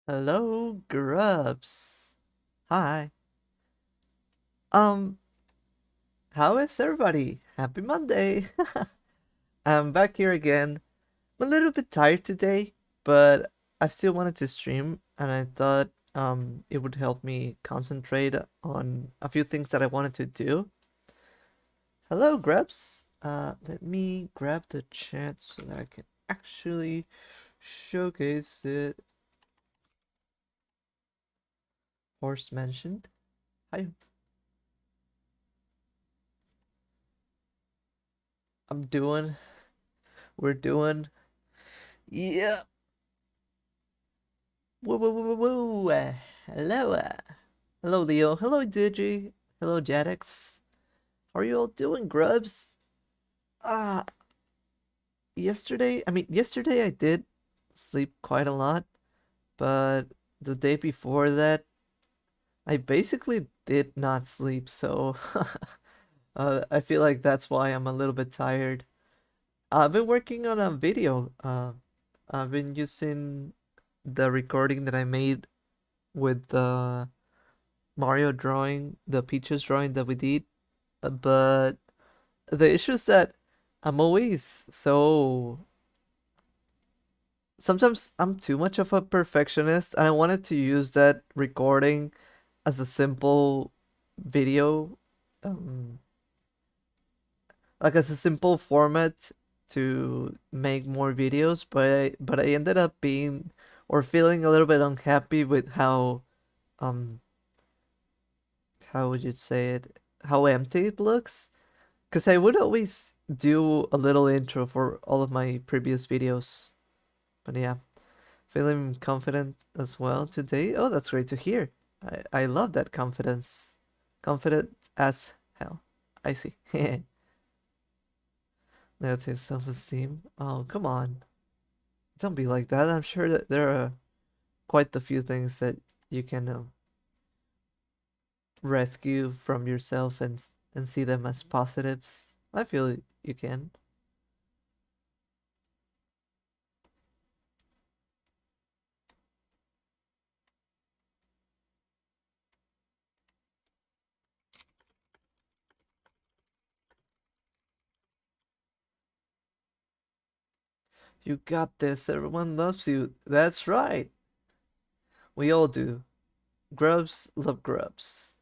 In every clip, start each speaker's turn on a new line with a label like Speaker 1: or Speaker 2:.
Speaker 1: Hello, Grubs. Hi. Um, how is everybody? Happy Monday. I'm back here again. I'm a little bit tired today, but I still wanted to stream and I thought it would help me concentrate on a few things that I wanted to do. Hello, Grubs. Let me grab the chat so that I can actually showcase it. Horse mentioned. Hi. I'm doing. We're doing. Yeah. Woo woo woo woo woo. Hello. Hello, Leo. Hello, Digi. Hello, Jadex. How are you all doing, Grubs? Ah, yesterday I did sleep quite a lot, but the day before that, I basically did not sleep, so I feel like that's why I'm a little bit tired. I've been working on a video. I've been using the recording that I made with the Mario drawing, the Peaches drawing that we did, but the issue is that I'm always so. Sometimes I'm too much of a perfectionist, and I wanted to use that recording as a simple video, um, like as a simple format to make more videos, but I ended up being or feeling a little bit unhappy with um how would you say it, how empty it looks. Because I would always do a little intro for all of my previous videos. But yeah, feeling confident as well today. Oh, that's great to hear. I love that confidence. Confident as hell. I see. Negative self-esteem. Oh, come on. Don't be like that. I'm sure that there are quite a few things that you can rescue from yourself and see them as positives. I feel you can. You got this. Everyone loves you. That's right. We all do. Grubs love grubs.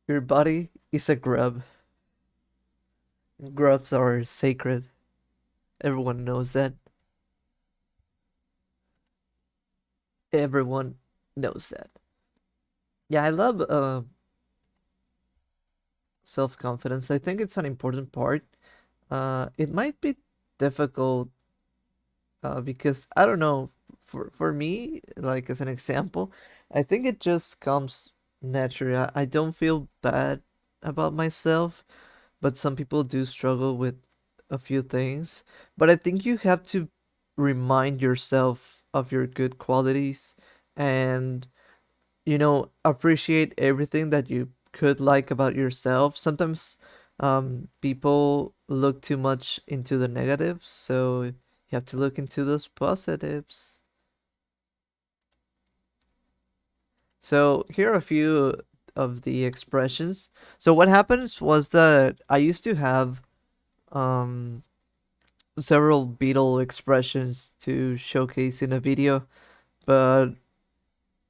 Speaker 1: Your body is a grub. Grubs are sacred. Everyone knows that. Everyone knows that. Yeah, I love self-confidence. I think it's an important part. It might be difficult because I don't know, for me, like as an example, I think it just comes naturally. I don't feel bad about myself, but some people do struggle with a few things. But I think you have to remind yourself of your good qualities and, appreciate everything that you could like about yourself. Sometimes people look too much into the negatives, so you have to look into those positives. So here are a few of the expressions. So what happens was that I used to have um several beetle expressions to showcase in a video, but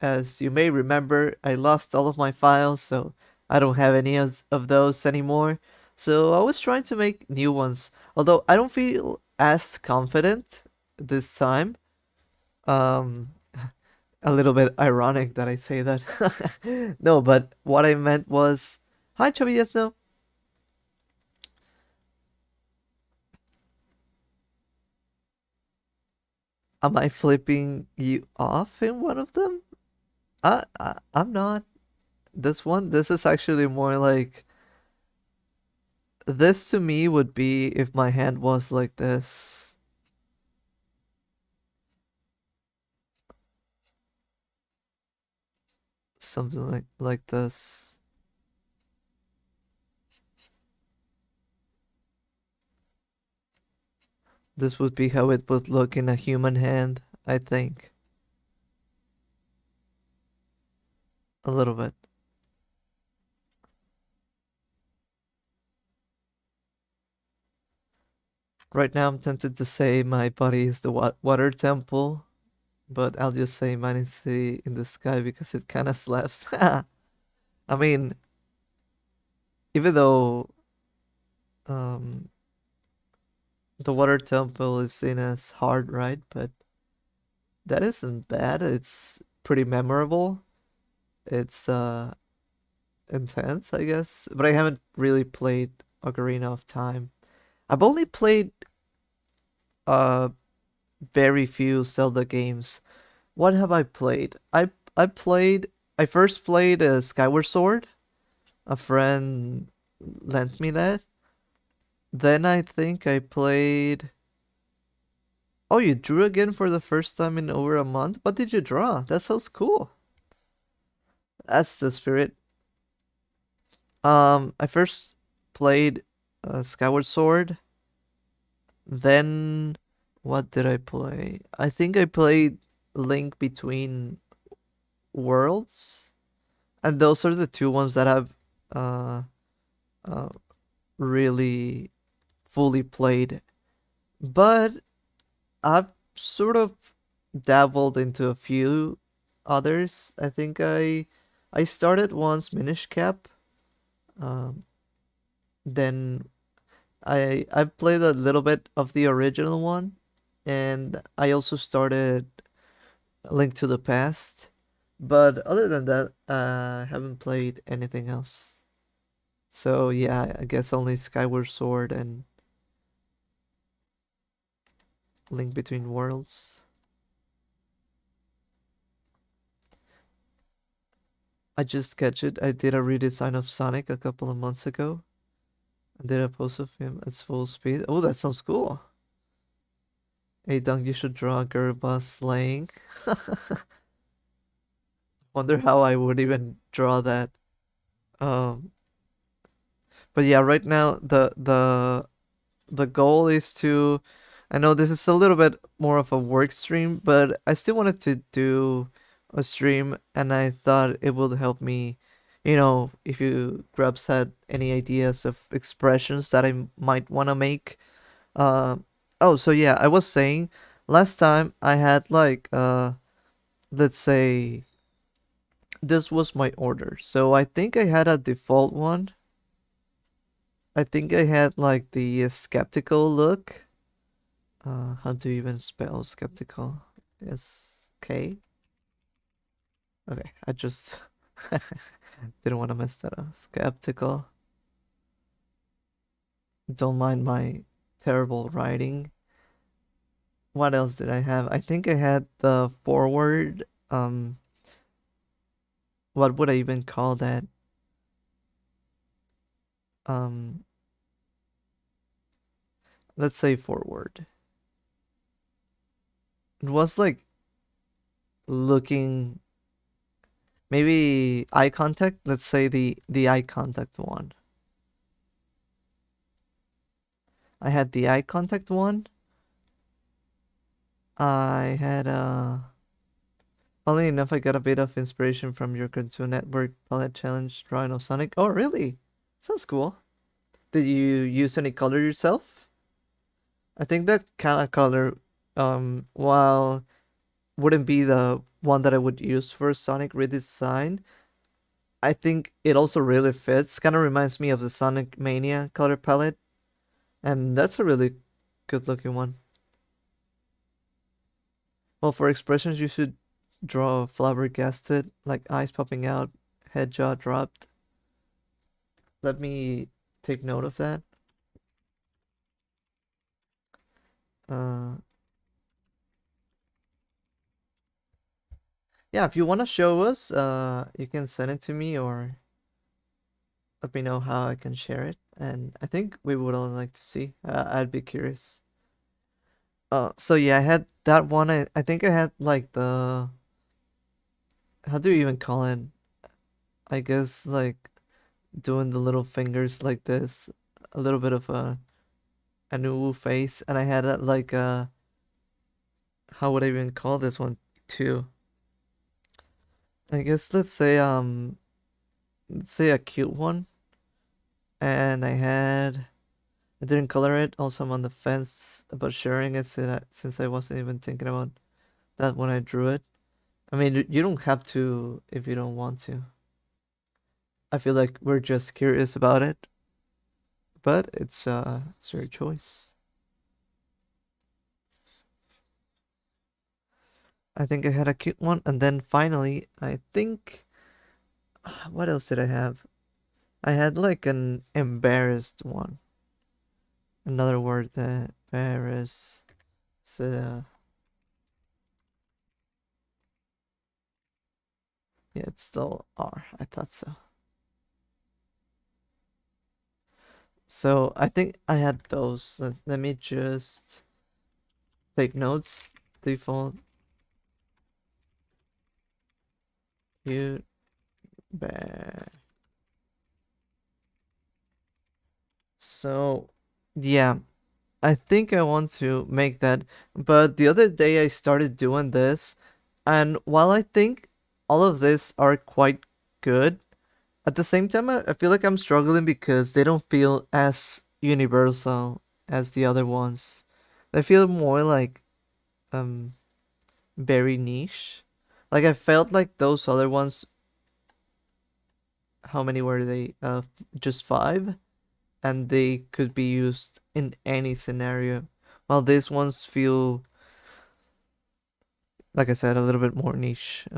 Speaker 1: as you may remember, I lost all of my files, so I don't have any of those anymore. So I was trying to make new ones, although I don't feel as confident this time. Um, a little bit ironic that I say that. No, but what I meant was, hi, Chubby. Yes, no. Am I flipping you off in one of them? I'm not. This is actually more like this to me would be if my hand was like this. Something like this. This would be how it would look in a human hand, I think. A little bit. Right now, I'm tempted to say my body is the water temple, but I'll just say mine is in the sky because it kind of slaps. I mean, even though um, the water temple is seen as hard, right? But that isn't bad. It's pretty memorable. It's intense, I guess. But I haven't really played Ocarina of Time. I've only played uh very few Zelda games. What have I played? I first played Skyward Sword. A friend lent me that. Then I think I played. Oh, you drew again for the first time in over a month? What did you draw? That sounds cool. That's the spirit. I first played Skyward Sword. Then what did I play? I think I played Link Between Worlds, and those are the two ones that I've uh, uh really fully played. But I've sort of dabbled into a few others. I think I started once Minish Cap. Um, then I played a little bit of the original one, and I also started Link to the Past. But other than that, I haven't played anything else. So yeah, I guess only Skyward Sword and Link Between Worlds. I just catch it. I did a redesign of Sonic a couple of months ago. I did a post of him at full speed. Oh, that sounds cool. Hey, Dunk, you should draw Gerba slaying. Wonder how I would even draw that. Um, but yeah, right now the goal is to. I know this is a little bit more of a work stream, but I still wanted to do a stream, and I thought it would help me. If you Grubs had any ideas of expressions that I might want to make. Uh, oh, so yeah, I was saying last time I had like let's say this was my order. So I think I had a default one. I think I had like the skeptical look. How do you even spell skeptical? S-K? Okay, I just didn't want to mess that up. Skeptical. Don't mind my terrible writing. What else did I have? I think I had the forward. What would I even call that? Um, let's say forward. It was like looking, maybe eye contact. Let's say the eye contact one. I had the eye contact one. I had Funnily enough, I got a bit of inspiration from your Cartoon Network palette challenge drawing of Sonic. Oh, really? Sounds cool. Did you use any color yourself? I think that kind of color, while wouldn't be the one that I would use for Sonic redesign, I think it also really fits. Kind of reminds me of the Sonic Mania color palette, and that's a really good looking one. Well, for expressions, you should draw flabbergasted, like eyes popping out, head jaw dropped. Let me take note of that. Uh, yeah, if you want to show us, you can send it to me or let me know how I can share it. And I think we would all like to see. I'd be curious. So yeah, I had that one. I think I had like how do you even call it? I guess like doing the little fingers like this, a little bit of a new face, and I had like how would I even call this one too? I guess let's say a cute one, and I didn't color it. Also, I'm on the fence about sharing it since I wasn't even thinking about that when I drew it. I mean, you don't have to if you don't want to. I feel like we're just curious about it, but it's your choice. I think I had a cute one, and then finally, I think what else did I have? I had like an embarrassed one. Another word that embarrass. So, yeah, it's still R. I thought so. So I think I had those. Let me just take notes. Default cute bear. So yeah, I think I want to make that. But the other day I started doing this, and while I think all of this are quite good, at the same time I feel like I'm struggling because they don't feel as universal as the other ones. They feel more like um very niche. Like I felt like those other ones, how many were they? Just five, and they could be used in any scenario. While these ones feel, like I said, a little bit more niche.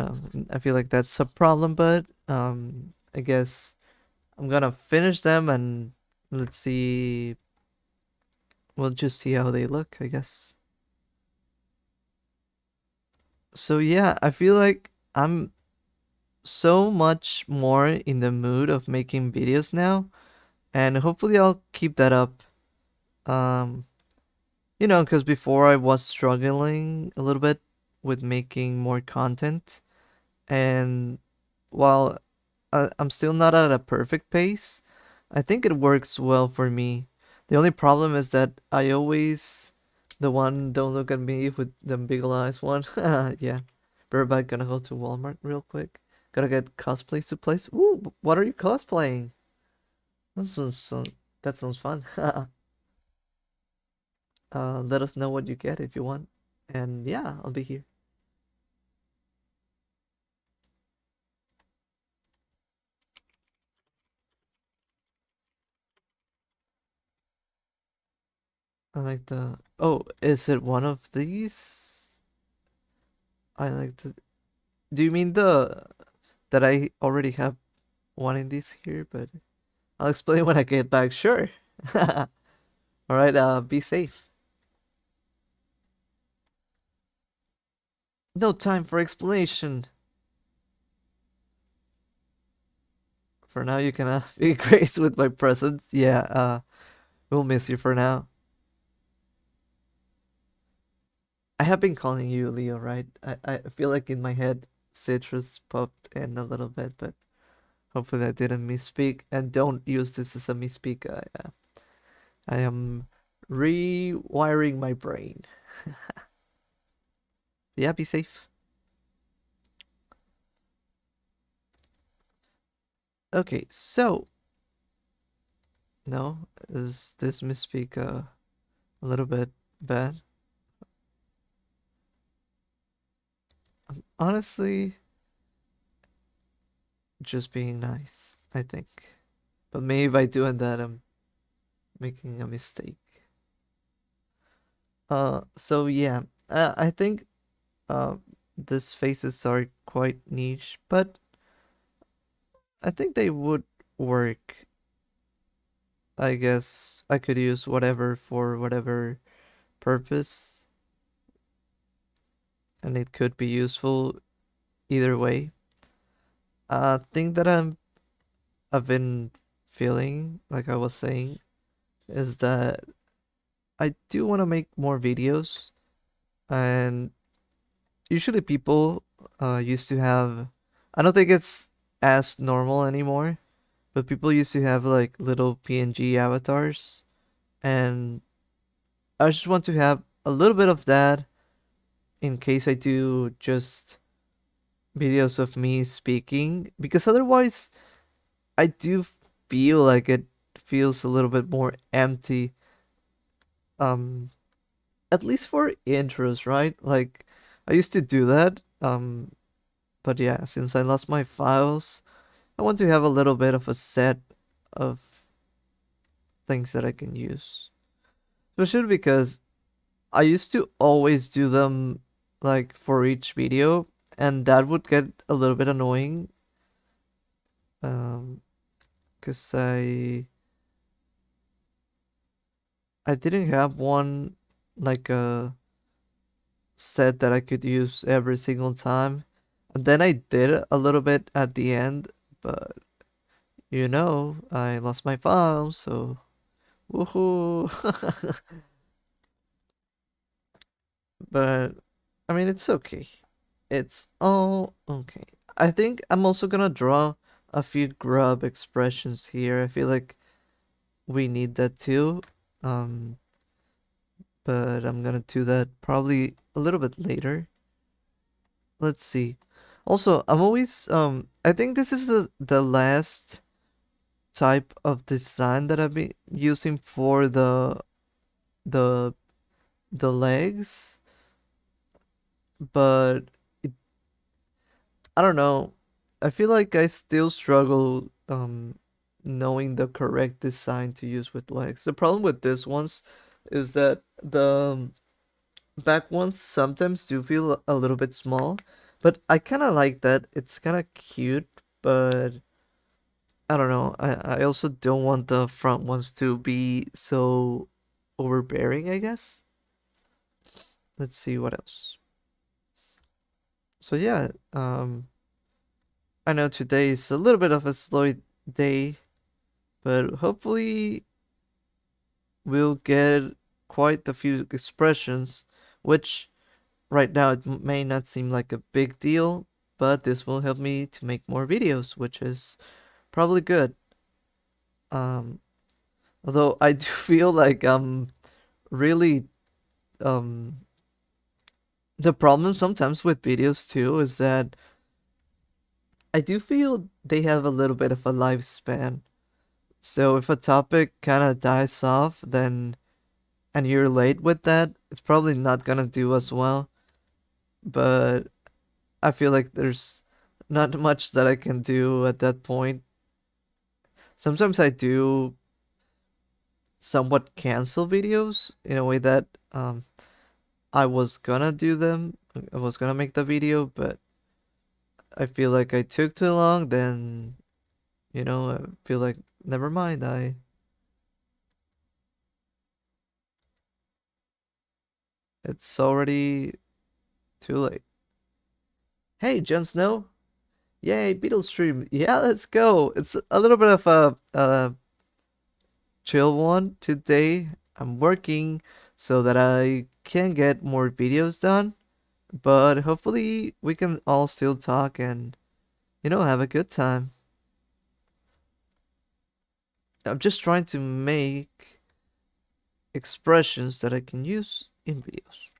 Speaker 1: I feel like that's a problem, but I guess I'm gonna finish them and let's see. We'll just see how they look, I guess. So yeah, I feel like I'm so much more in the mood of making videos now, and hopefully I'll keep that up. Um, because before I was struggling a little bit with making more content, and while I'm still not at a perfect pace, I think it works well for me. The only problem is that I always the one don't look at me with the big eyes one. Yeah. We're about gonna go to Walmart real quick. Gotta get cosplay supplies. Ooh, what are you cosplaying? That sounds so, that sounds fun. Let us know what you get if you want. And yeah, I'll be here. I like the. Oh, is it one of these? I like the. Do you mean the that I already have one in these here? But I'll explain when I get back. Sure. All right. Be safe. No time for explanation. For now, you can be graced with my presence. Yeah. We'll miss you for now. I have been calling you Leo, right? I feel like in my head, citrus popped in a little bit, but hopefully I didn't misspeak. And don't use this as a misspeak. I am rewiring my brain. Yeah, be safe. Okay, so no, is this misspeak a little bit bad? Honestly, just being nice, I think. But maybe by doing that, I'm making a mistake. So yeah, I think uh, these faces are quite niche, but I think they would work. I guess I could use whatever for whatever purpose, and it could be useful either way. Thing that I've been feeling, like I was saying, is that I do want to make more videos, and usually people used to have. I don't think it's as normal anymore, but people used to have like little PNG avatars, and I just want to have a little bit of that in case I do just videos of me speaking, because otherwise I do feel like it feels a little bit more empty. Um, at least for intros, right? Like I used to do that. But yeah, since I lost my files, I want to have a little bit of a set of things that I can use. Especially because I used to always do them like for each video, and that would get a little bit annoying. Um, because I didn't have one like a set that I could use every single time. And then I did a little bit at the end, but I lost my file, so woohoo. But I mean, it's okay. It's all okay. I think I'm also gonna draw a few grub expressions here. I feel like we need that too. Um, but I'm gonna do that probably a little bit later. Let's see. Also, I'm always I think this is the last type of design that I've been using for the the legs, but it, I don't know. I feel like I still struggle knowing the correct design to use with legs. The problem with this ones is that the back ones sometimes do feel a little bit small, but I kind of like that. It's kind of cute, but I don't know. I also don't want the front ones to be so overbearing, I guess. Let's see what else. So yeah, I know today is a little bit of a slow day, but hopefully we'll get quite a few expressions, which right now it may not seem like a big deal, but this will help me to make more videos, which is probably good. Um, although I do feel like I'm really um the problem sometimes with videos too is that I do feel they have a little bit of a lifespan. So if a topic kind of dies off, then and you're late with that, it's probably not gonna do as well. But I feel like there's not much that I can do at that point. Sometimes I do somewhat cancel videos in a way that I was gonna do them. I was gonna make the video, but I feel like I took too long, then I feel like never mind, it's already too late. Hey, Jon Snow. Yay, Beetle stream. Yeah, let's go. It's a little bit of a chill one today. I'm working so that I can get more videos done, but hopefully we can all still talk and have a good time. I'm just trying to make expressions that I can use in videos.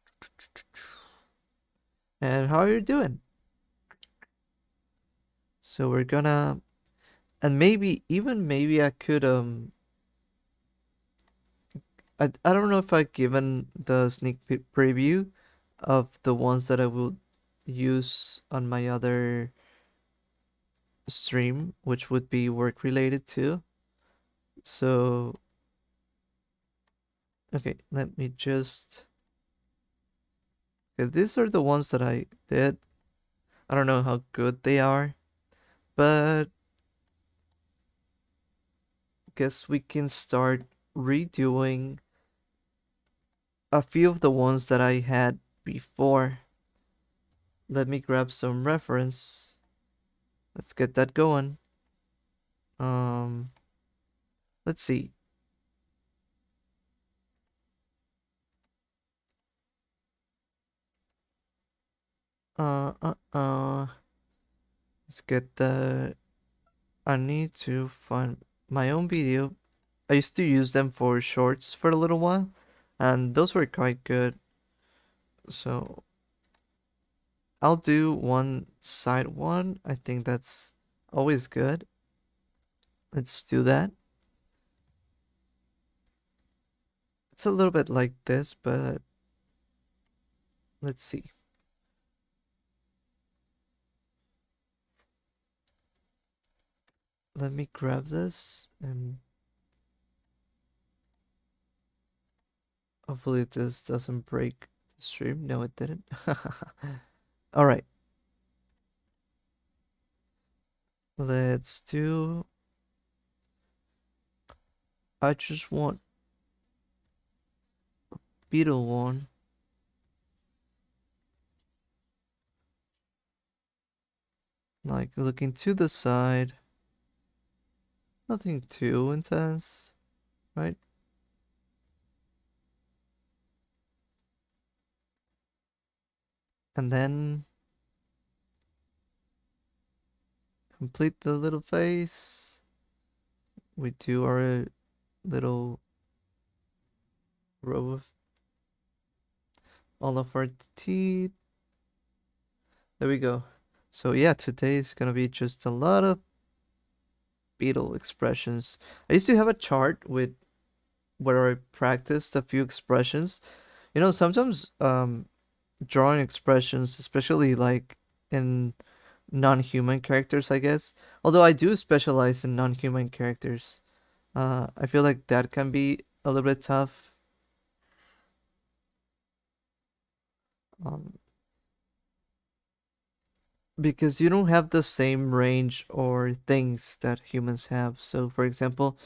Speaker 1: And how are you doing? So we're gonna, and maybe even maybe I could I don't know if I've given the preview of the ones that I will use on my other stream, which would be work related too. So okay, let me just, okay, these are the ones that I did. I don't know how good they are, but guess we can start redoing a few of the ones that I had before. Let me grab some reference. Let's get that going. Um, let's see. Uh, uh, uh. Let's get the. I need to find my own video. I used to use them for shorts for a little while, and those were quite good. So I'll do one side one. I think that's always good. Let's do that. It's a little bit like this, but let's see. Let me grab this and hopefully this doesn't break the stream. No, it didn't. All right. Let's do. I just want beetle one. Like looking to the side. Nothing too intense, right? And then complete the little face. We do our little row of all of our teeth. There we go. So yeah, today is gonna be just a lot of beetle expressions. I used to have a chart with where I practiced a few expressions. You know, sometimes drawing expressions, especially like in non-human characters, I guess. Although I do specialize in non-human characters. I feel like that can be a little bit tough. Um, because you don't have the same range or things that humans have. So, for example,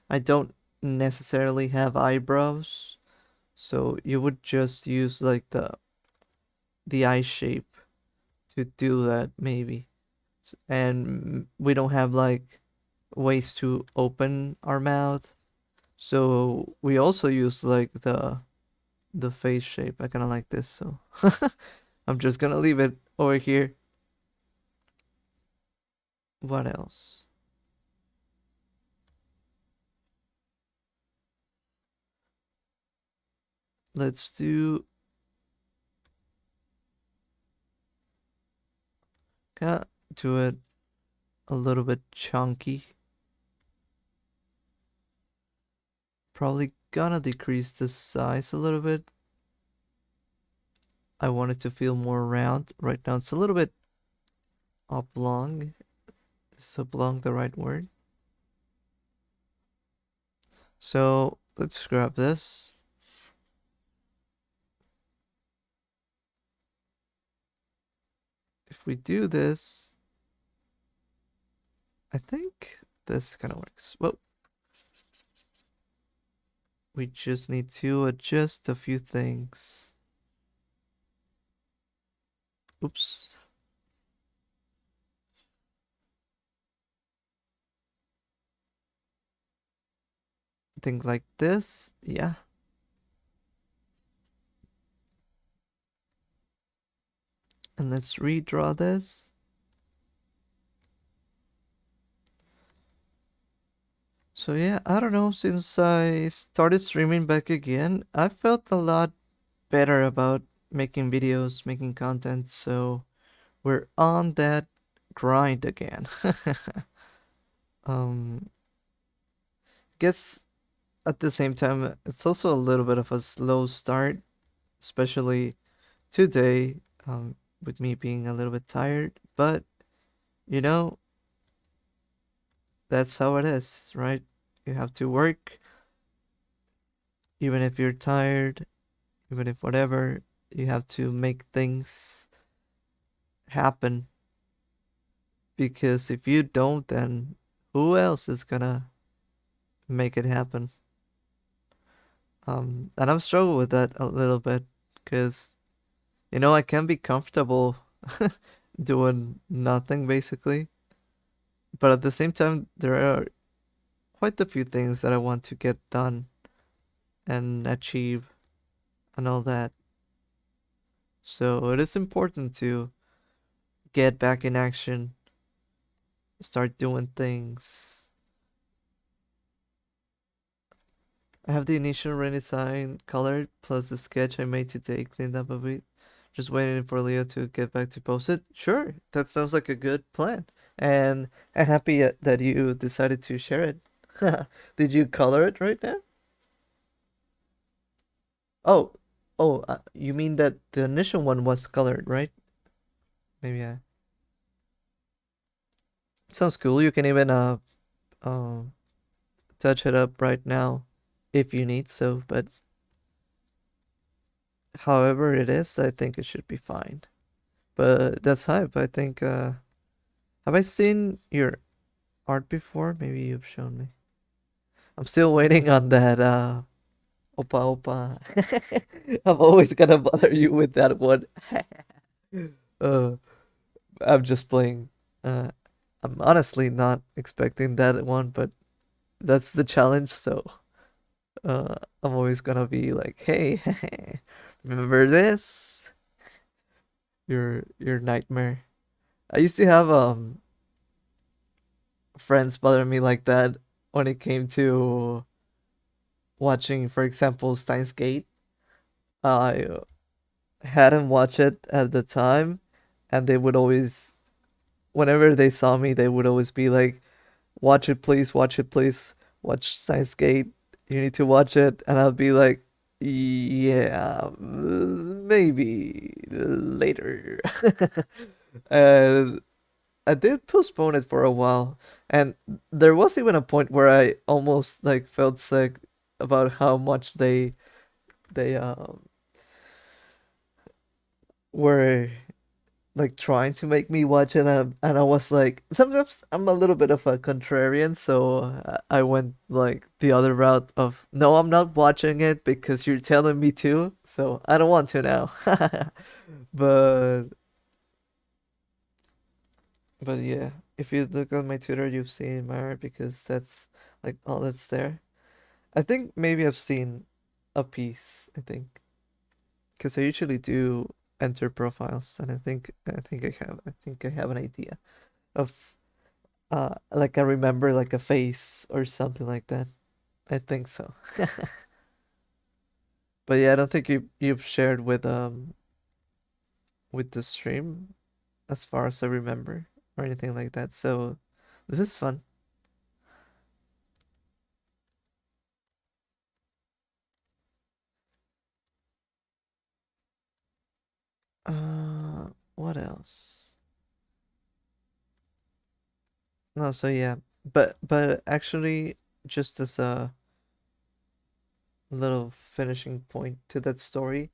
Speaker 1: I don't necessarily have eyebrows, so you would just use like the eye shape to do that maybe. And we don't have like ways to open our mouth, so we also use like the face shape. I kind of like this, so I'm just gonna leave it over here. What else? Let's kind of do it a little bit chunky. Probably gonna decrease the size a little bit. I want it to feel more round. Right now it's a little bit oblong. Is oblong the right word? So let's grab this. If we do this, I think this kind of works. Well, we just need to adjust a few things. Oops. Think like this. Yeah. And let's redraw this. So yeah, I don't know, since I started streaming back again, I felt a lot better about making videos, making content, so we're on that grind again. um guess at the same time it's also a little bit of a slow start, especially today, with me being a little bit tired, but you know, that's how it is, right? You have to work even if you're tired, even if whatever, you have to make things happen, because if you don't, then who else is gonna make it happen? And I've struggled with that a little bit because, you know, I can be comfortable doing nothing basically, but at the same time, there are quite a few things that I want to get done and achieve and all that. So it is important to get back in action, start doing things. I have the initial redesign colored plus the sketch I made today cleaned up a bit. just waiting for Leo to get back to post it. Sure, that sounds like a good plan. And I'm happy that you decided to share it. Did you color it right now? Oh, you mean that the initial one was colored, right? Maybe I. Sounds cool. You can even um touch it up right now if you need so, but however it is, I think it should be fine. But that's hype. I think have I seen your art before? Maybe you've shown me. I'm still waiting on that Opa Opa. I'm always gonna bother you with that one. uh I'm just playing. I'm honestly not expecting that one, but that's the challenge, so I'm always gonna be like, hey, remember this? Your nightmare. I used to have friends bother me like that when it came to watching, for example, Steins Gate. I hadn't watched it at the time, and they would always, whenever they saw me, they would always be like, watch it, please, watch Steins Gate. You need to watch it." And I'll be like, "Yeah, maybe later." And I did postpone it for a while, and there was even a point where I almost like felt sick about how much they were like trying to make me watch it, and I was like, sometimes I'm a little bit of a contrarian, so I went like the other route of no, I'm not watching it because you're telling me to, so I don't want to now. but but yeah, if you look at my Twitter, you've seen my art because that's like all that's there. I think maybe I've seen a piece, I think, because I usually do enter profiles, and I think I have an idea of like I remember like a face or something like that. I think so. But yeah, I don't think you've shared with the stream as far as I remember or anything like that. So this is fun. What else? No, so yeah, but actually, just as a little finishing point to that story,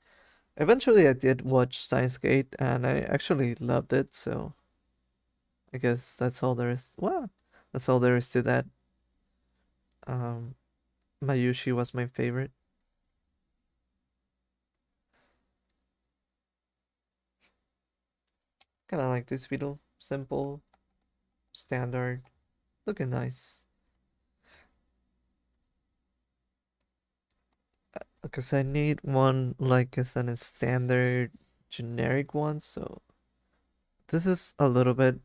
Speaker 1: eventually I did watch Science Gate and I actually loved it. So I guess that's all there is. Well, that's all there is to that. Um, Mayushi was my favorite. Kind of like this video, simple, standard, looking nice. Because I need one like as a standard generic one, so this is a little bit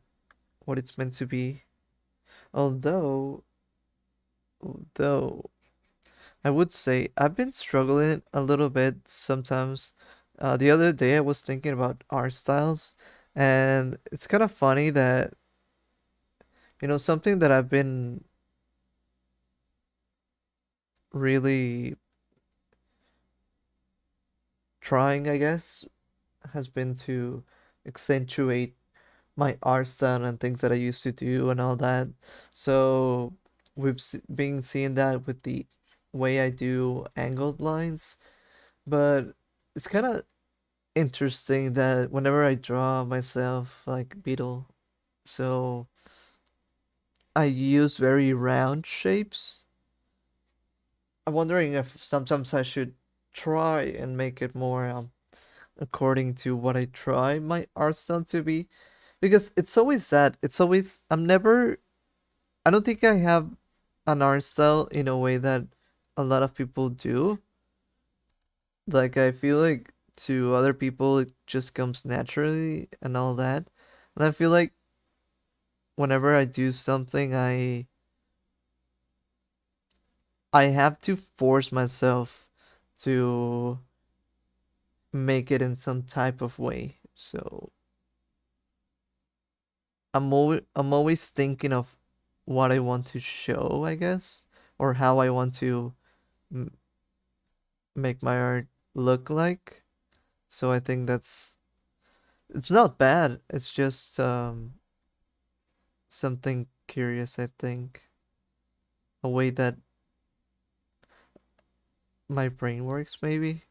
Speaker 1: what it's meant to be. Although, though I would say I've been struggling a little bit sometimes. The other day I was thinking about art styles, and it's kind of funny that, something that I've been really trying, I guess, has been to accentuate my art style and things that I used to do and all that. So been seeing that with the way I do angled lines, but it's kind of interesting that whenever I draw myself like beetle, so I use very round shapes. I'm wondering if sometimes I should try and make it more according to what I try my art style to be, because it's always that it's always I'm never I don't think I have an art style in a way that a lot of people do. Like I feel like to other people it just comes naturally and all that. And I feel like whenever I do something I have to force myself to make it in some type of way. So I'm always thinking of what I want to show, I guess, or how I want to m- make my art look like. So I think that's it's not bad. It's just something curious, I think. A way that my brain works, maybe.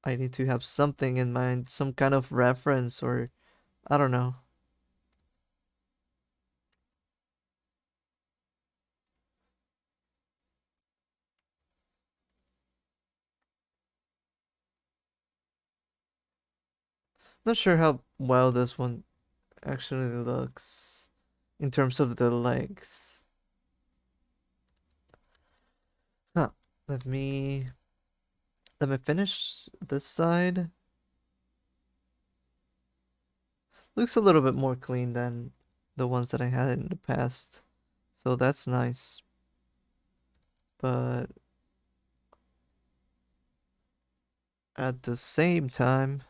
Speaker 1: I need to have something in mind, some kind of reference, or I don't know. Not sure how well this one actually looks in terms of the legs. Huh. Let me let me finish this side. Looks a little bit more clean than the ones that I had in the past. So that's nice. But at the same time,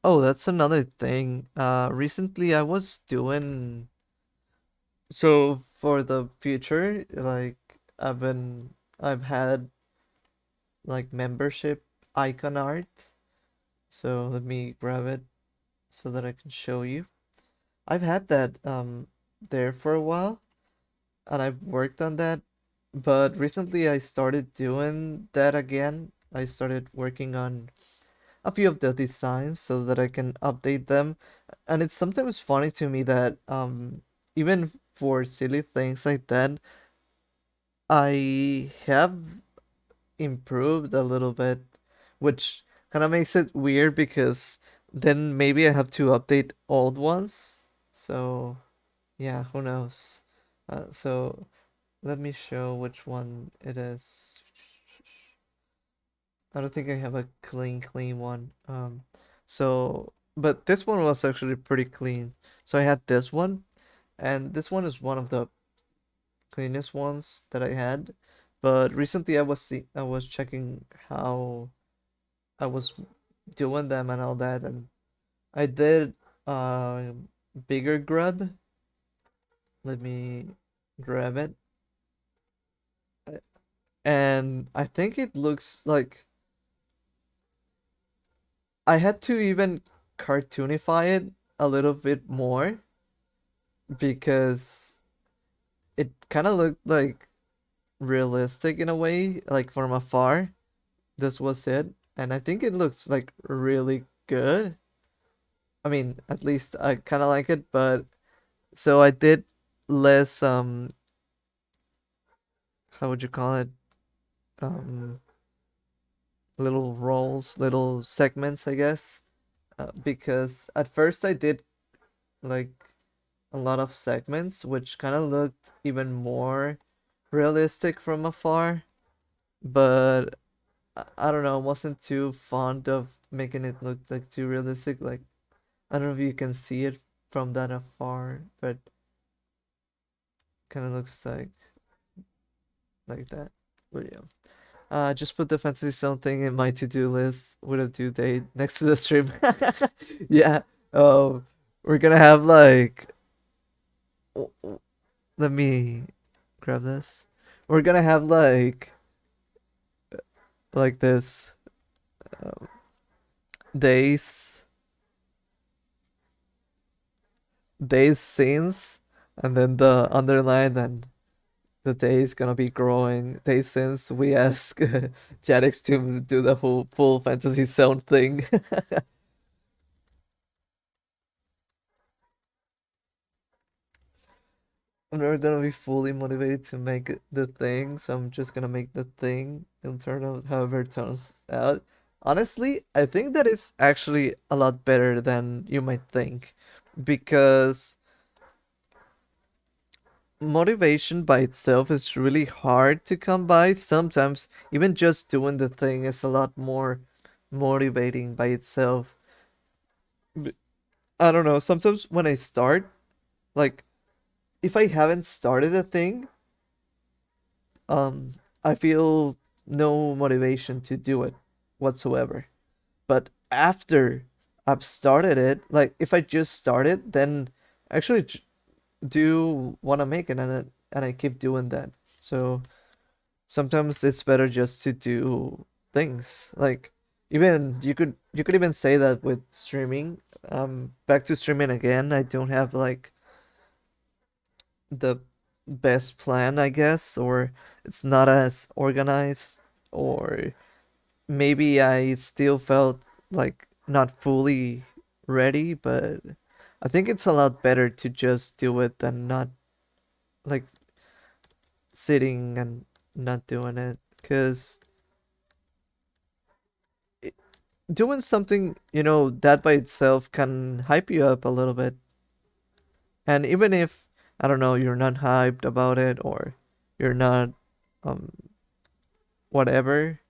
Speaker 1: oh, that's another thing. Recently I was doing so for the future, like I've had like membership icon art. So let me grab it so that I can show you. I've had that there for a while and I've worked on that, but recently I started doing that again. I started working on a few of the designs so that I can update them. And it's sometimes funny to me that even for silly things like that, I have improved a little bit, which kind of makes it weird because then maybe I have to update old ones. So, yeah, who knows? So let me show which one it is. I don't think I have a clean one. But this one was actually pretty clean. So I had this one, and this one is one of the cleanest ones that I had. But recently I was checking how I was doing them and all that, and I did a bigger grub. Let me grab it. And I think it looks like I had to even cartoonify it a little bit more because it kind of looked like realistic in a way, like from afar. This was it, and I think it looks like really good. I mean, at least I kind of like it, but so I did less how would you call it? Um Little roles, little segments, I guess. Because at first I did like a lot of segments which kind of looked even more realistic from afar, but I don't know, I wasn't too fond of making it look like too realistic. Like I don't know if you can see it from that afar, but kind of looks like that. But yeah. Just put the fantasy zone thing in my to-do list with a due date next to the stream. Yeah. Oh, we're gonna have like let me grab this. We're gonna have like this um, days days scenes, and then the underline, and the day is gonna be growing. Days since we ask Jadix to do the whole full fantasy zone thing. I'm never gonna be fully motivated to make the thing, so I'm just gonna make the thing. It'll turn out however it turns out. Honestly, I think that is actually a lot better than you might think, because motivation by itself is really hard to come by. Sometimes even just doing the thing is a lot more motivating by itself. B- I don't know, sometimes when I start, like if I haven't started a thing, um, I feel no motivation to do it whatsoever. But after I've started it, like if I just started, then I actually do want to make it, and I keep doing that. So sometimes it's better just to do things. Like even you could even say that with streaming. Back to streaming again. I don't have like the best plan, I guess, or it's not as organized, or maybe I still felt like not fully ready, but I think it's a lot better to just do it than not, like sitting and not doing it, because doing something, that by itself can hype you up a little bit. And even if, I don't know, you're not hyped about it, or you're not, um, whatever,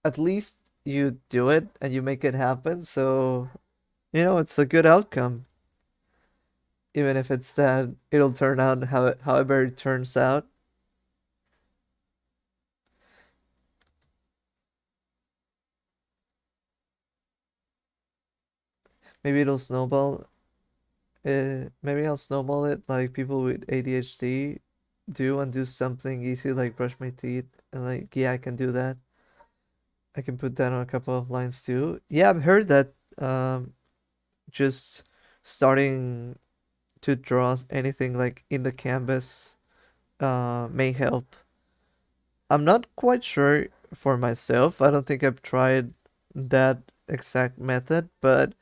Speaker 1: at least you do it and you make it happen. So, it's a good outcome. Even if it's that it'll turn out however it turns out. Maybe it'll snowball. Maybe I'll snowball it like people with ADHD do, and do something easy like brush my teeth, and like, yeah, I can do that. I can put that on a couple of lines too. Yeah, I've heard that just starting to draw anything like in the canvas may help. I'm not quite sure for myself. I don't think I've tried that exact method, but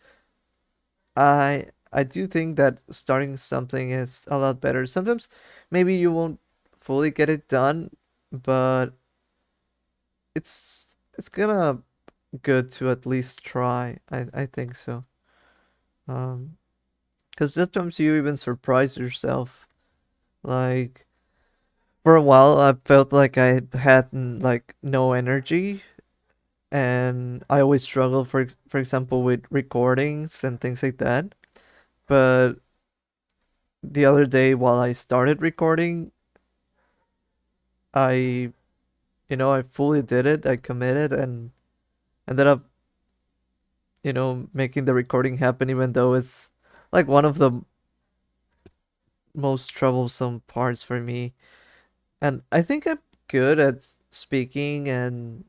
Speaker 1: I do think that starting something is a lot better. Sometimes maybe you won't fully get it done, but it's gonna good to at least try. I think so. Um, because sometimes you even surprise yourself. Like for a while, I felt like I had like no energy, and I always struggle for example with recordings and things like that. But the other day while I started recording, I I fully did it. I committed and ended up, making the recording happen, even though it's like one of the most troublesome parts for me. And I think I'm good at speaking and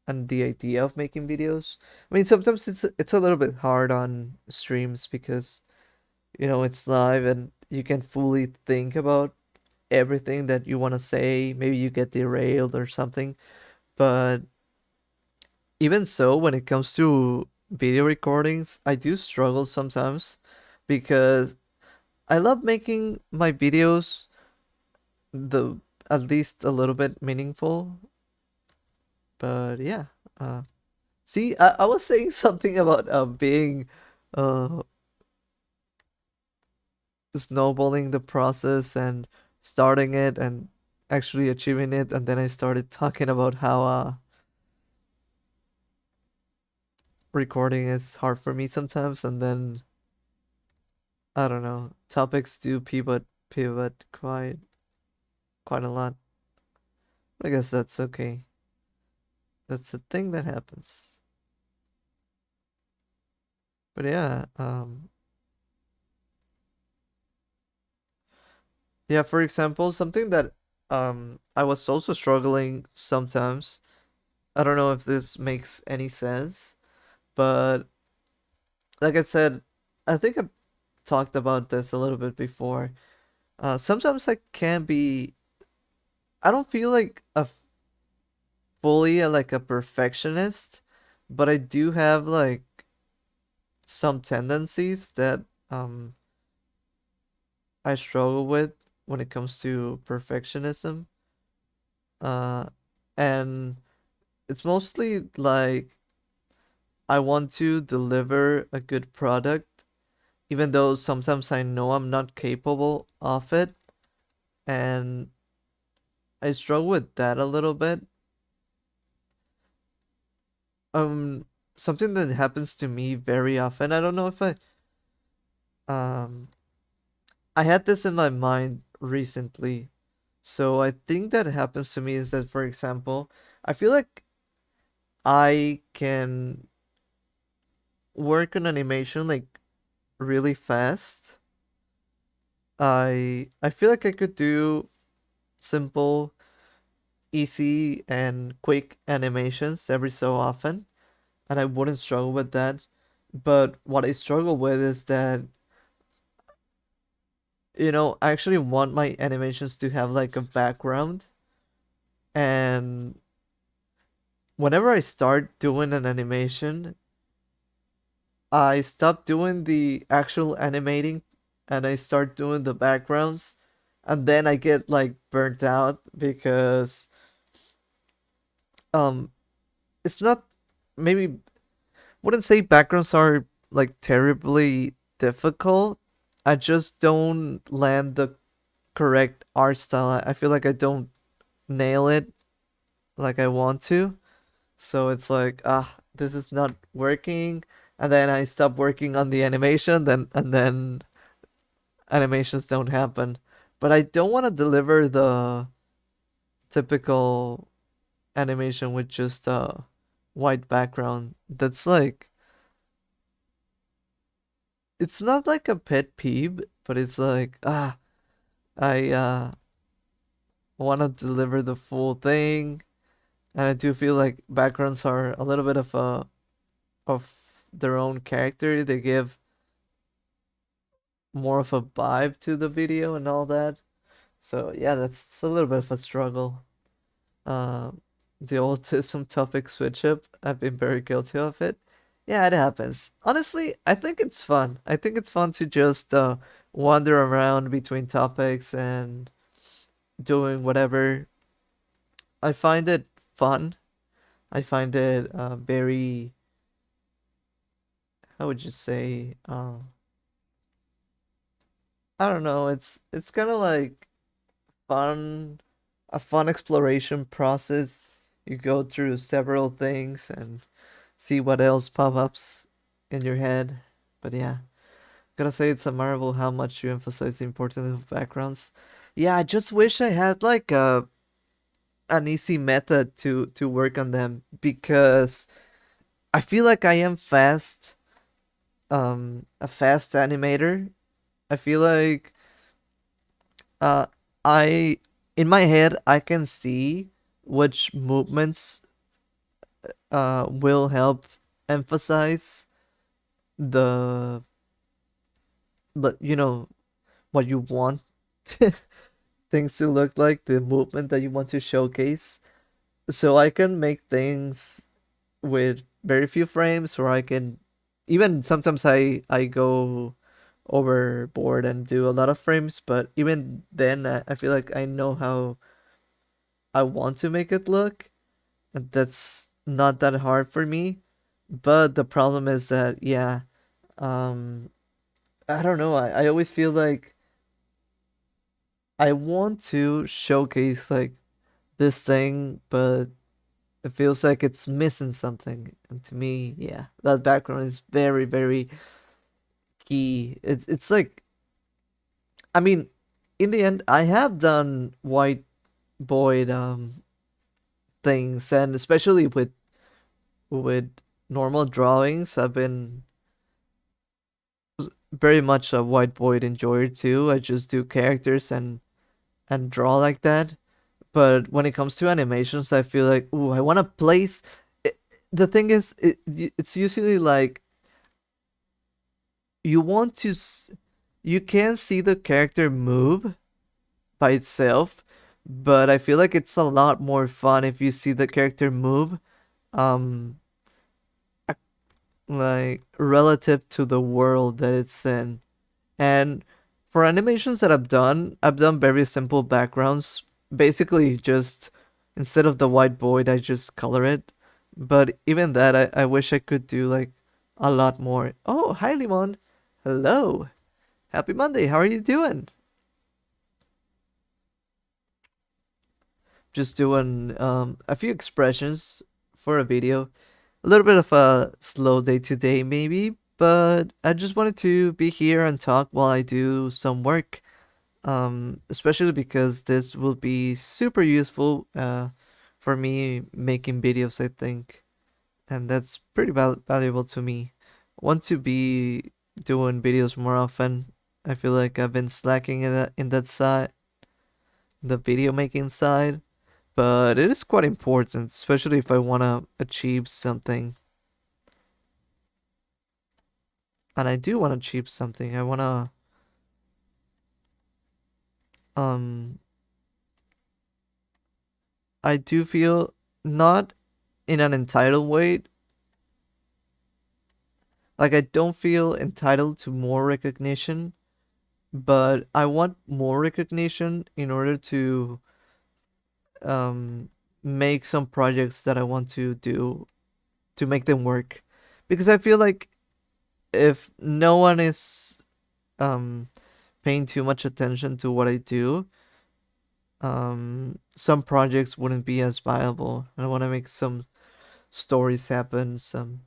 Speaker 1: the idea of making videos. I mean, sometimes it's a little bit hard on streams because, it's live and you can fully think about everything that you want to say. Maybe you get derailed or something. But even so, when it comes to video recordings, I do struggle sometimes because I love making my videos the at least a little bit meaningful. But yeah, see, I was saying something about being uh snowballing the process and starting it and actually achieving it, and then I started talking about how recording is hard for me sometimes, and then I don't know, topics do pivot quite a lot. I guess that's okay. That's a thing that happens. But yeah, yeah, for example, something that I was also struggling sometimes. I don't know if this makes any sense, but like I said, I think I talked about this a little bit before. Sometimes I can be. I don't feel like a fully like a perfectionist, but I do have like some tendencies that I struggle with when it comes to perfectionism. Uh, and it's mostly like I want to deliver a good product, even though sometimes I know I'm not capable of it, and I struggle with that a little bit. Something that happens to me very often. I don't know if I I had this in my mind recently. So I think that happens to me is that, for example, I feel like I can work on animation like really fast. I feel like I could do simple, easy, and quick animations every so often, and I wouldn't struggle with that. But what I struggle with is that, I actually want my animations to have like a background, and whenever I start doing an animation, I stop doing the actual animating and I start doing the backgrounds, and then I get like burnt out because um it's not, maybe wouldn't say backgrounds are like terribly difficult. I just don't land the correct art style. I feel like I don't nail it like I want to. So it's like, this is not working. And then I stop working on the animation, then animations don't happen. But I don't want to deliver the typical animation with just a white background. That's like, it's not like a pet peeve, but it's like, I want to deliver the full thing, and I do feel like backgrounds are a little bit of their own character. They give more of a vibe to the video and all that. So yeah, that's a little bit of a struggle. Um, the autism topic switch up, I've been very guilty of it. Yeah, it happens. Honestly, I think it's fun. I think it's fun to just wander around between topics and doing whatever. I find it fun. I find it very, how would you say? I don't know. It's kind of like fun, a fun exploration process. You go through several things and see what else pop ups in your head. But yeah, gotta say it's a marvel how much you emphasize the importance of backgrounds. Yeah, I just wish I had like an easy method to work on them, because I feel like I am a fast animator. I feel like uh I in my head I can see which movements will help emphasize the what you want things to look like, the movement that you want to showcase. So I can make things with very few frames, or I can even sometimes I go overboard and do a lot of frames, but even then I feel like I know how I want to make it look, and that's not that hard for me. But the problem is that, yeah, um I don't know, I always feel like I want to showcase like this thing, but it feels like it's missing something. And to me, yeah, that background is very, very key. It's like, I mean, in the end, I have done white void things, and especially with normal drawings, I've been very much a white void enjoyer too. I just do characters and draw like that. But when it comes to animations, I feel like, ooh, I want to place. The thing is, it's usually like you want to, you can see the character move by itself, but I feel like it's a lot more fun if you see the character move, um, like relative to the world that it's in. And for animations that I've done very simple backgrounds. Basically, just instead of the white void, I just color it. But even that, I wish I could do like a lot more. Oh, hi, Limon. Hello. Happy Monday. How are you doing? Just doing a few expressions for a video. A little bit of a slow day today, maybe, but I just wanted to be here and talk while I do some work. Especially because this will be super useful for me making videos, I think, and that's pretty valuable to me. Want to be doing videos more often. I feel like I've been slacking in that side, the video making side, but it is quite important, especially if I want to achieve something. And I do want to achieve something. I want to um I do feel not in an entitled way. Like I don't feel entitled to more recognition, but I want more recognition in order to um make some projects that I want to do to make them work. Because I feel like if no one is um paying too much attention to what I do, some projects wouldn't be as viable. I want to make some stories happen, some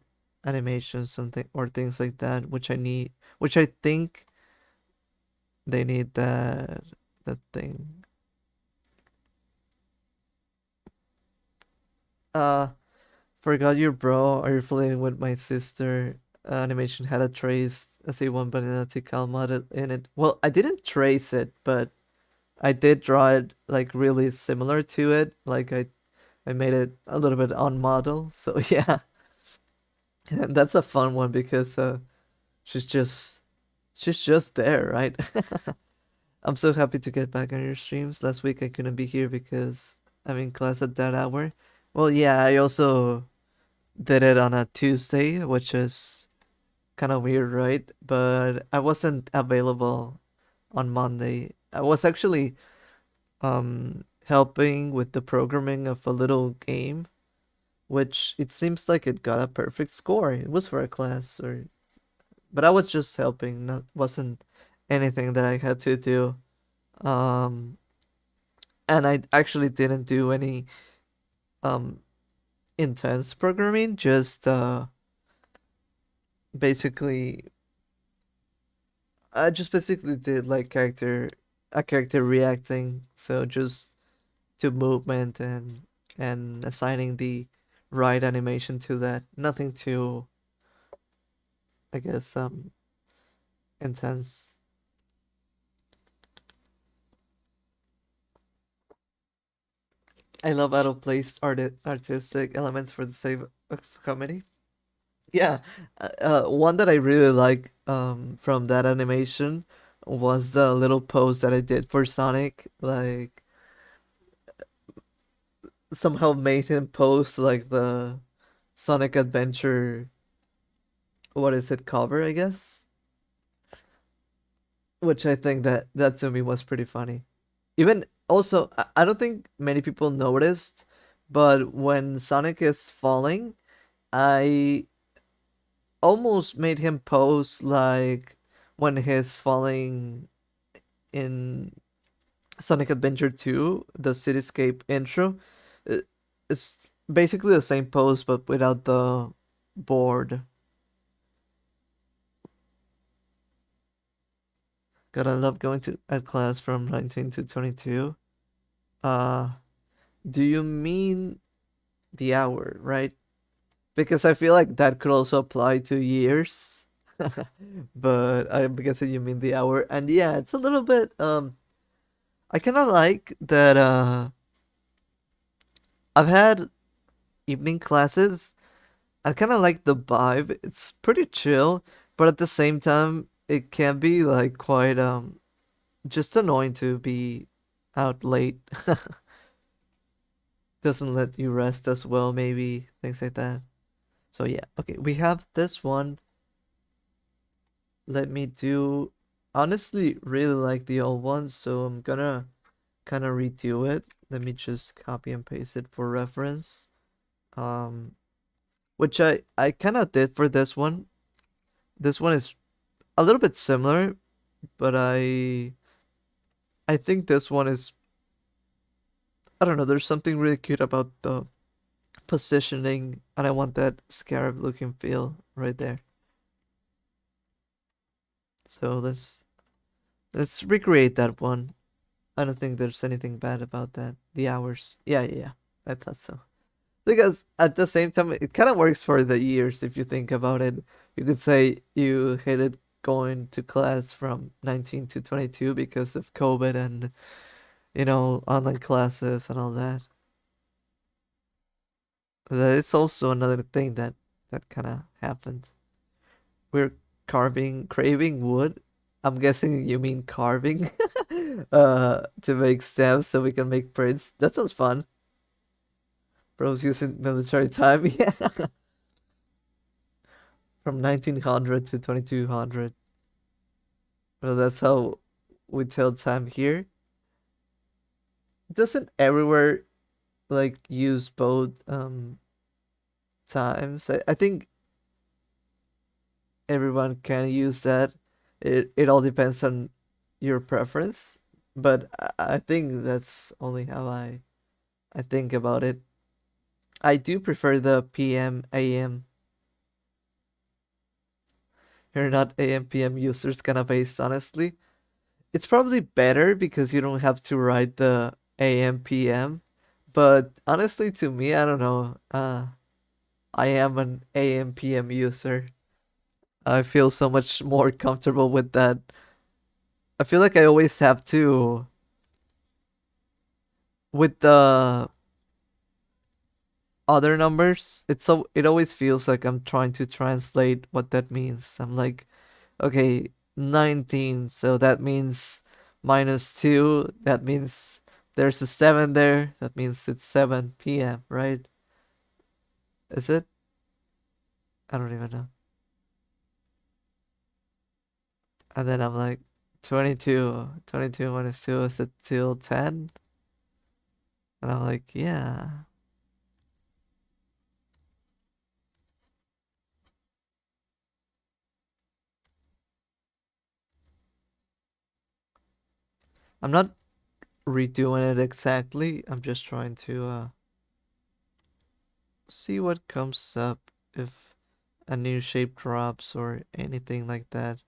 Speaker 1: animations, something or things like that, which I think they need that thing. Uh, Forgot your bro. Are you flirting with my sister? Animation had a trace as a one banana model in it. Well, I didn't trace it, but I did draw it like really similar to it. Like I made it a little bit on model. So yeah, and that's a fun one because she's just she's just there, right? I'm so happy to get back on your streams. Last week I couldn't be here because I'm in class at that hour. Well, yeah, I also did it on a Tuesday, which is kind of weird, right? But I wasn't available on Monday. I was actually helping with the programming of a little game, which it seems like it got a perfect score. It was for a class or but I was just helping, not wasn't anything that I had to do. Um and I actually didn't do any um intense programming, just basically I just basically did like character reacting, so just to movement and assigning the right animation to that. Nothing too, I guess, intense. I love out of place artistic elements for the sake of comedy. Yeah, one that I really like from that animation was the little pose that I did for Sonic. Like somehow made him pose like the Sonic Adventure, what is it, cover, I guess? Which I think that to me was pretty funny. Even also, I don't think many people noticed, but when Sonic is falling, I almost made him pose like when he's falling in Sonic Adventure 2, the Cityscape intro. It's basically the same pose but without the board. God, I love going to at class from 19 to 22. Uh, do you mean the hour, right? Because I feel like that could also apply to years. But I'm guessing you mean the hour. And yeah, it's a little bit I kind of like that I've had evening classes. I kind of like the vibe. It's pretty chill, but at the same time it can be like quite just annoying to be out late. Doesn't let you rest as well, maybe things like that. So yeah, okay, we have this one. Let me do. Honestly, really like the old one, so I'm gonna kind of redo it. Let me just copy and paste it for reference. Um, which I kind of did for this one. This one is a little bit similar, but I think this one is, I don't know, there's something really cute about the positioning, and I want that scarab looking feel right there. So let's recreate that one. I don't think there's anything bad about that. The hours. Yeah, yeah, yeah. I thought so. Because at the same time, it kind of works for the years if you think about it. You could say you hated going to class from 19 to 22 because of COVID and, online classes and all that. That is also another thing that kind of happened. We're craving wood. I'm guessing you mean carving, to make stamps so we can make prints. That sounds fun. Bros using military time, yeah, from 1900 to 2200. Well, that's how we tell time here. Doesn't everywhere like use both times? I think everyone can use that. It all depends on your preference, but I think that's only how I think about it. I do prefer the PM AM. You're not AM PM users kind of based, honestly. It's probably better because you don't have to write the AM PM. But honestly, to me, I don't know. I am an AM PM user. I feel so much more comfortable with that. I feel like I always have to with the other numbers. It always feels like I'm trying to translate what that means. I'm like, okay, 19, so that means -2. That means there's a 7 there. That means it's 7 p.m., right? Is it? I don't even know. And then I'm like, 22 minus 2, is it till 10? And I'm like, yeah. I'm not redoing it exactly. I'm just trying to see what comes up if a new shape drops or anything like that.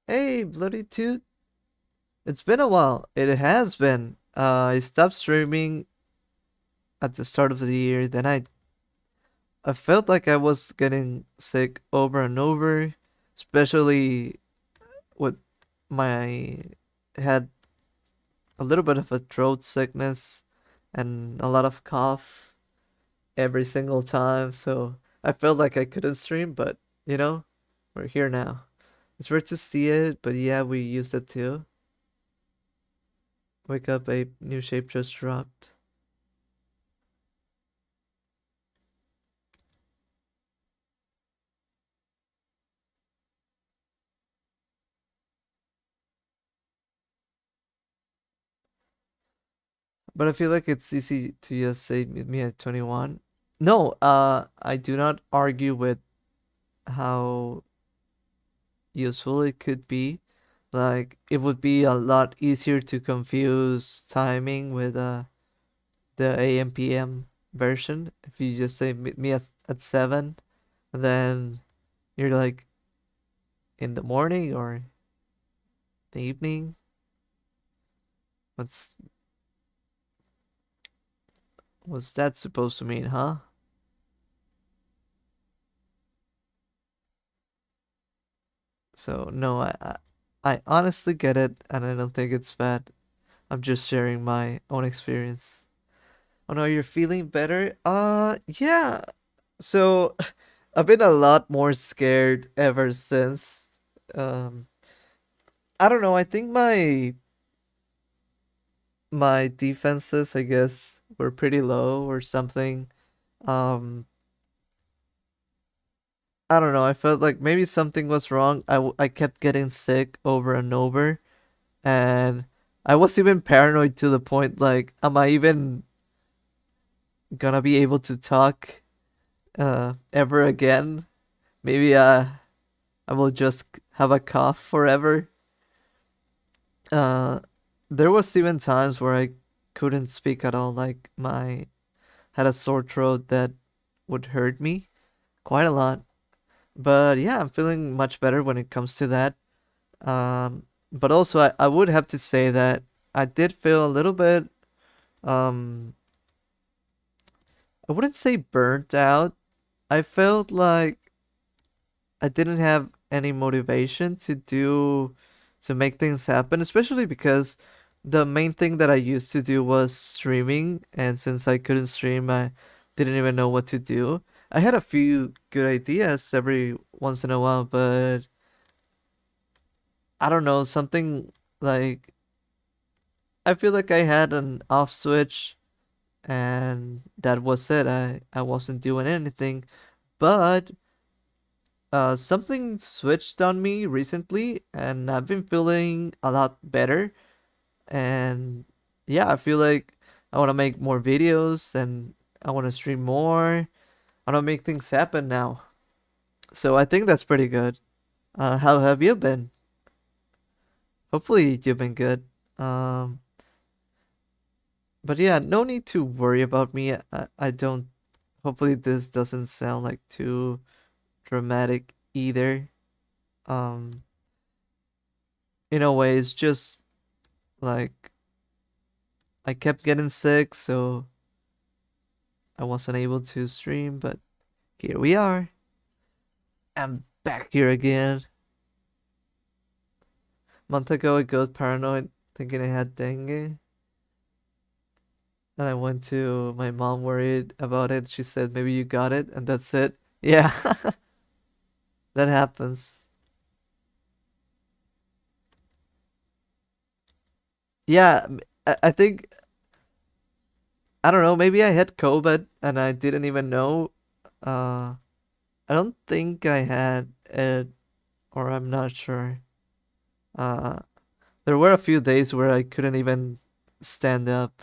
Speaker 1: Hey, Bloody Toot. It's been a while. It has been. I stopped streaming at the start of the year. Then I felt like I was getting sick over and over, especially with my had a little bit of a throat sickness and a lot of cough every single time. So I felt like I couldn't stream, but we're here now. It's rare to see it, but yeah, we used it too. Wake up, a new shape just dropped. But I feel like it's easy to just say meet me at 21. No, I do not argue with how useful it could be. Like it would be a lot easier to confuse timing with the AM PM version. If you just say meet me at 7, then you're like in the morning or the evening. What's what's that supposed to mean, huh? So no, I honestly get it, and I don't think it's bad. I'm just sharing my own experience. Oh no, you're feeling better? Yeah. So I've been a lot more scared ever since. Um, I don't know. I think my defenses, I guess, were pretty low or something. Um, I don't know. I felt like maybe something was wrong. I kept getting sick over and over, and I was even paranoid to the point like, am I even gonna be able to talk ever again? Maybe I will just have a cough forever. Uh, there was even times where I couldn't speak at all. Like my had a sore throat that would hurt me quite a lot. But yeah, I'm feeling much better when it comes to that. But also, I would have to say that I did feel a little bit, um, I wouldn't say burnt out. I felt like I didn't have any motivation to make things happen, especially because the main thing that I used to do was streaming, and since I couldn't stream, I didn't even know what to do. I had a few good ideas every once in a while, but I don't know, something like I feel like I had an off switch and that was it. I wasn't doing anything, but something switched on me recently, and I've been feeling a lot better. And yeah, I feel like I want to make more videos and I want to stream more. I want to make things happen now. So I think that's pretty good. How have you been? Hopefully you've been good. Um, but yeah, no need to worry about me. I don't. Hopefully this doesn't sound like too dramatic either. Um, in a way, it's just like I kept getting sick, so I wasn't able to stream, but here we are. I'm back here again. A month ago, I got paranoid thinking I had dengue. And I went to my mom worried about it. She said, maybe you got it, and that's it. Yeah, that happens. Yeah, I think, I don't know, maybe I had COVID and I didn't even know. Uh, I don't think I had it, or I'm not sure. Uh, there were a few days where I couldn't even stand up,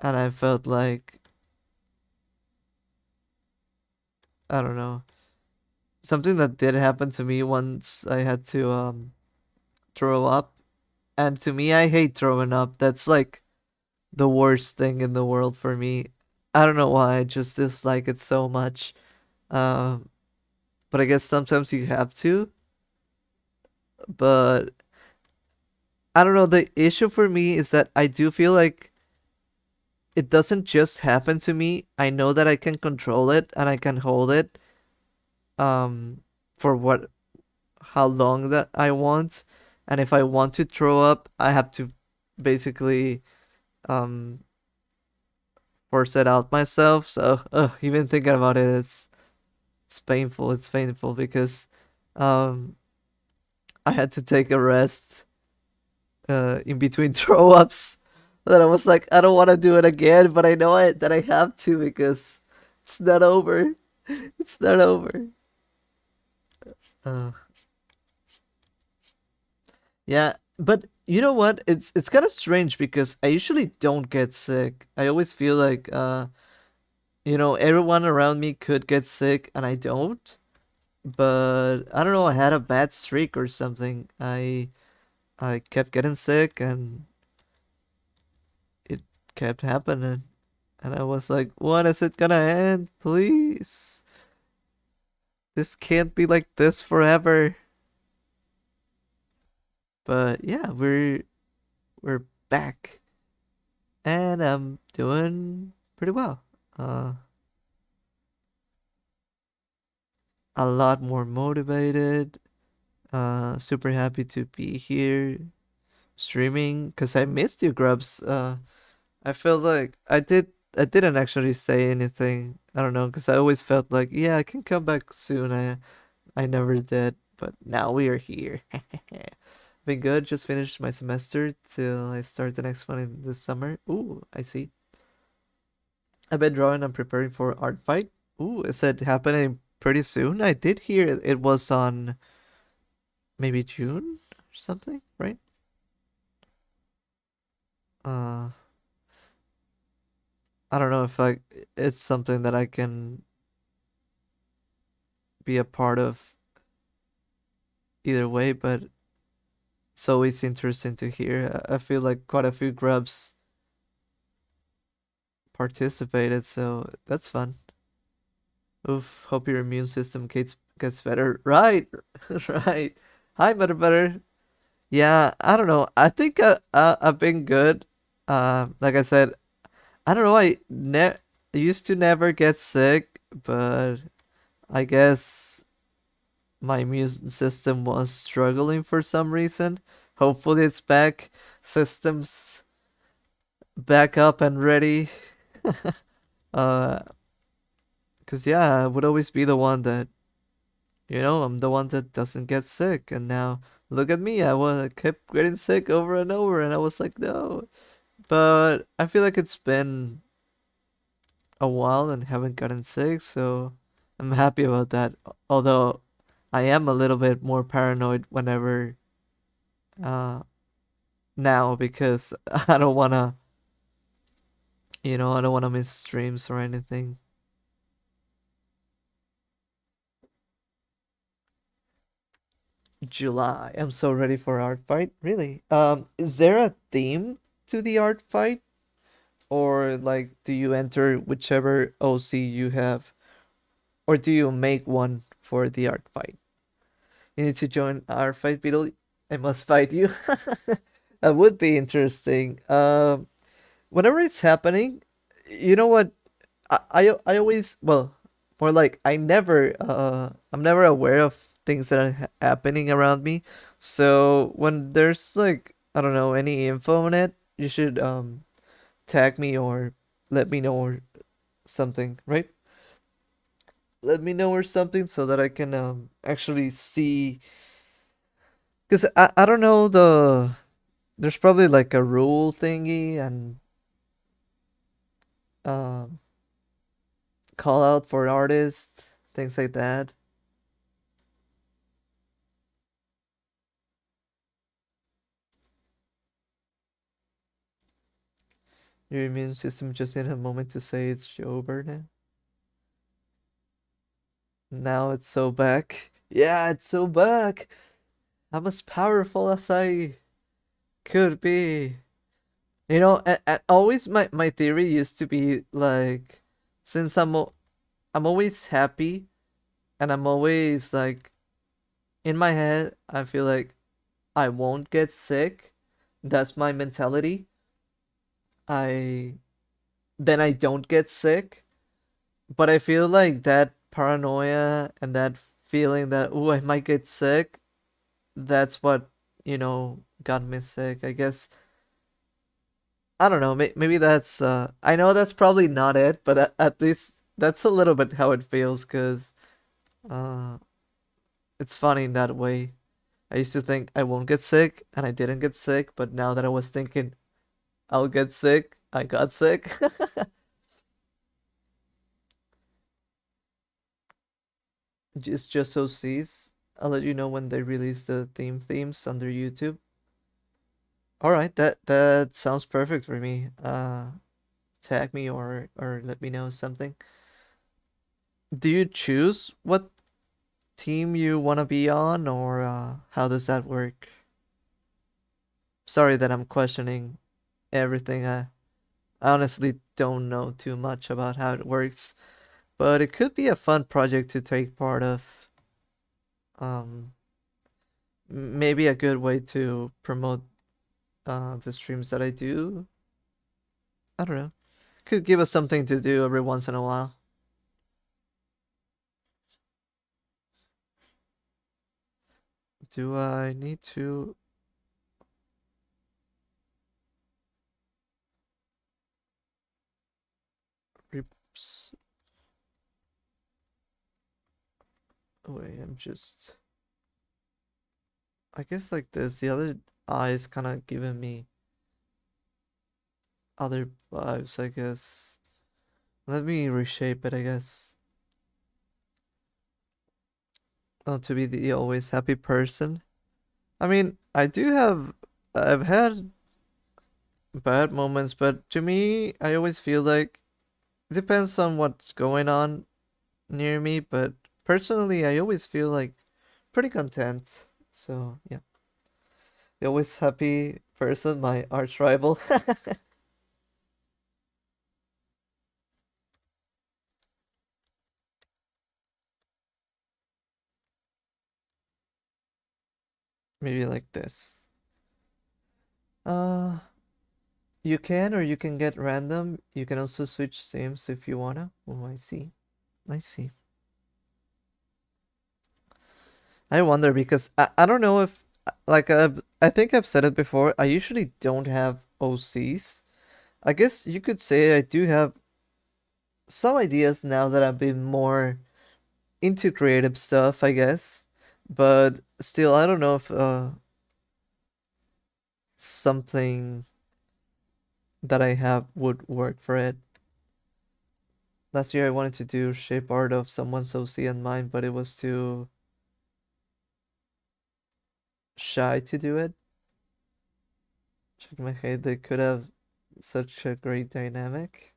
Speaker 1: and I felt like, I don't know, something that did happen to me once. I had to throw up, and to me, I hate throwing up. That's like the worst thing in the world for me. I don't know why. I just dislike it so much. Um, but I guess sometimes you have to. But I don't know. The issue for me is that I do feel like it doesn't just happen to me. I know that I can control it and I can hold it for what how long that I want. And if I want to throw up, I have to basically um force it out myself. So even thinking about it, it's painful. It's painful because um I had to take a rest in between throw ups. That I was like, I don't want to do it again, but I know that I have to because it's not over. It's not over. Uh, yeah, but you know what? It's kind of strange because I usually don't get sick. I always feel like everyone around me could get sick and I don't. But I don't know, I had a bad streak or something. I kept getting sick and it kept happening. And I was like, when is it gonna end? Please. This can't be like this forever. But yeah, we're back and I'm doing pretty well. Uh a lot more motivated. Super happy to be here streaming because I missed you, Grubs. I felt like I didn't actually say anything. I don't know because I always felt like yeah I can come back soon. I never did, but now we are here. Been good. Just finished my semester till I start the next one in the summer. Ooh, I see. I've been drawing and preparing for art fight. Ooh, is it happening pretty soon? I did hear it was on maybe June or something, right? Uh, I don't know if it's something that I can be a part of either way, but it's always interesting to hear. I feel like quite a few grubs participated, so that's fun. Oof, hope your immune system gets better. Right, right. Hi, better, better. Yeah, I don't know. I think I've been good. Like I said, I don't know. I used to never get sick, but I guess my immune system was struggling for some reason. Hopefully, it's back. Systems back up and ready. Uh, cause yeah, I would always be the one that I'm the one that doesn't get sick, and now look at me. Kept getting sick over and over, and I was like, no. But I feel like it's been a while and haven't gotten sick, so I'm happy about that. Although I am a little bit more paranoid whenever uh now because I don't wanna I don't wanna miss streams or anything. July. I'm so ready for art fight. Really? Is there a theme to the art fight? Or like do you enter whichever OC you have? Or do you make one for the art fight? You need to join our fight, Beetle. I must fight you. That would be interesting. Whenever it's happening, you know what? I always more like I'm never aware of things that are happening around me. So when there's like I don't know any info on it, you should tag me or let me know or something, right? Let me know or something so that I can actually see because I don't know there's probably like a rule thingy and um call out for artists, things like that. Your immune system just needed a moment to say it's over now. Now it's so back. Yeah, it's so back. I'm as powerful as I could be. And always my theory used to be like, since I'm always happy and I'm always like in my head, I feel like I won't get sick. That's my mentality. I Then I don't get sick, but I feel like that paranoia and that feeling that oh I might get sick, that's what got me sick. I guess I don't know. Maybe that's I know that's probably not it, but at least that's a little bit how it feels because uh it's funny in that way. I used to think I won't get sick, and I didn't get sick, but now that I was thinking I'll get sick, I got sick. Just so sees. I'll let you know when they release the themes under YouTube. All right, that sounds perfect for me. Tag me or let me know something. Do you choose what team you want to be on, or how does that work? Sorry that I'm questioning everything. I honestly don't know too much about how it works, but it could be a fun project to take part of. Um, Maybe a good way to promote the streams that I do. I don't know. Could give us something to do every once in a while. Do I need to Oops. Wait, I'm just I guess like this. The other eye is kind of giving me other vibes, I guess. Let me reshape it, I guess. Oh, to be the always happy person. I mean, I've had bad moments, but to me, I always feel like it depends on what's going on near me, but personally, I always feel like pretty content. So, yeah. The always happy person, my arch rival. Maybe like this. Uh, you can or you can get random. You can also switch sims if you wanna. Oh, I see. I see. I wonder because I don't know if like I think I've said it before. I usually don't have OCs. I guess you could say I do have some ideas now that I've been more into creative stuff, I guess. But still, I don't know if something that I have would work for it. Last year I wanted to do shape art of someone's OC and mine, but it was too shy to do it. Shaking my head, they could have such a great dynamic.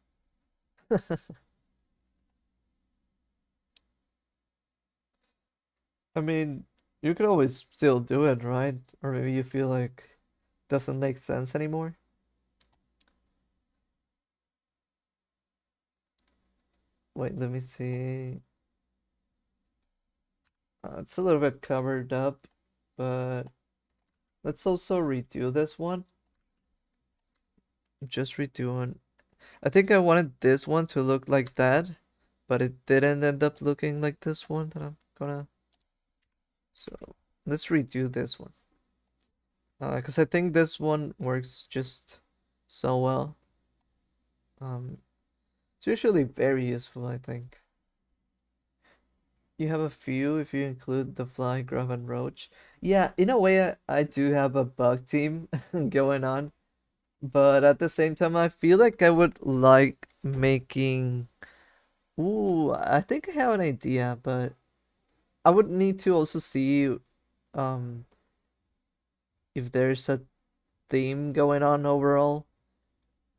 Speaker 1: I mean, you could always still do it, right? Or maybe you feel like doesn't make sense anymore. Wait, let me see. It's a little bit covered up, but let's also redo this one. Just redoing. I think I wanted this one to look like that, but it didn't end up looking like this one that I'm gonna. So let's redo this one. Because I think this one works just so well. Um, it's usually very useful, I think. You have a few if you include the fly, grub, and roach. Yeah, in a way, I do have a bug team going on, but at the same time, I feel like I would like making. Ooh, I think I have an idea, but I would need to also see um if there's a theme going on overall.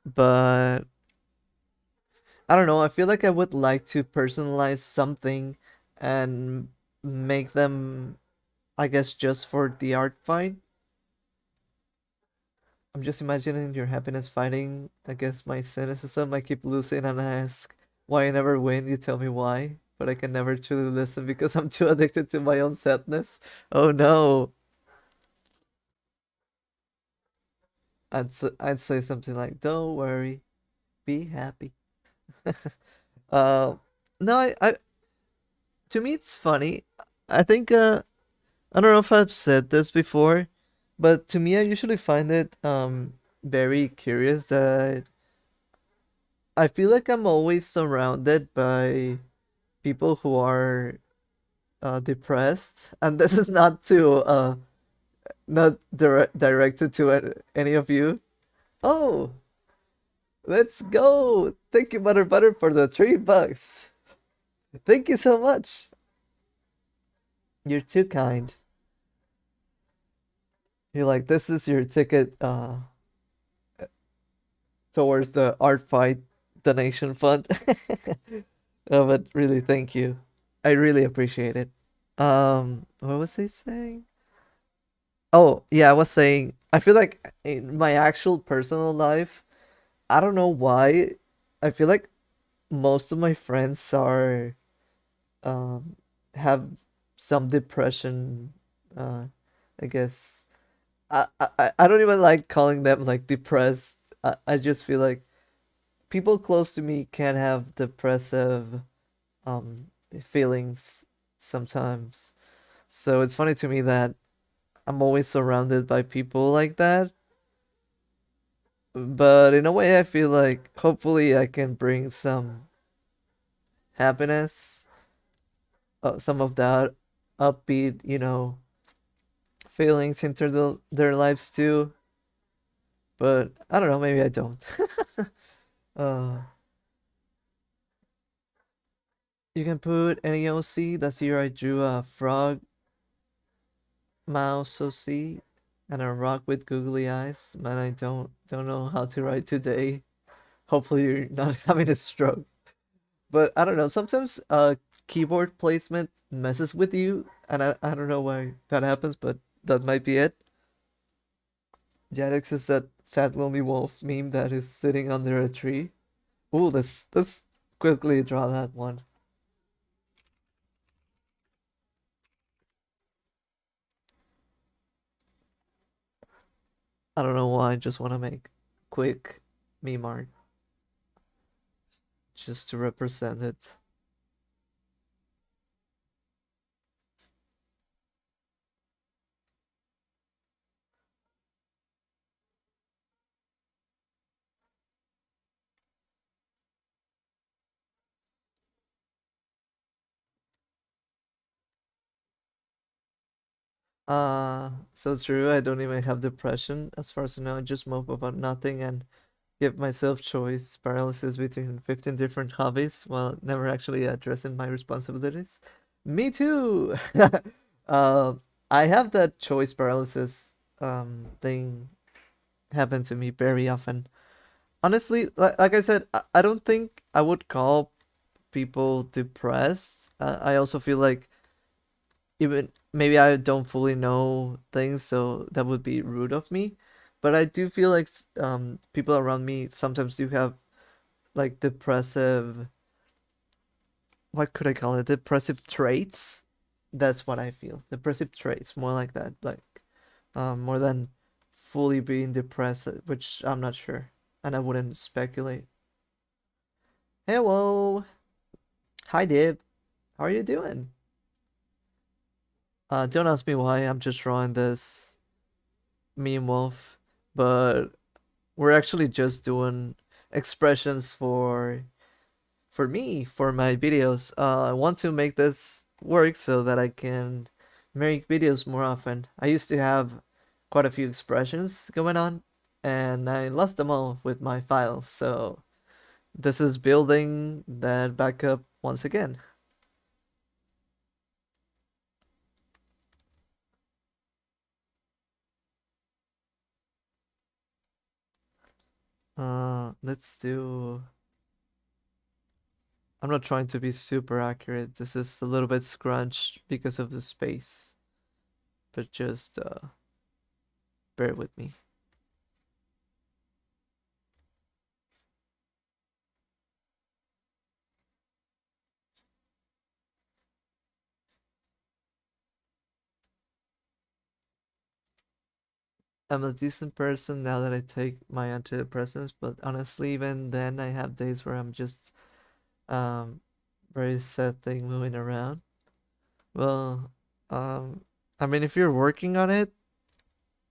Speaker 1: But I don't know, I feel like I would like to personalize something and make them, I guess, just for the art fight. I'm just imagining your happiness fighting against my cynicism. I keep losing and I ask why I never win. You tell me why, but I can never truly listen because I'm too addicted to my own sadness. Oh no. I'd say something like, "Don't worry, be happy." Uh, no, to me it's funny. I think I don't know if I've said this before, but to me I usually find it very curious that I feel like I'm always surrounded by people who are depressed, and this is not to not directed to any of you. Oh, let's go! Thank you, Butter, for the $3. Thank you so much. You're too kind. You're like, this is your ticket towards the art fight donation fund. But really, thank you. I really appreciate it. What was I saying? Oh, yeah, I was saying I feel like in my actual personal life, I don't know why, I feel like most of my friends are um have some depression. I guess I don't even like calling them like depressed. I just feel like people close to me can have depressive um feelings sometimes. So it's funny to me that I'm always surrounded by people like that. But in a way, I feel like hopefully I can bring some happiness, some of that upbeat, feelings into their lives too. But I don't know, maybe I don't. uh, you can put any OC. That's here I drew a frog, mouse OC, and a rock with googly eyes. Man, I don't know how to write today. Hopefully you're not having a stroke. But I don't know. Sometimes keyboard placement messes with you, and I don't know why that happens, but that might be it. Jadex is that sad lonely wolf meme that is sitting under a tree. Ooh, let's quickly draw that one. I don't know why. I just want to make quick meme art just to represent it. So true. I don't even have depression as far as I know. I just mope about nothing and give myself choice paralysis between 15 different hobbies while never actually addressing my responsibilities. Me too. uh, I have that choice paralysis thing happen to me very often. Honestly, like I said, I don't think I would call people depressed. I also feel like even maybe I don't fully know things, so that would be rude of me. But I do feel like people around me sometimes do have like depressive, what could I call it? Depressive traits. That's what I feel. Depressive traits, more like that, like more than fully being depressed, which I'm not sure, and I wouldn't speculate. Hello, hi Dib, how are you doing? Don't ask me why. I'm just drawing this meme wolf, but we're actually just doing expressions for me for my videos. I want to make this work so that I can make videos more often. I used to have quite a few expressions going on, and I lost them all with my files. So this is building that back up once again. Let's do. I'm not trying to be super accurate. This is a little bit scrunched because of the space, but just bear with me. I'm a decent person now that I take my antidepressants, but honestly, even then, I have days where I'm just um very sad thing moving around. Well, um, I mean, if you're working on it,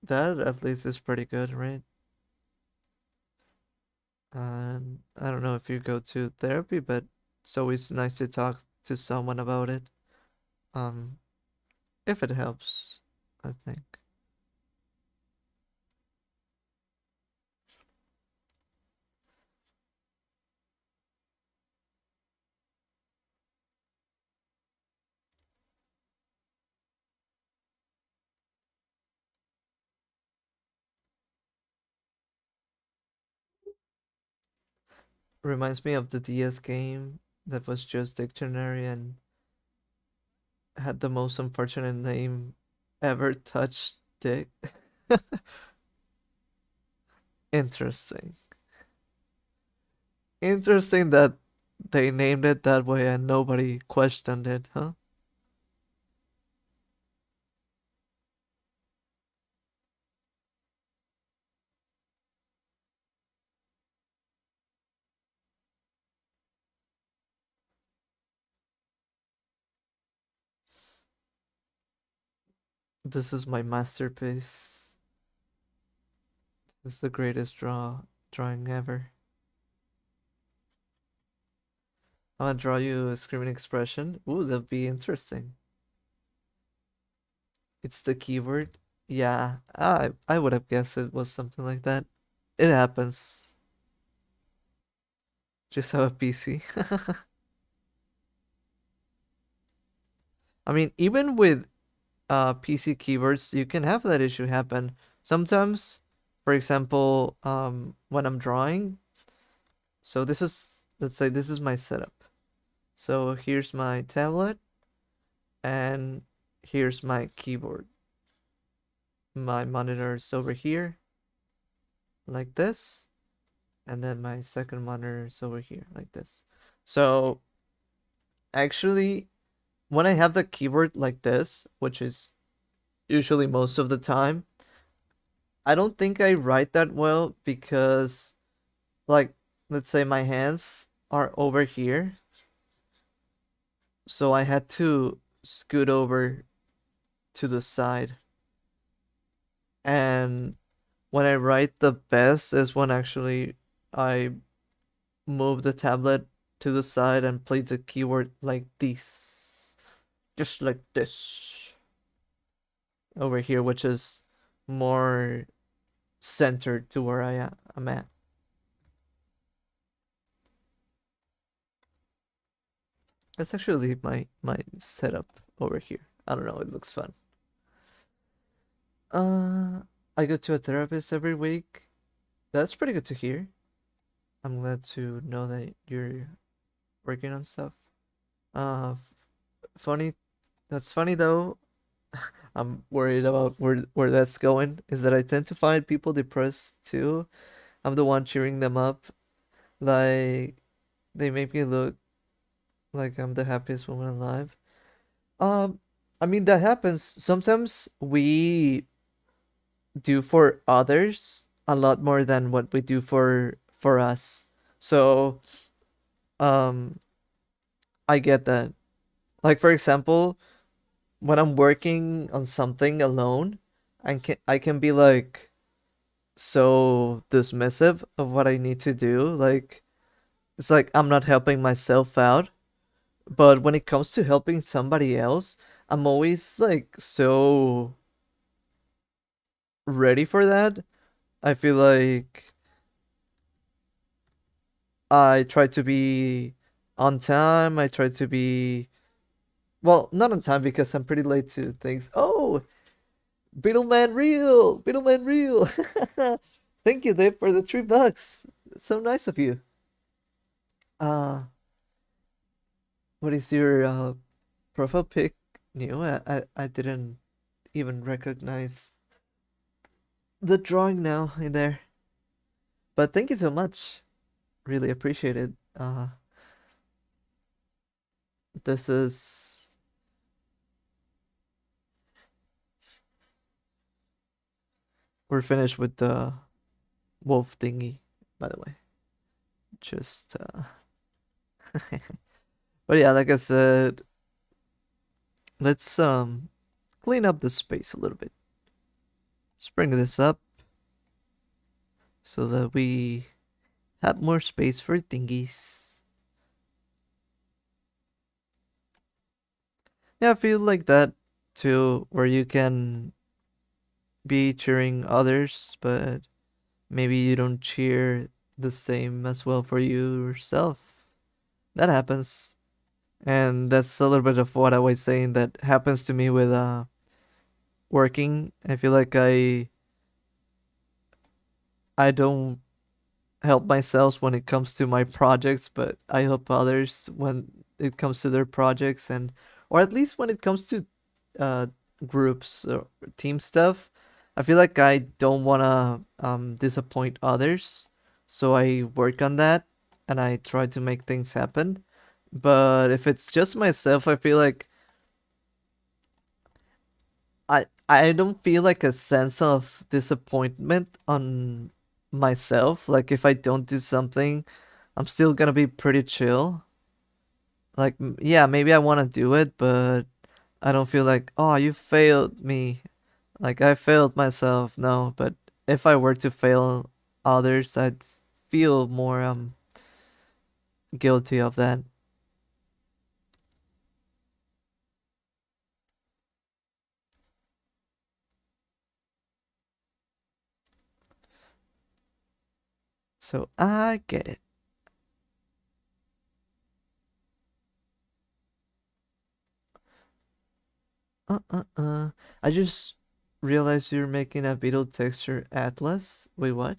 Speaker 1: that at least is pretty good, right? And I don't know if you go to therapy, but it's always nice to talk to someone about it. Um, if it helps, I think. Reminds me of the DS game that was just dictionary and had the most unfortunate name ever, touched dick. Interesting. Interesting that they named it that way and nobody questioned it, huh? This is my masterpiece. It's the greatest drawing ever. I'm gonna draw you a screaming expression. Ooh, that'd be interesting. It's the keyword. Yeah, I would have guessed it was something like that. It happens. Just have a PC. I mean, even with PC keywords, you can have that issue happen. Sometimes, for example, when I'm drawing, so this is, let's say this is my setup. So here's my tablet and here's my keyboard. My monitor is over here, like this, and then my second monitor is over here, like this. So actually, when I have the keyboard like this, which is usually most of the time, I don't think I write that well because, like, let's say my hands are over here, so I had to scoot over to the side. And when I write the best is when actually I move the tablet to the side and place the keyword like this. Just like this. Over here, which is more centered to where I'm at. Let's actually leave my setup over here. I don't know, it looks fun. Uh, I go to a therapist every week. That's pretty good to hear. I'm glad to know that you're working on stuff. Uh, funny. That's funny though. I'm worried about where that's going. Is that I tend to find people depressed too. I'm the one cheering them up. Like they make me look like I'm the happiest woman alive. Um, I mean that happens. Sometimes we do for others a lot more than what we do for us. So, um, I get that. Like for example, when I'm working on something alone, I can be like so dismissive of what I need to do. Like it's like I'm not helping myself out. But when it comes to helping somebody else, I'm always like so ready for that. I feel like I try to be on time. I try to be, well, not on time because I'm pretty late to things. Oh, Beetleman real, Beetleman real. Thank you, Dave, for the $3. It's so nice of you. Uh, what is your profile pic new? I didn't even recognize the drawing now in there. But thank you so much. Really appreciate it. This is we're finished with the wolf thingy, by the way. Just but yeah, like I said, let's clean up the space a little bit. Let's bring this up so that we have more space for thingies. Yeah, I feel like that too, where you can be cheering others, but maybe you don't cheer the same as well for you yourself. That happens. And that's a little bit of what I was saying that happens to me with working. I feel like I don't help myself when it comes to my projects, but I help others when it comes to their projects, and or at least when it comes to uh, groups or team stuff. I feel like I don't wanna disappoint others, so I work on that and I try to make things happen. But if it's just myself, I feel like I don't feel like a sense of disappointment on myself. Like if I don't do something, I'm still gonna be pretty chill. Like yeah, maybe I want to do it, but I don't feel like, oh, you failed me. Like I failed myself. No, but if I were to fail others, I'd feel more guilty of that. So I get it. I just realized you're making a beetle texture atlas. Wait, what?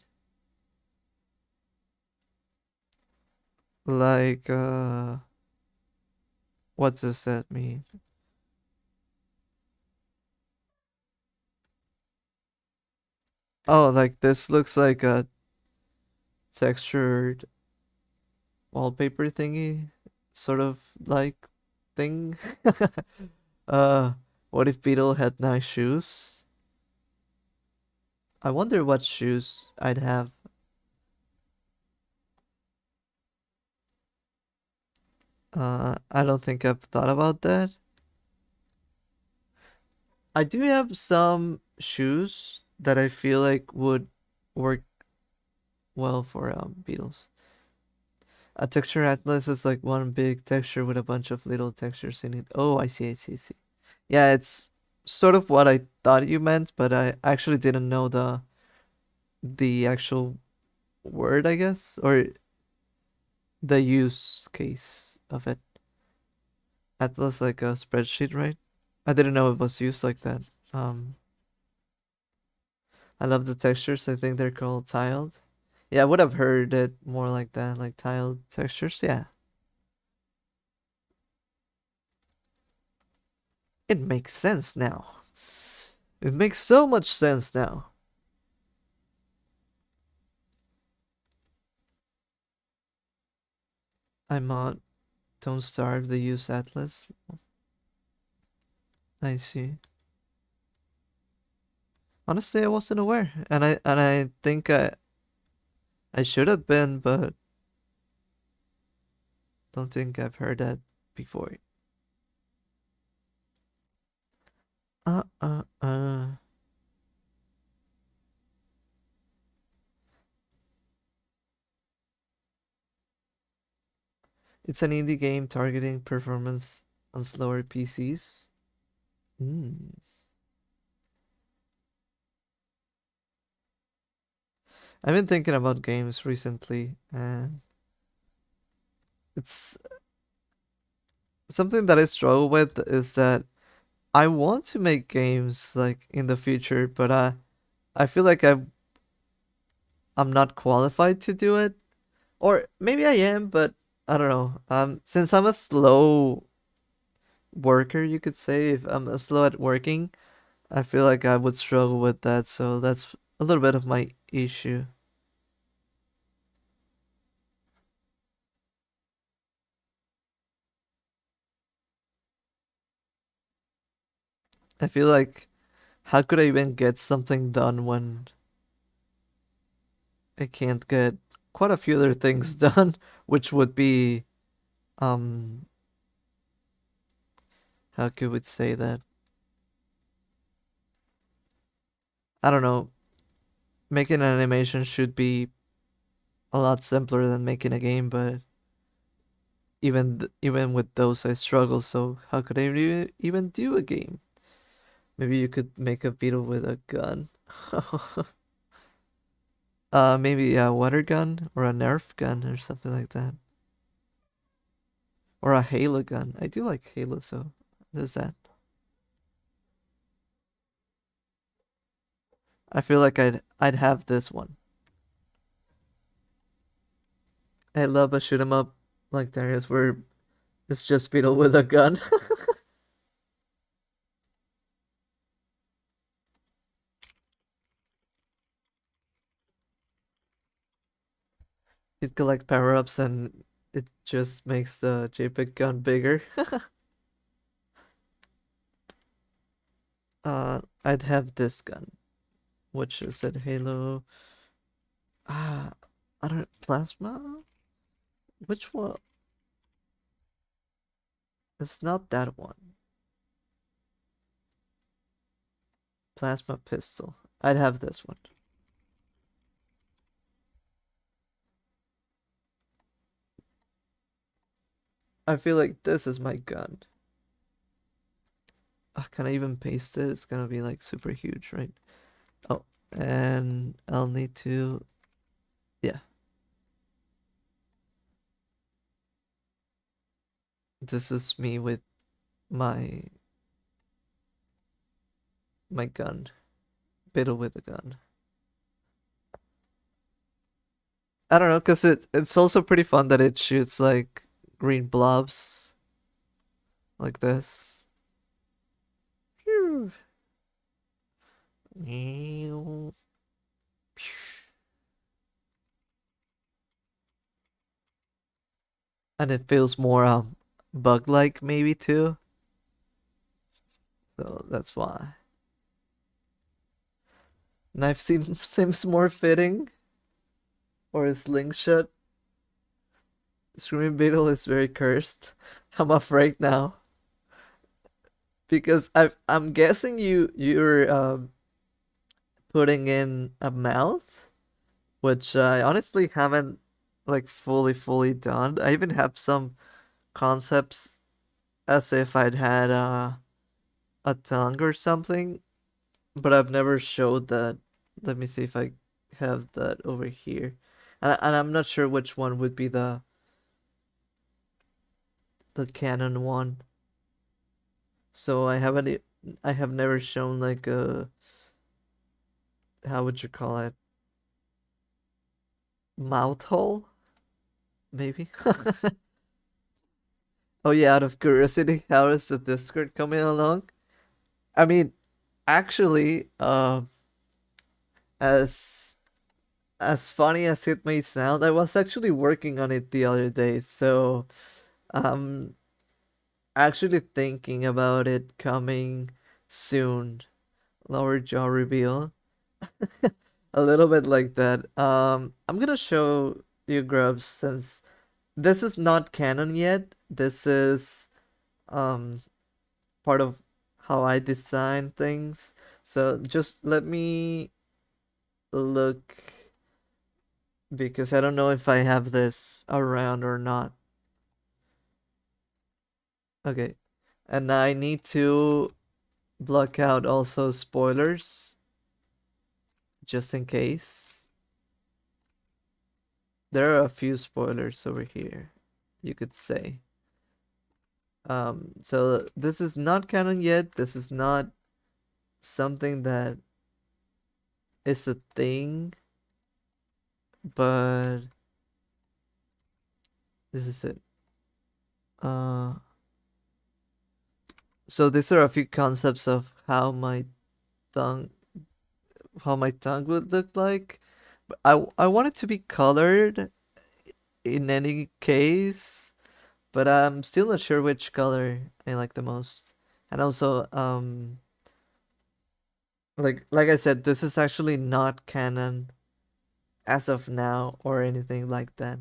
Speaker 1: Like what does that mean? Oh, like this looks like a textured wallpaper thingy, sort of like thing. uh, what if Beetle had nice shoes? I wonder what shoes I'd have. I don't think I've thought about that. I do have some shoes that I feel like would work well for beetles. A texture atlas is like one big texture with a bunch of little textures in it. Oh, I see. Yeah, it's sort of what I thought you meant, but I actually didn't know the actual word, I guess, or the use case of it. Atlas like a spreadsheet, right? I didn't know it was used like that. Um, I love the textures. I think they're called tiled. Yeah, I would have heard it more like that, like tiled textures. Yeah, it makes sense now. It makes so much sense now. I'm on Don't Starve the Use Atlas. I see. Honestly, I wasn't aware, and I think I should have been, but don't think I've heard that before. Uh uh uh. It's an indie game targeting performance on slower PCs. Hmm. I've been thinking about games recently, and it's something that I struggle with is that I want to make games like in the future, but I feel like I'm not qualified to do it. Or maybe I am, but I don't know. Since I'm a slow worker, you could say, if I'm slow at working, I feel like I would struggle with that. So that's a little bit of my issue. I feel like how could I even get something done when I can't get quite a few other things done, which would be um how could we say that? I don't know. Making an animation should be a lot simpler than making a game, but even with those I struggle. So how could I even do a game? Maybe you could make a beetle with a gun. Maybe a water gun or a Nerf gun or something like that, or a Halo gun. I do like Halo, so there's that. I feel like I'd have this one. I love a shoot 'em up like Darius where it's just beetle with a gun. You collect power ups and it just makes the JPEG gun bigger. I'd have this gun, which is at Halo. Ah, I don't plasma. Which one? It's not that one. Plasma pistol. I'd have this one. I feel like this is my gun. Can I even paste it? It's gonna be like super huge, right? Oh, and I'll need to. Yeah, this is me with my my gun. Biddle with a gun. I don't know, cause it's also pretty fun that it shoots like green blobs like this. Phew. And it feels more bug-like maybe too. So that's why. Knife seems seems more fitting, or a slingshot. Screaming beetle is very cursed. I'm afraid now because I'm guessing you're putting in a mouth, which I honestly haven't like fully done. I even have some concepts as if I'd had a tongue or something, but I've never showed that. Let me see if I have that over here. And I'm not sure which one would be the canon one. So I have never shown like a, how would you call it? Mouth hole, maybe? Oh yeah, out of curiosity, how is the Discord coming along? I mean, actually, as as funny as it may sound, I was actually working on it the other day, so I'm actually thinking about it coming soon. Lower jaw reveal. A little bit like that. I'm gonna show you Grubs since this is not canon yet. This is um part of how I design things. So just let me look because I don't know if I have this around or not. Okay. And I need to block out also spoilers just in case. There are a few spoilers over here, you could say. So this is not canon yet. This is not something that is a thing, but this is it. Uh, so these are a few concepts of tongue, how my tongue would look like. But I want it to be colored in any case, but I'm still not sure which color I like the most. And also, like I said, this is actually not canon as of now or anything like that.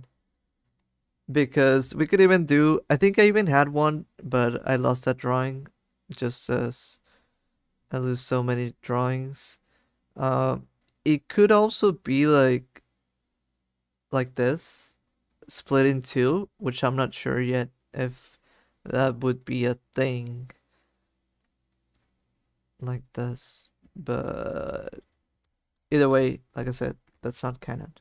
Speaker 1: Because we could even do, I think I even had one, but I lost that drawing just as I lose so many drawings. Uh, it could also be like this, split in two, which I'm not sure yet if that would be a thing like this. But either way, like I said, that's not canon.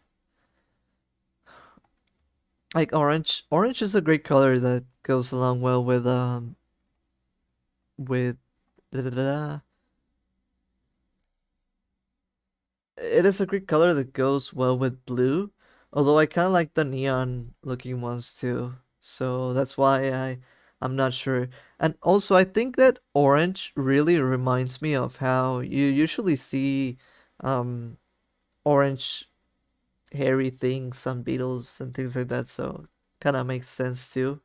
Speaker 1: Like orange is a great color that goes along well with da, da, da, da. It is a great color that goes well with blue, although I kind of like the neon looking ones too. So that's why I'm not sure. And also I think that orange really reminds me of how you usually see um orange hairy things on beetles and things like that, so kind of makes sense too.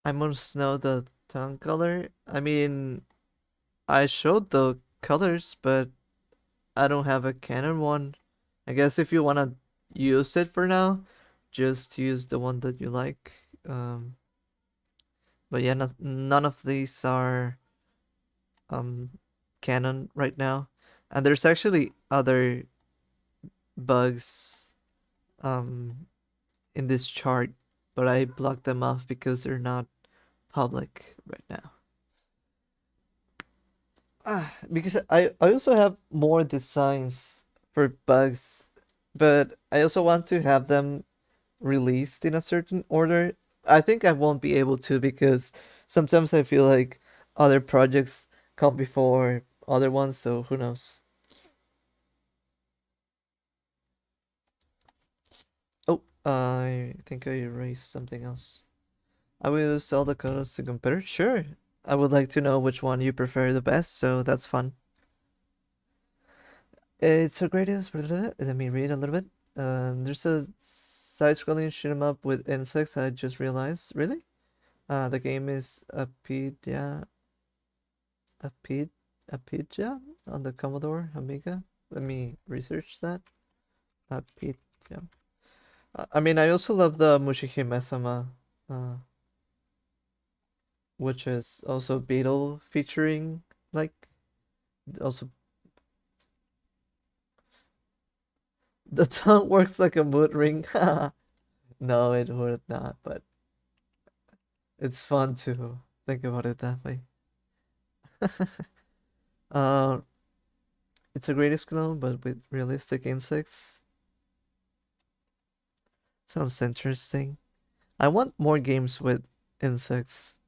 Speaker 1: I must know the tongue color. I mean, I showed the colors, but I don't have a Canon one. I guess if you wanna use it for now, just use the one that you like. But yeah, none of these are um Canon right now, and there's actually other bugs um in this chart, but I blocked them off because they're not public right now. Because I also have more designs for bugs, but I also want to have them released in a certain order. I think I won't be able to because sometimes I feel like other projects come before other ones, so who knows? I think I erased something else. I will use all the colors to compare. Sure. I would like to know which one you prefer the best, so that's fun. It's a greatest. Let me read a little bit. There's a side-scrolling shoot 'em up with insects. I just realized. Really? The game is a pid, Apidja on the Commodore Amiga. Let me research that. Apidja. I mean, I also love the Mushihime-sama, uh, which is also Beetle featuring, like, also the tongue works like a mood ring. No, it would not, but it's fun to think about it that way. uh, it's a greatest clone, but with realistic insects. Sounds interesting. I want more games with insects.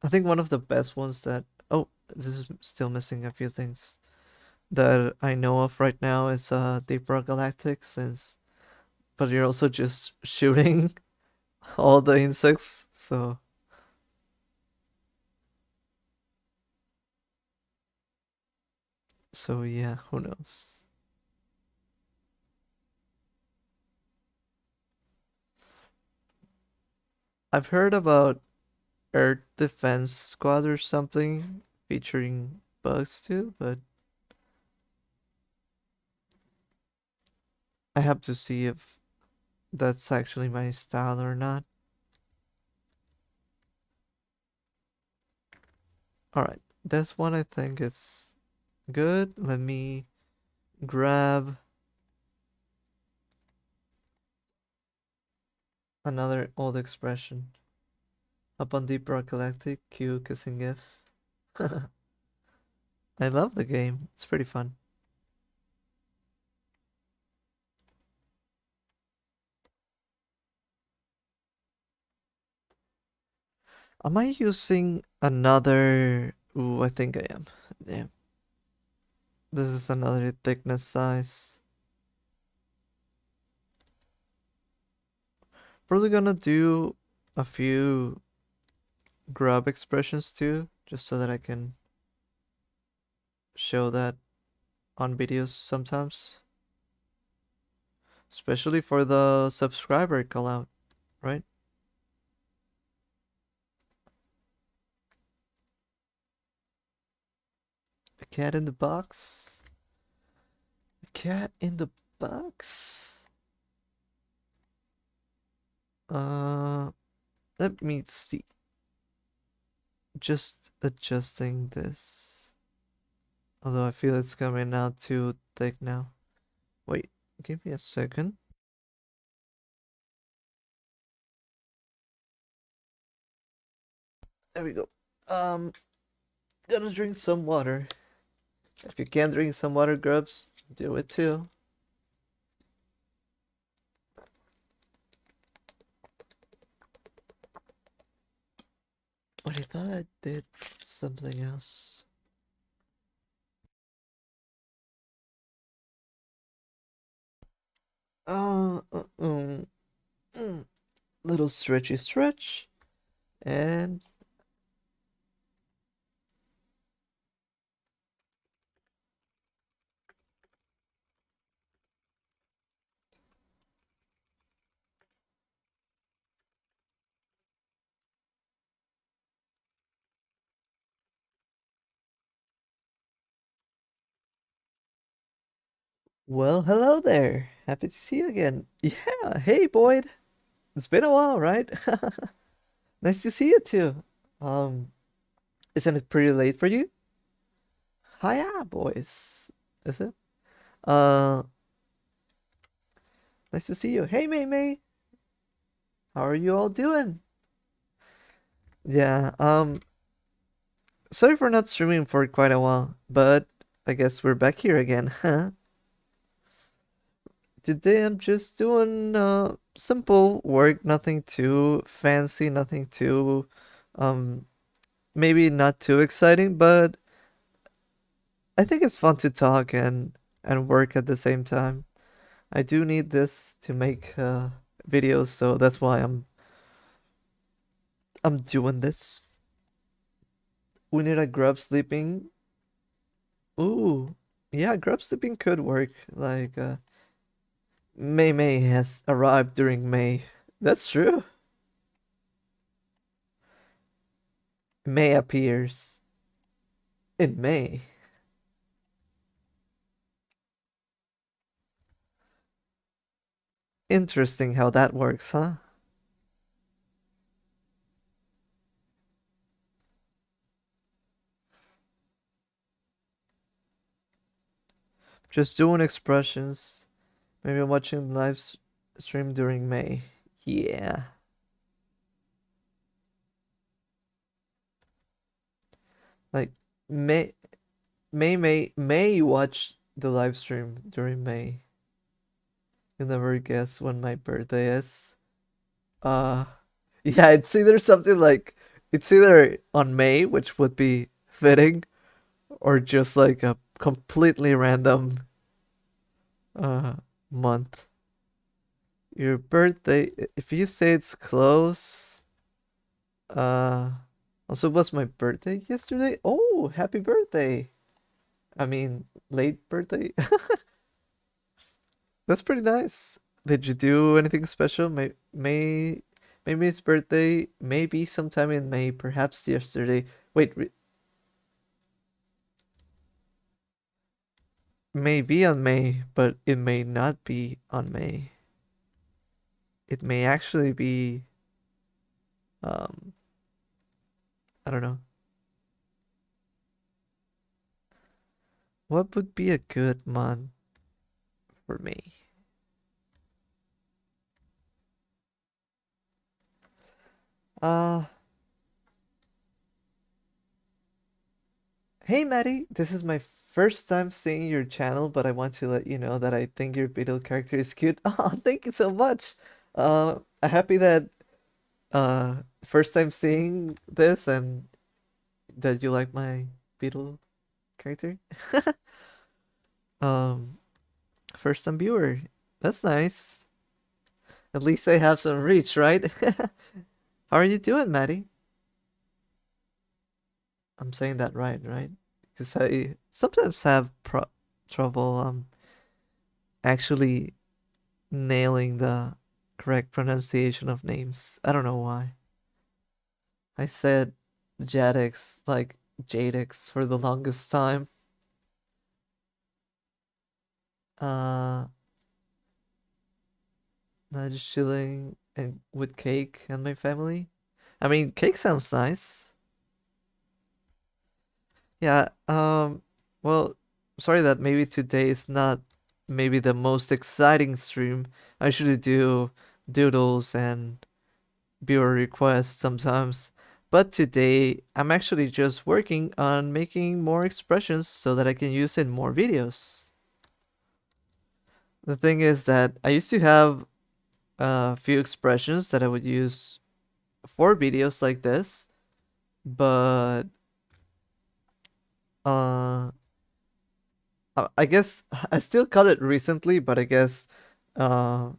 Speaker 1: I think one of the best ones that oh, this is still missing a few things that I know of right now is Deep Rock Galactic since but you're also just shooting all the insects, so yeah, who knows? I've heard about Earth Defense Squad or something featuring bugs too, but I have to see if that's actually my style or not. Alright, this one I think is good. Let me grab another old expression. Up on Deep Rock Galactic, Q kissing GIF. I love the game. It's pretty fun. Am I using another? Ooh, I think I am. Damn. This is another thickness size. Probably gonna do a few grub expressions too, just so that I can show that on videos sometimes. Especially for the subscriber call out, right? A cat in the box. A cat in the box. Uh, let me see. Just adjusting this. Although I feel it's coming out too thick now. Wait, give me a second. There we go. Gonna drink some water. If you can drink some water, Grubs, do it too. But I thought I did something else. Uh, uh, um, little stretchy stretch, and well, hello there. Happy to see you again. Yeah, hey Boyd. It's been a while, right? Nice to see you too. Um, isn't it pretty late for you? Hiya, boys. Is it? Uh, nice to see you. Hey, May May. How are you all doing? Yeah, sorry for not streaming for quite a while, but I guess we're back here again, huh? Today I'm just doing simple work, nothing too fancy, nothing too um maybe not too exciting, but I think it's fun to talk and work at the same time. I do need this to make videos, so that's why I'm doing this. We need a grub sleeping. Ooh, yeah, grub sleeping could work. Like, May May has arrived during May. That's true. May appears in May. Interesting how that works, huh? Just doing expressions. Maybe watching live stream during May. Yeah. Like May May watch the live stream during May. You'll never guess when my birthday is. Uh yeah, it's either something like it's either on May, which would be fitting, or just like a completely random uh month. Your birthday, if you say it's close, uh also was my birthday yesterday? Oh, happy birthday. I mean, late birthday. That's pretty nice. Did you do anything special? Maybe it's birthday, maybe sometime in May, perhaps yesterday. Wait, may be on May, but it may not be on May. It may actually be um I don't know. What would be a good month for me? Uh Hey Maddie, this is my first time seeing your channel, but I want to let you know that I think your Beetle character is cute. Oh, thank you so much. I'm happy that first time seeing this and that you like my Beetle character. Um, first time viewer. That's nice. At least I have some reach, right? How are you doing, Maddie? I'm saying that right? Because I sometimes have trouble actually nailing the correct pronunciation of names. I don't know why. I said Jadix like Jadix for the longest time. Uh, Not just chilling and with cake and my family. I mean, cake sounds nice. Yeah, well, sorry that maybe today is not maybe the most exciting stream. I usually do doodles and viewer requests sometimes. But today, I'm actually just working on making more expressions so that I can use in more videos. The thing is that I used to have a few expressions that I would use for videos like this, but uh I guess I still cut it recently, but I guess uh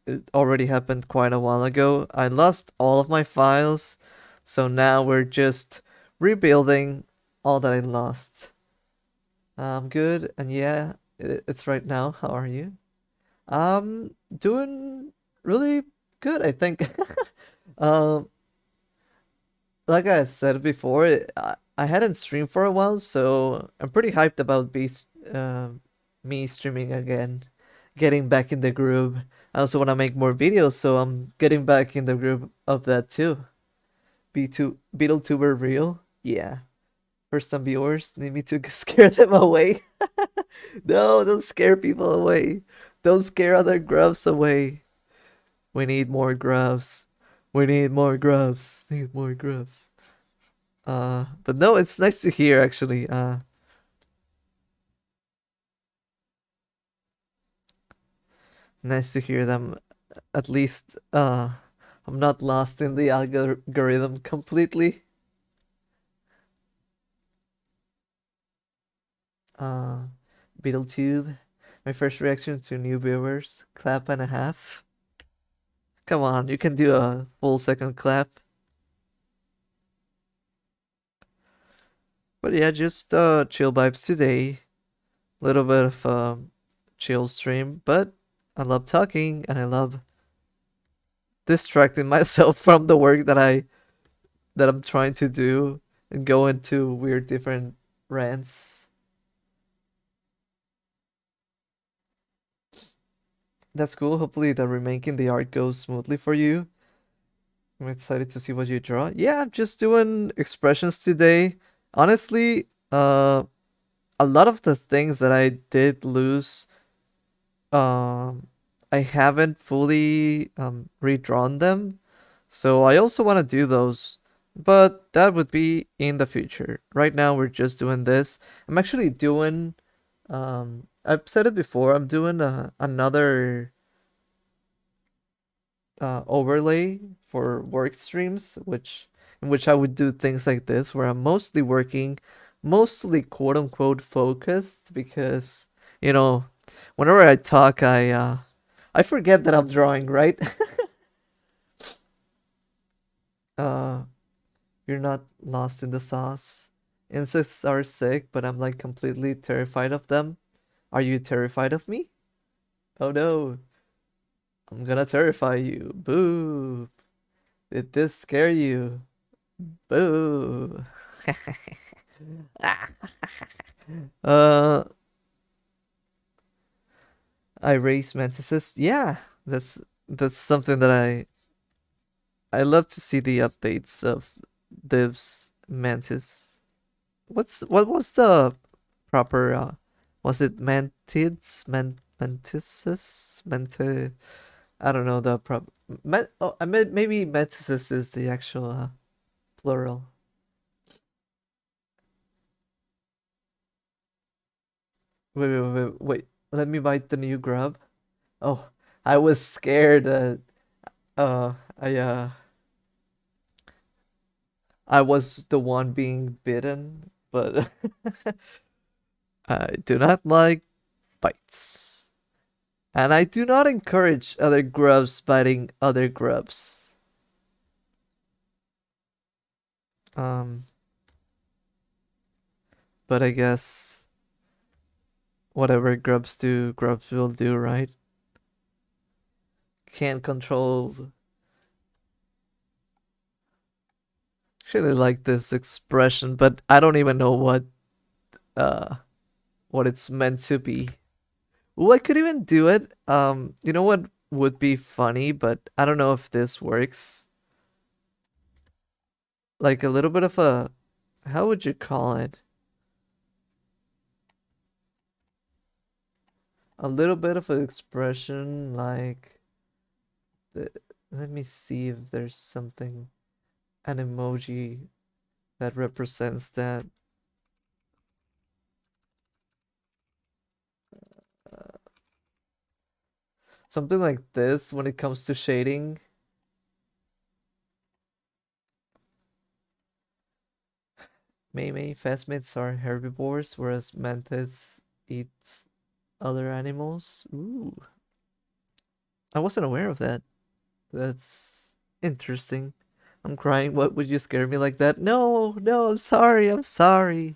Speaker 1: it already happened quite a while ago. I lost all of my files, so now we're just rebuilding all that I lost. I'm good, and yeah, it's right now. How are you? Doing really good, I think. Um, like I said before, I hadn't streamed for a while, so I'm pretty hyped about me streaming again, getting back in the groove. I also want to make more videos, so I'm getting back in the groove of that too. Beetletuber real? Yeah. First time viewers need me to scare them away. No, don't scare people away. Don't scare other grubs away. We need more grubs. We need more grubs. Need more grubs. But no, it's nice to hear actually. Nice to hear them. At least I'm not lost in the algorithm completely. Uh Beetletube. My first reaction to new viewers, clap and a half. Come on, you can do a full second clap. But yeah, just chill vibes today. Little bit of chill stream, but I love talking and I love distracting myself from the work that I'm trying to do and go into weird different rants. That's cool. Hopefully the remaking the art goes smoothly for you. I'm excited to see what you draw. Yeah, I'm just doing expressions today. Honestly, a lot of the things that I did lose, um, I haven't fully redrawn them. So I also want to do those, but that would be in the future. Right now we're just doing this. I'm actually doing I've said it before, I'm doing another overlay for work streams, which in which I would do things like this, where I'm mostly working, mostly quote unquote focused, because whenever I talk, I forget that I'm drawing, right? uh, you're not lost in the sauce. Insects are sick, but I'm like completely terrified of them. Are you terrified of me? Oh no, I'm gonna terrify you. Boo! Did this scare you? Boo! uh, I raise mantises. Yeah, that's something that I love to see the updates of Div's mantis. What was the proper was it mantises I don't know the I mean maybe mantises is the actual plural. Wait. Let me bite the new grub. Oh, I was scared that uh I uh I was the one being bitten, but I do not like bites. And I do not encourage other grubs biting other grubs. Um but I guess whatever grubs do, grubs will do, right? Can't control. Actually like this expression, but I don't even know uh what it's meant to be. Ooh, I could even do it. You know what would be funny, but I don't know if this works. Like a little bit of a, how would you call it? A little bit of an expression like the, let me see if there's something, an emoji that represents that. Uh, Something like this when it comes to shading. Maybe phasmids are herbivores, whereas mantids eat other animals. Ooh, I wasn't aware of that. That's interesting. I'm crying. What would you scare me like that? No, no, I'm sorry. I'm sorry.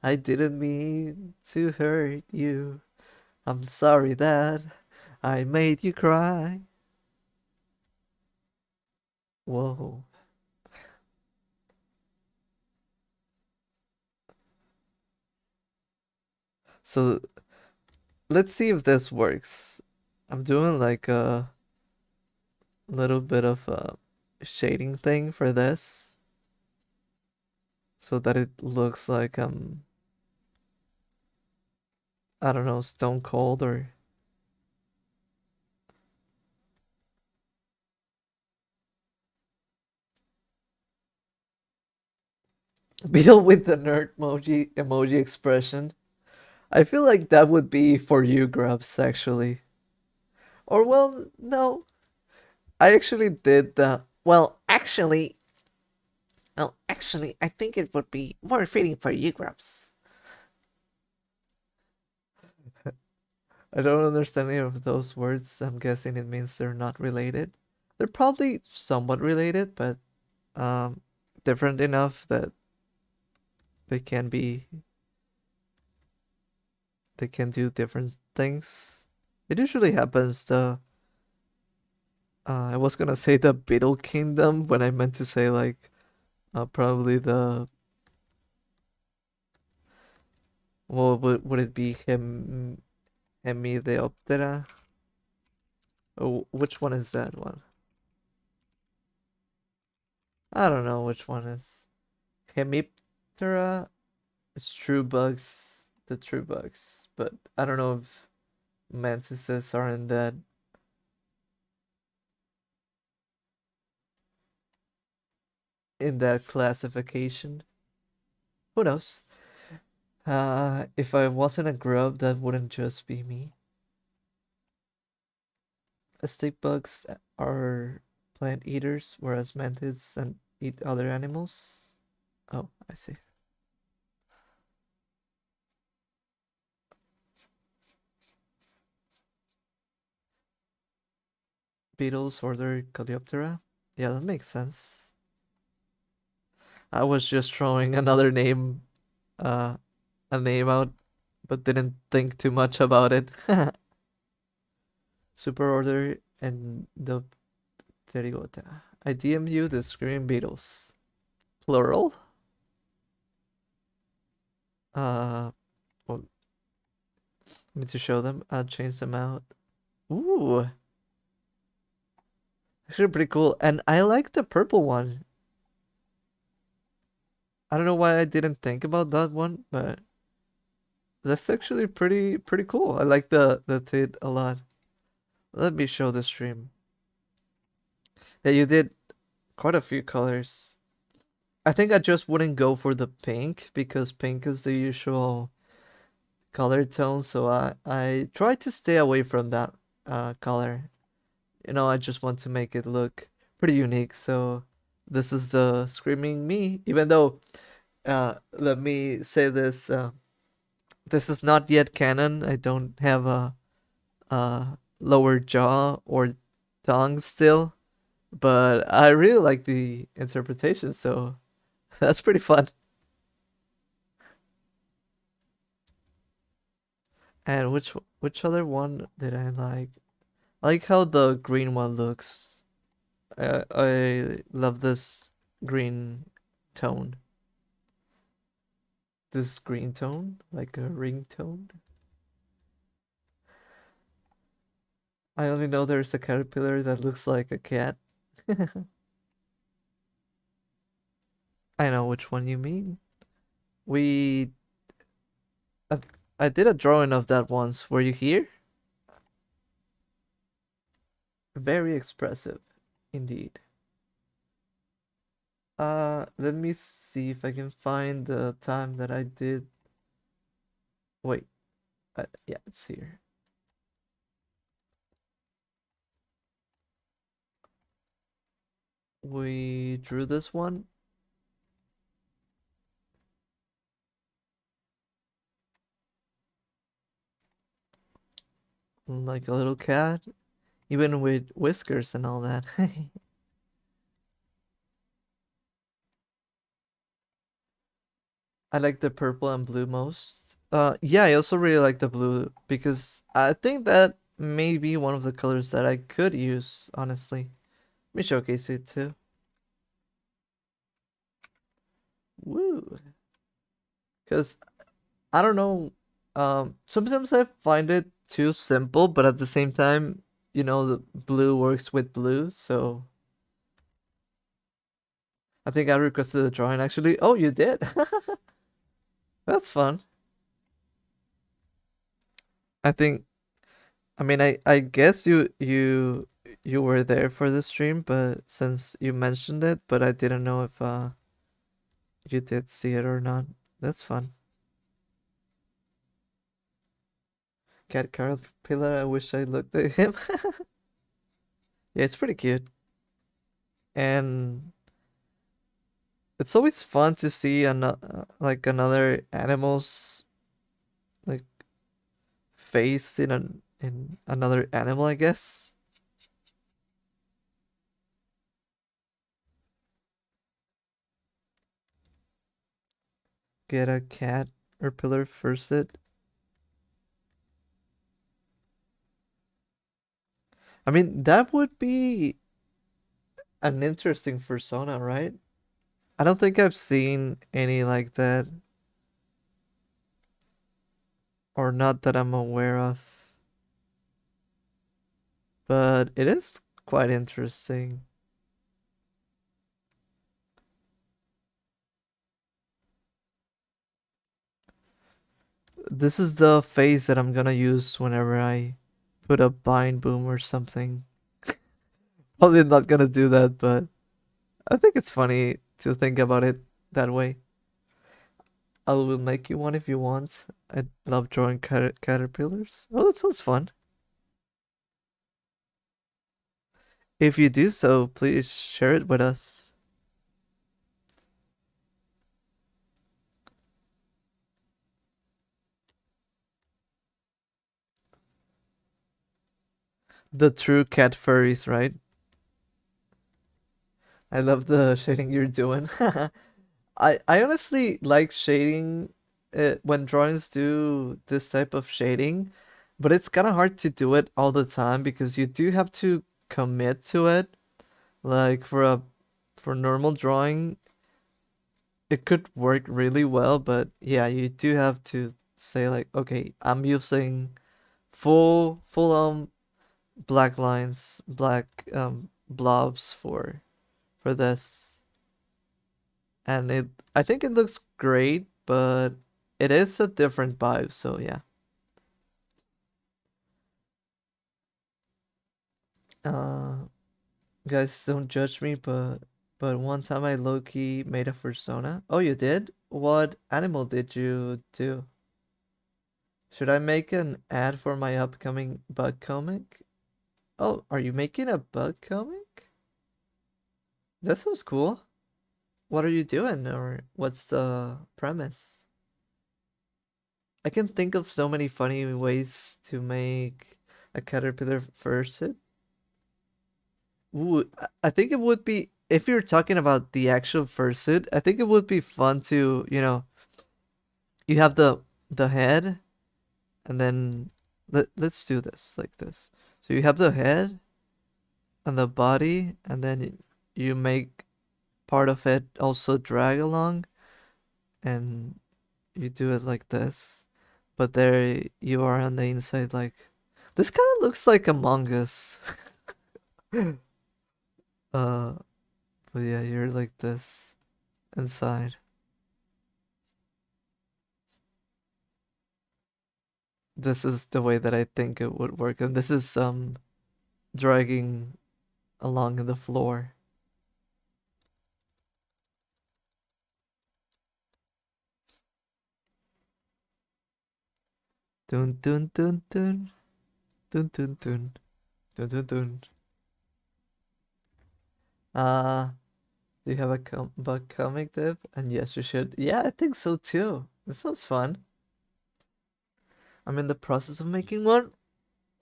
Speaker 1: I didn't mean to hurt you. I'm sorry that I made you cry. Whoa. So let's see if this works. I'm doing like a little bit of a shading thing for this so that it looks like I don't know, stone cold or Beetle with the nerd emoji expression. I feel like that would be for you, Grubs, actually. Or, well, no. I actually did the. Actually, I think it would be more fitting for you, Grubs. I don't understand any of those words. I'm guessing it means they're not related. They're probably somewhat related, but um, different enough that they can be they can do different things. It usually happens I was gonna say the Beetle Kingdom when I meant to say like probably the what would it be Hemideoptera? Oh, which one is that one? I don't know which one is Hemiptera. It's true bugs, the true bugs, but I don't know if mantises are in that classification. Who knows? If I wasn't a grub, that wouldn't just be me. Stick bugs are plant eaters, whereas mantids and eat other animals. Oh, I see. Beetles order Coleoptera. Yeah, that makes sense. I was just throwing another name, uh, a name out, but didn't think too much about it. Superorder and the Pterygota. I DM you the screaming beetles. Plural? Well, me to show them. I'll change them out. Ooh, actually pretty cool. And I like the purple one. I don't know why I didn't think about that one, but that's actually pretty cool. I like the tit a lot. Let me show the stream. Yeah, you did quite a few colors. I think I just wouldn't go for the pink because pink is the usual color tone, so I try to stay away from that color. You know, I just want to make it look pretty unique. So this is the screaming me, even though let me say this this is not yet canon. I don't have a lower jaw or tongue still, but I really like the interpretation, so that's pretty fun. And which other one did I like? I like how the green one looks. I love this green tone. This green tone, like a ringtone. I only know there's a caterpillar that looks like a cat. I know which one you mean. We, I, I did a drawing of that once. Were you here? Very expressive, indeed. Let me see if I can find the time that I did. Wait, yeah, it's here. We drew this one. Like a little cat, even with whiskers and all that. I like the purple and blue most. Yeah, I also really like the blue because I think that may be one of the colors that I could use, honestly. Let me showcase it too. Woo! Because I don't know, sometimes I find it too simple, but at the same time, you know, the blue works with blue, so I think I requested a drawing actually. Oh, you did? That's fun. I think I mean, I guess you were there for the stream, but since you mentioned it, but I didn't know if you did see it or not. That's fun. Cat Caterpillar, I wish I looked at him. Yeah, it's pretty cute. And it's always fun to see like another animal's like face in another animal, I guess. get a cat or pillar fursuit. I mean, that would be an interesting persona, right? I don't think I've seen any like that, or not that I'm aware of, but it is quite interesting. This is the face that I'm gonna use whenever I put a bind boom or something. Probably not gonna do that, but I think it's funny to think about it that way. I will make you one if you want. I love drawing caterpillars. Oh, that sounds fun. If you do so, please share it with us. The true cat furries, right? I love the shading you're doing. I honestly like shading when drawings do this type of shading, but it's kind of hard to do it all the time because you do have to commit to it. Like for normal drawing, it could work really well, but yeah, you do have to say like, okay, I'm using full black lines, black blobs for this. And it I think it looks great, but it is a different vibe, so yeah. Uh guys, don't judge me, but one time I low-key made a persona. Oh, you did? What animal did you do? Should I make an ad for my upcoming bug comic? Oh, are you making a bug comic? That sounds cool. What are you doing, or what's the premise? I can think of so many funny ways to make a caterpillar fursuit. Ooh, I think it would be if you're talking about the actual fursuit. I think it would be fun to, you have the head, and then let's do this like this. So you have the head and the body, and then you make part of it also drag along, and you do it like this. But there you are on the inside, like this kind of looks like Among Us. uh, but yeah, you're like this inside. This is the way that I think it would work, and this is dragging along the floor. Dun dun dun dun dun dun dun dun dun dun. Uh, do you have a comic dip? And yes, you should. Yeah, I think so too. This sounds fun. I'm in the process of making one.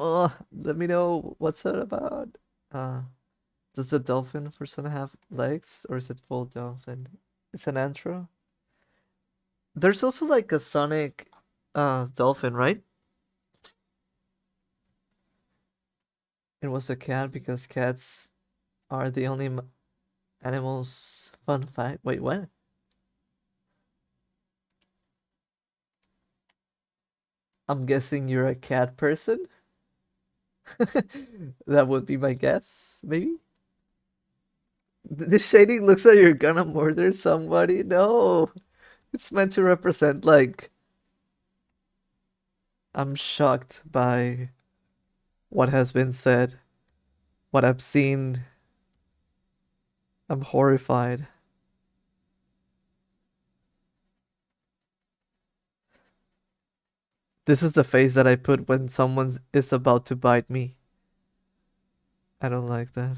Speaker 1: Oh, let me know what's it about. Uh, does the dolphin persona have legs, or is it full dolphin? It's an intro. There's also like a Sonic dolphin, right? It was a cat because cats are the only animals. Fun fact. Wait, what? I'm guessing you're a cat person? That would be my guess, maybe? The shading looks like you're gonna murder somebody. No, it's meant to represent like I'm shocked by what has been said, what I've seen. I'm horrified. This is the face that I put when someone is about to bite me. I don't like that.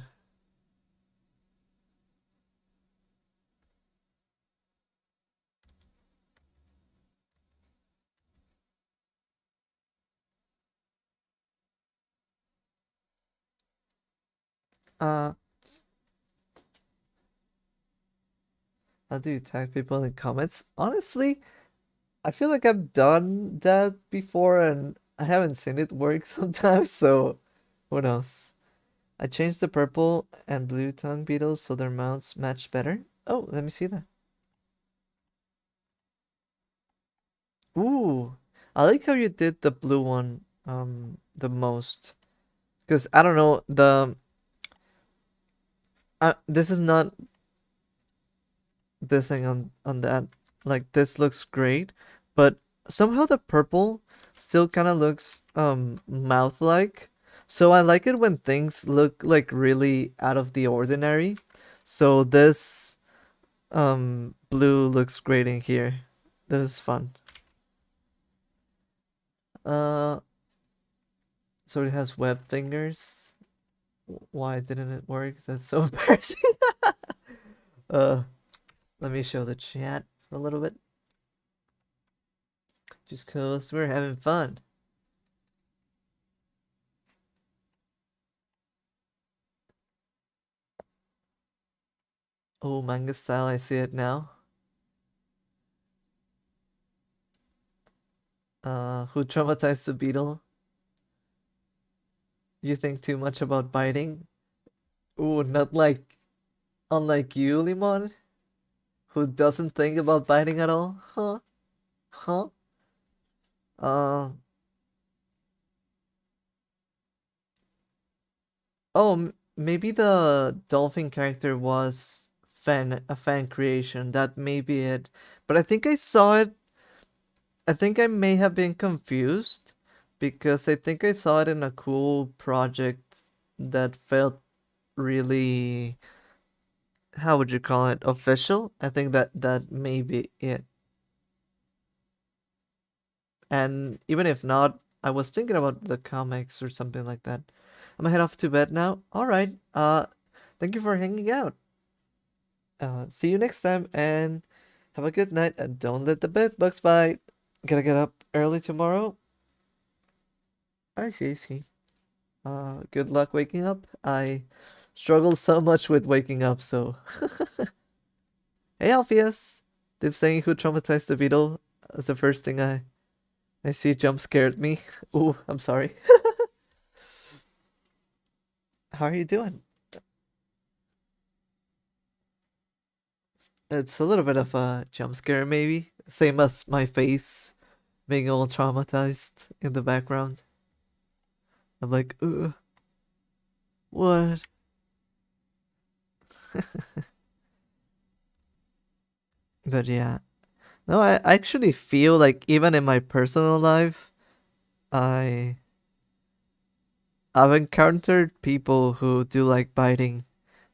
Speaker 1: Uh, how do you tag people in comments? Honestly, I feel like I've done that before and I haven't seen it work sometimes, so who knows? I changed the purple and blue tongue beetles so their mouths match better. Oh, let me see that. Ooh, I like how you did the blue one the most. Because I don't know, this is not this thing on that. Like this looks great, but somehow the purple still kind of looks mouth like. So I like it when things look like really out of the ordinary. So this blue looks great in here. This is fun. Uh so it has web fingers. Why didn't it work? That's so embarrassing. uh Let me show the chat for a little bit. Just cause we're having fun. Oh, manga style, I see it now. Who traumatized the beetle? You think too much about biting? Ooh, not like, unlike you, Limon, who doesn't think about biting at all? Huh? Huh? Uh, oh, maybe the dolphin character was a fan creation. That may be it. But I think I saw it. I think I may have been confused because I think I saw it in a cool project that felt really, how would you call it, official. I think that may be it. And even if not, I was thinking about the comics or something like that. I'm gonna head off to bed now. All right. Thank you for hanging out. See you next time and have a good night and don't let the bed bugs bite. Gotta get up early tomorrow. I see, I see. Good luck waking up. I struggle so much with waking up, so hey Alpheus! They're saying who traumatized the beetle as the first thing I see jump scared me. Ooh, I'm sorry. How are you doing? It's a little bit of a jump scare, maybe. Same as my face being all traumatized in the background. I'm like, what? But yeah. No, I actually feel like even in my personal life, I I've encountered people who do like biting,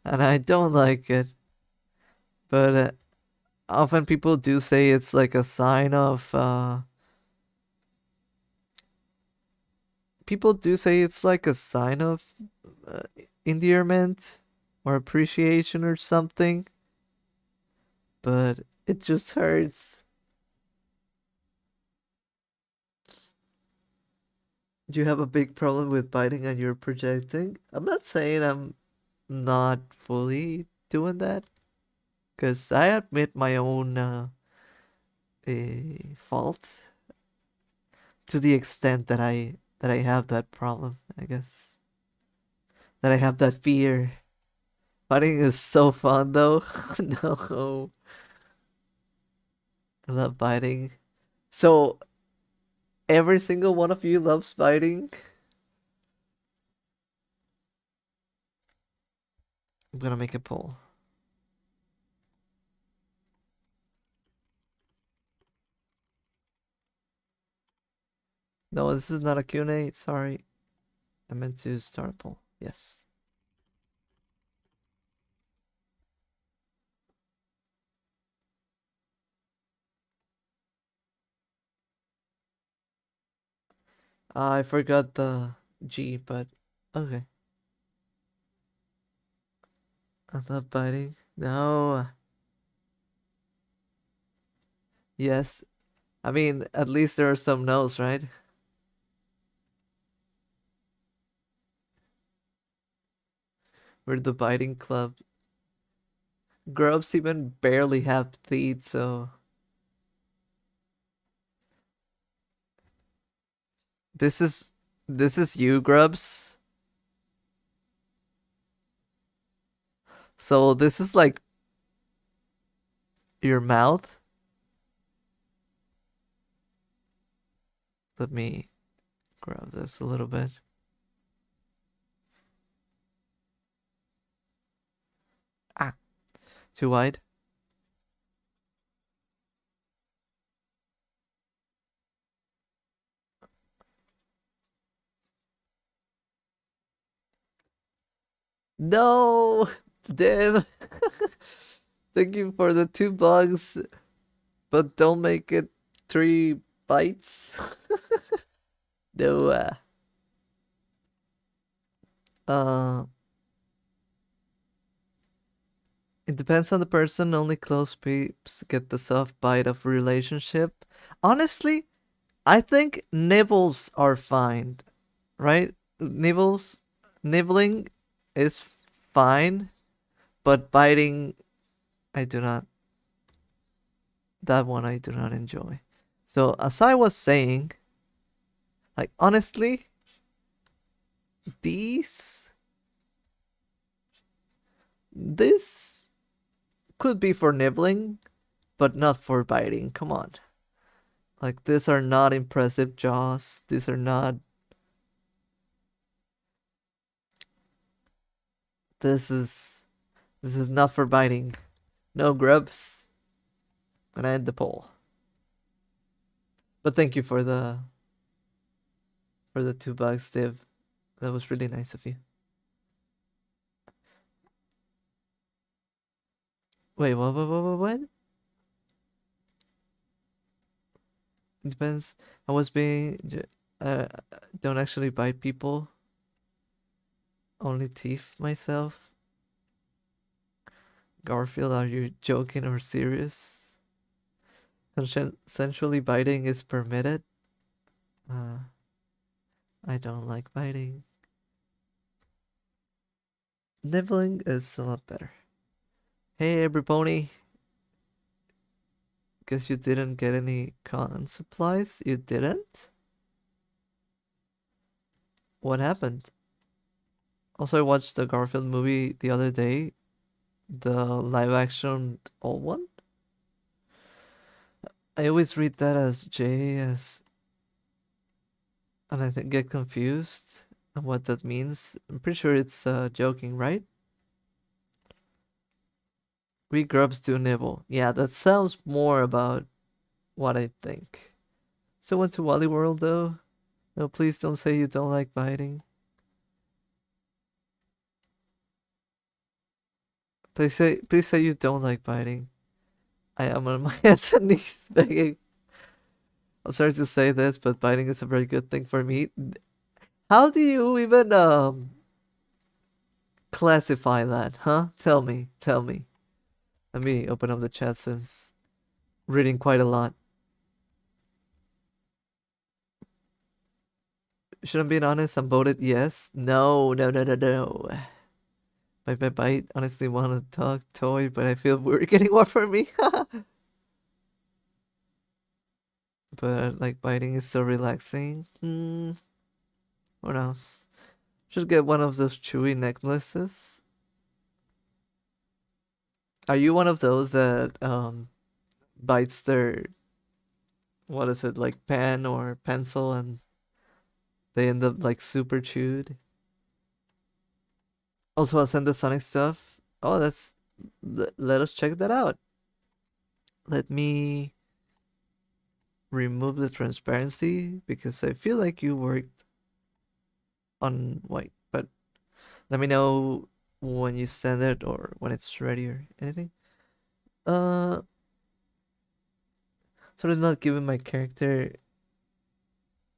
Speaker 1: and I don't like it. But often people do say it's like a sign of people do say it's like a sign of uh, endearment or appreciation or something, but it just hurts. Do you have a big problem with biting and you're projecting? I'm not saying I'm not fully doing that, because I admit my own fault to the extent that I have that problem, I guess. That I have that fear. Fighting is so fun though. No, I love fighting. So every single one of you loves fighting. I'm gonna make a poll. No, this is not a Q&A. Sorry. I meant to start a poll. Yes. I forgot the G, but okay. I'm not biting. No. Yes. I mean, at least there are some no's, right? We're the biting club. Grubs even barely have teeth, so This is you, Grubs. So this is like your mouth. Let me grab this a little bit. Ah, too wide. No, Div. Thank you for the 2 bugs, but don't make it 3 bites. No. Uh, it depends on the person. Only close peeps get the soft bite of relationship. Honestly, I think nibbles are fine, right? Nibbles, nibbling is fine, but biting, I do not. That one I do not enjoy. So as I was saying, like honestly, these, this could be for nibbling, but not for biting. Come on. Like these are not impressive jaws. These are not. This is not for biting. No grubs. Gonna end the poll. But thank you for the 2 bucks, Steve. That was really nice of you. Wait, what? It depends. I was being. Don't actually bite people. Only teeth myself. Garfield, are you joking or serious? Consensually biting is permitted. Uh, I don't like biting. Nibbling is a lot better. Hey, every pony. Guess you didn't get any con supplies? You didn't? What happened? Also, I watched the Garfield movie the other day. The live action old one. I always read that as J as, and I think get confused on what that means. I'm pretty sure it's joking, right? We grubs do nibble. Yeah, that sounds more about what I think. So went to Wally World though. No, please don't say you don't like biting. Please say you don't like biting. I am on my hands and knees begging. I'm sorry to say this, but biting is a very good thing for me. How do you even classify that, huh? Tell me, tell me. Let me open up the chat since reading quite a lot. Should I be honest? I'm voted yes. No, no, no, no, no. Bite. Honestly, want to talk toy, but I feel we're getting more for me. But like biting is so relaxing. What else? Should get one of those chewy necklaces. Are you one of those that bites their, what is it, like pen or pencil, and they end up like super chewed? Also, I'll send the Sonic stuff. Oh, let us check that out. Let me remove the transparency because I feel like you worked on white, but let me know when you send it or when it's ready or anything. Uh, sort of not giving my character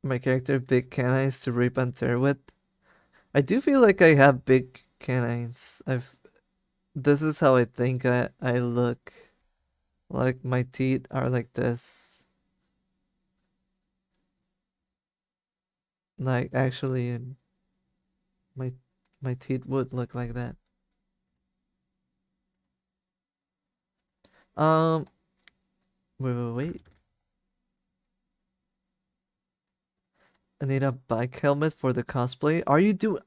Speaker 1: big canines to rip and tear with. I do feel like I have big canines. This is how I think I look. Like my teeth are like this. Like actually my my teeth would look like that. Um wait. I need a bike helmet for the cosplay. Are you doing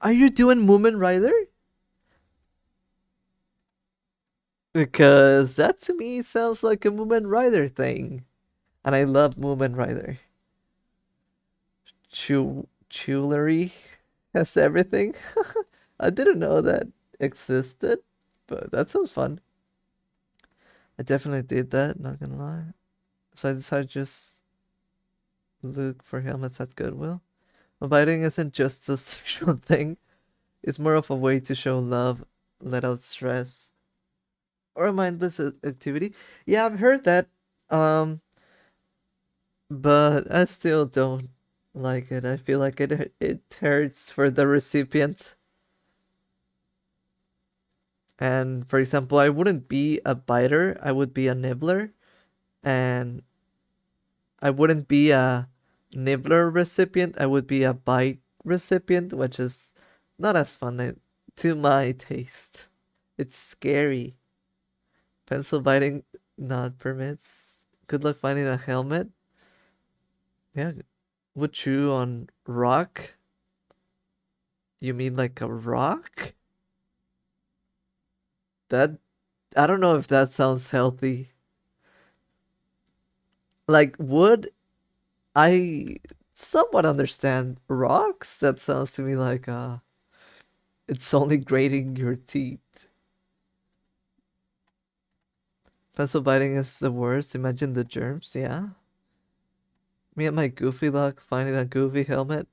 Speaker 1: Moomin Rider? Because that to me sounds like a Moomin Rider thing. And I love Moomin Rider. Jewelry has everything. I didn't know that existed, but that sounds fun. I definitely did that, not gonna lie. So I decided to just look for helmets at Goodwill. But biting isn't just a sexual thing, it's more of a way to show love, let out stress, or a mindless activity. Yeah, I've heard that, um, but I still don't like it. I feel like it hurts for the recipient. And for example, I wouldn't be a biter, I would be a nibbler, and I wouldn't be a nibbler recipient, I would be a bite recipient, which is not as fun to my taste. It's scary. Pencil biting not permits. Good luck finding a helmet. Yeah. Would chew on rock? You mean like a rock? That I don't know if that sounds healthy. Like wood, I somewhat understand. Rocks? That sounds to me like it's only grating your teeth. Pencil biting is the worst. Imagine the germs, yeah. Me and my goofy luck finding a goofy helmet.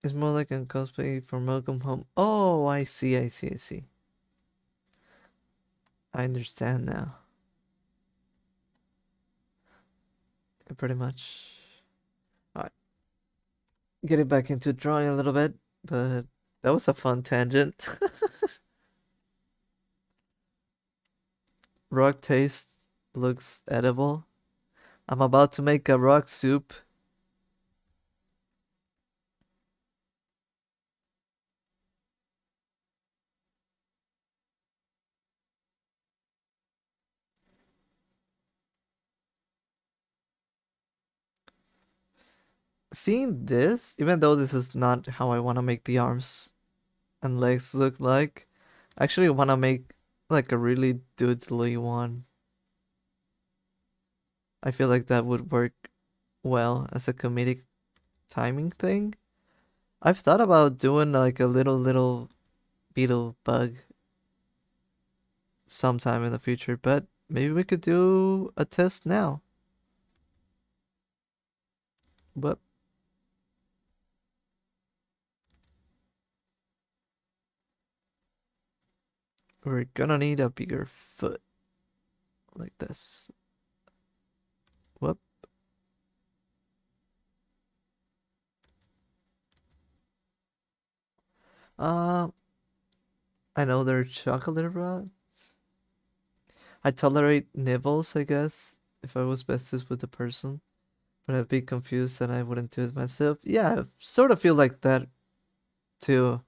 Speaker 1: It's more like a cosplay for Welcome Home. Oh, I see, I see, I see. I understand now. Pretty much. Alright. Getting back into drawing a little bit, but that was a fun tangent. Rock taste looks edible. I'm about to make a rock soup. Seeing this, even though this is not how I want to make the arms and legs look like, I actually want to make like a really doodly one. I feel like that would work well as a comedic timing thing. I've thought about doing like a little beetle bug sometime in the future, but maybe we could do a test now. But we're gonna need a bigger foot like this. Whoop. Um, I know they're chocolate rods. I tolerate nibbles, I guess, if I was besties with the person, but I'd be confused that I wouldn't do it myself. Yeah, I sort of feel like that too.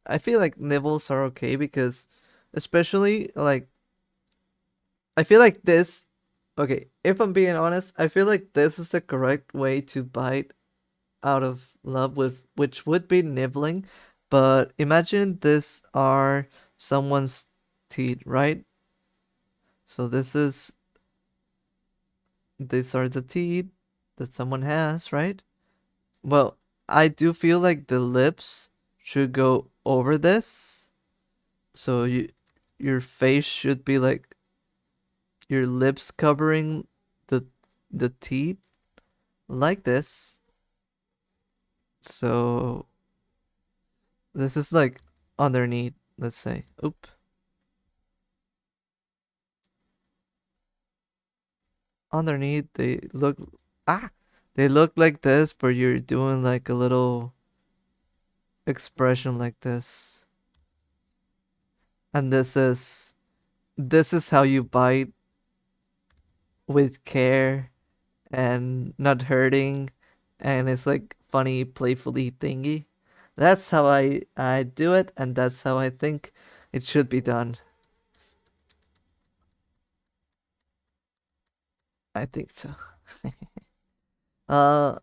Speaker 1: I feel like nibbles are okay because, especially like, I feel like this. Okay, if I'm being honest, I feel like this is the correct way to bite out of love with, which would be nibbling. But imagine this are someone's teeth, right? So these are the teeth that someone has, right? Well, I do feel like the lips should go over this. So your face should be like your lips covering the the teeth like this. So this is like underneath, let's say. Oop. Underneath ah they look like this, but you're doing like a little expression like this. And this is how you bite with care and not hurting, and it's like funny playfully thingy. That's how I do it, and that's how I think it should be done. I think so. uh,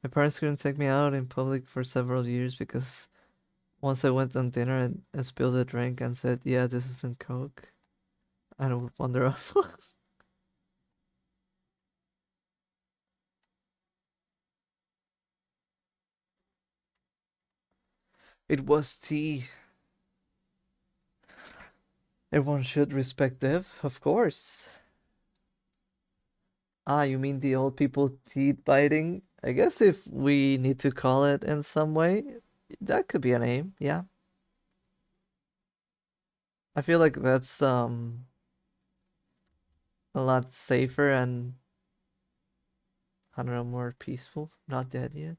Speaker 1: my parents couldn't take me out in public for several years because once I went on dinner and spilled a drink and said, "Yeah, this isn't Coke," I would wander off. It was tea. Everyone should respect Dev, of course. Ah, you mean the old people teeth biting? I guess if we need to call it in some way, that could be a name, yeah. I feel like that's a lot safer and I don't know, more peaceful. Not dead yet.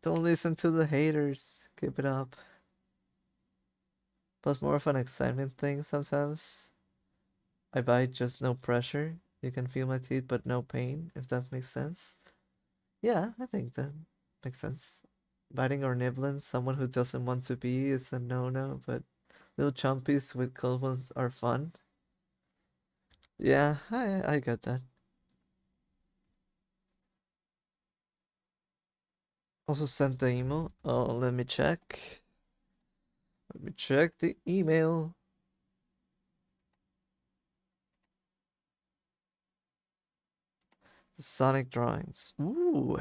Speaker 1: Don't listen to the haters. Keep it up. Plus more of an excitement thing sometimes. I bite just no pressure. You can feel my teeth but no pain, if that makes sense. Yeah, I think that makes sense. Biting or nibbling someone who doesn't want to be is a no-no, but little chompies with close ones are fun. Yeah, I get that. Also sent the email. Oh, let me check. Let me check the email. The Sonic drawings. Ooh.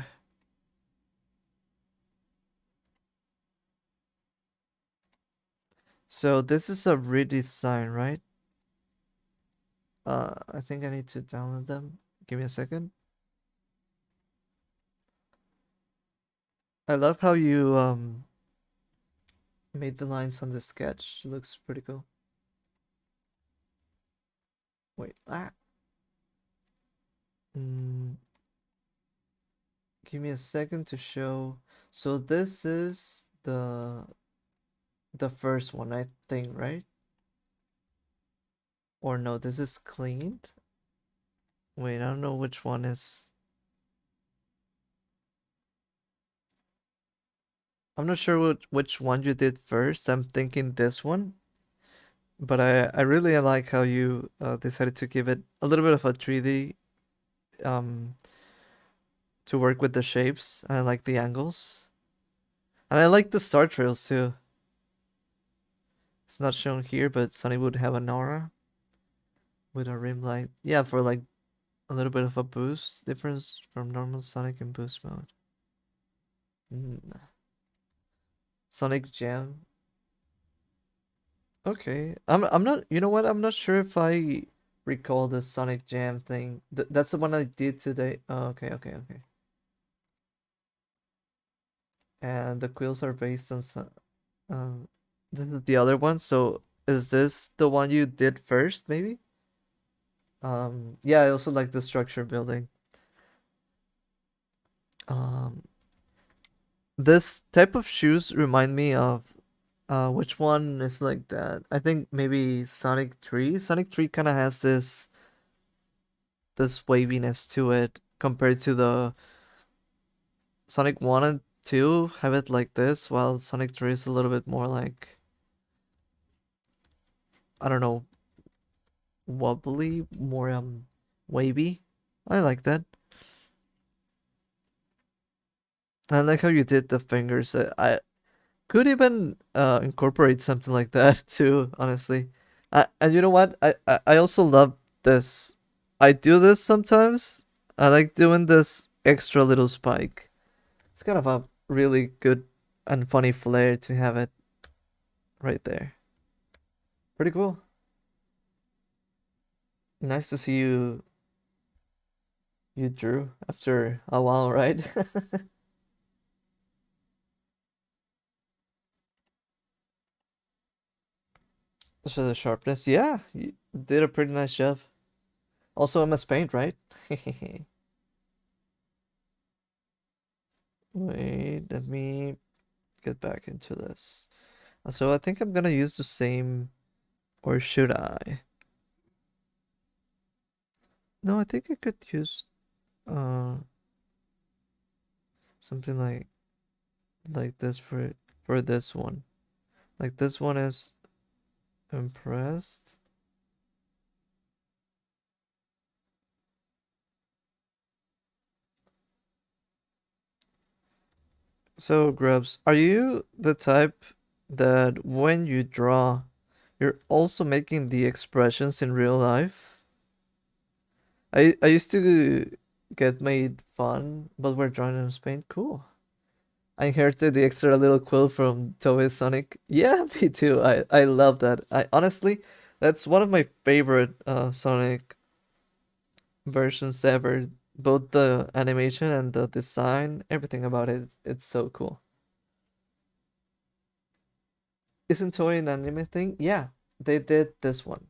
Speaker 1: So this is a redesign, right? I think I need to download them. Give me a second. I love how you made the lines on the sketch. Looks pretty cool. Wait, Mm, give me a second to show. So this is the first one, I think, right? Or no, this is cleaned. Wait, I don't know which one is. I'm not sure which one you did first. I'm thinking this one, but I really like how you decided to give it a little bit of a 3D um to work with the shapes. I like the angles, and I like the star trails too. It's not shown here, but Sunny would have an aura with a rim light. Yeah, for like a little bit of a boost difference from normal Sonic and boost mode. Mm. Sonic Jam. Okay. I'm not, you know what? I'm not sure if I recall the Sonic Jam thing. That's the one I did today. Oh, okay. And the quills are based on um this is the other one. So is this the one you did first, maybe? Yeah, I also like the structure building. Um this type of shoes remind me of which one is like that? I think maybe Sonic 3. Sonic 3 kind of has this waviness to it compared to the Sonic 1 and 2 have it like this, while Sonic 3 is a little bit more like, I don't know, wobbly, more wavy. I like that. I like how you did the fingers. I could even incorporate something like that too, honestly. And you know what? I also love this. I do this sometimes. I like doing this extra little spike. It's kind of a really good and funny flair to have it right there. Pretty cool. Nice to see you drew after a while, right? So the sharpness, yeah, you did a pretty nice job. Also, mspaint, right? Wait, let me get back into this. So I think I'm gonna use the same, or should I? No, I think I could use uh something like this for this one. Like this one is impressed. So, Grubs, are you the type that when you draw, you're also making the expressions in real life? I used to get made fun, but we're drawing in Spain. Cool. I inherited the extra little quill from Toei Sonic. Yeah, me too. I love that. I honestly, that's one of my favorite Sonic versions ever. Both the animation and the design, everything about it, it's so cool. Isn't Toei an anime thing? Yeah, they did this one.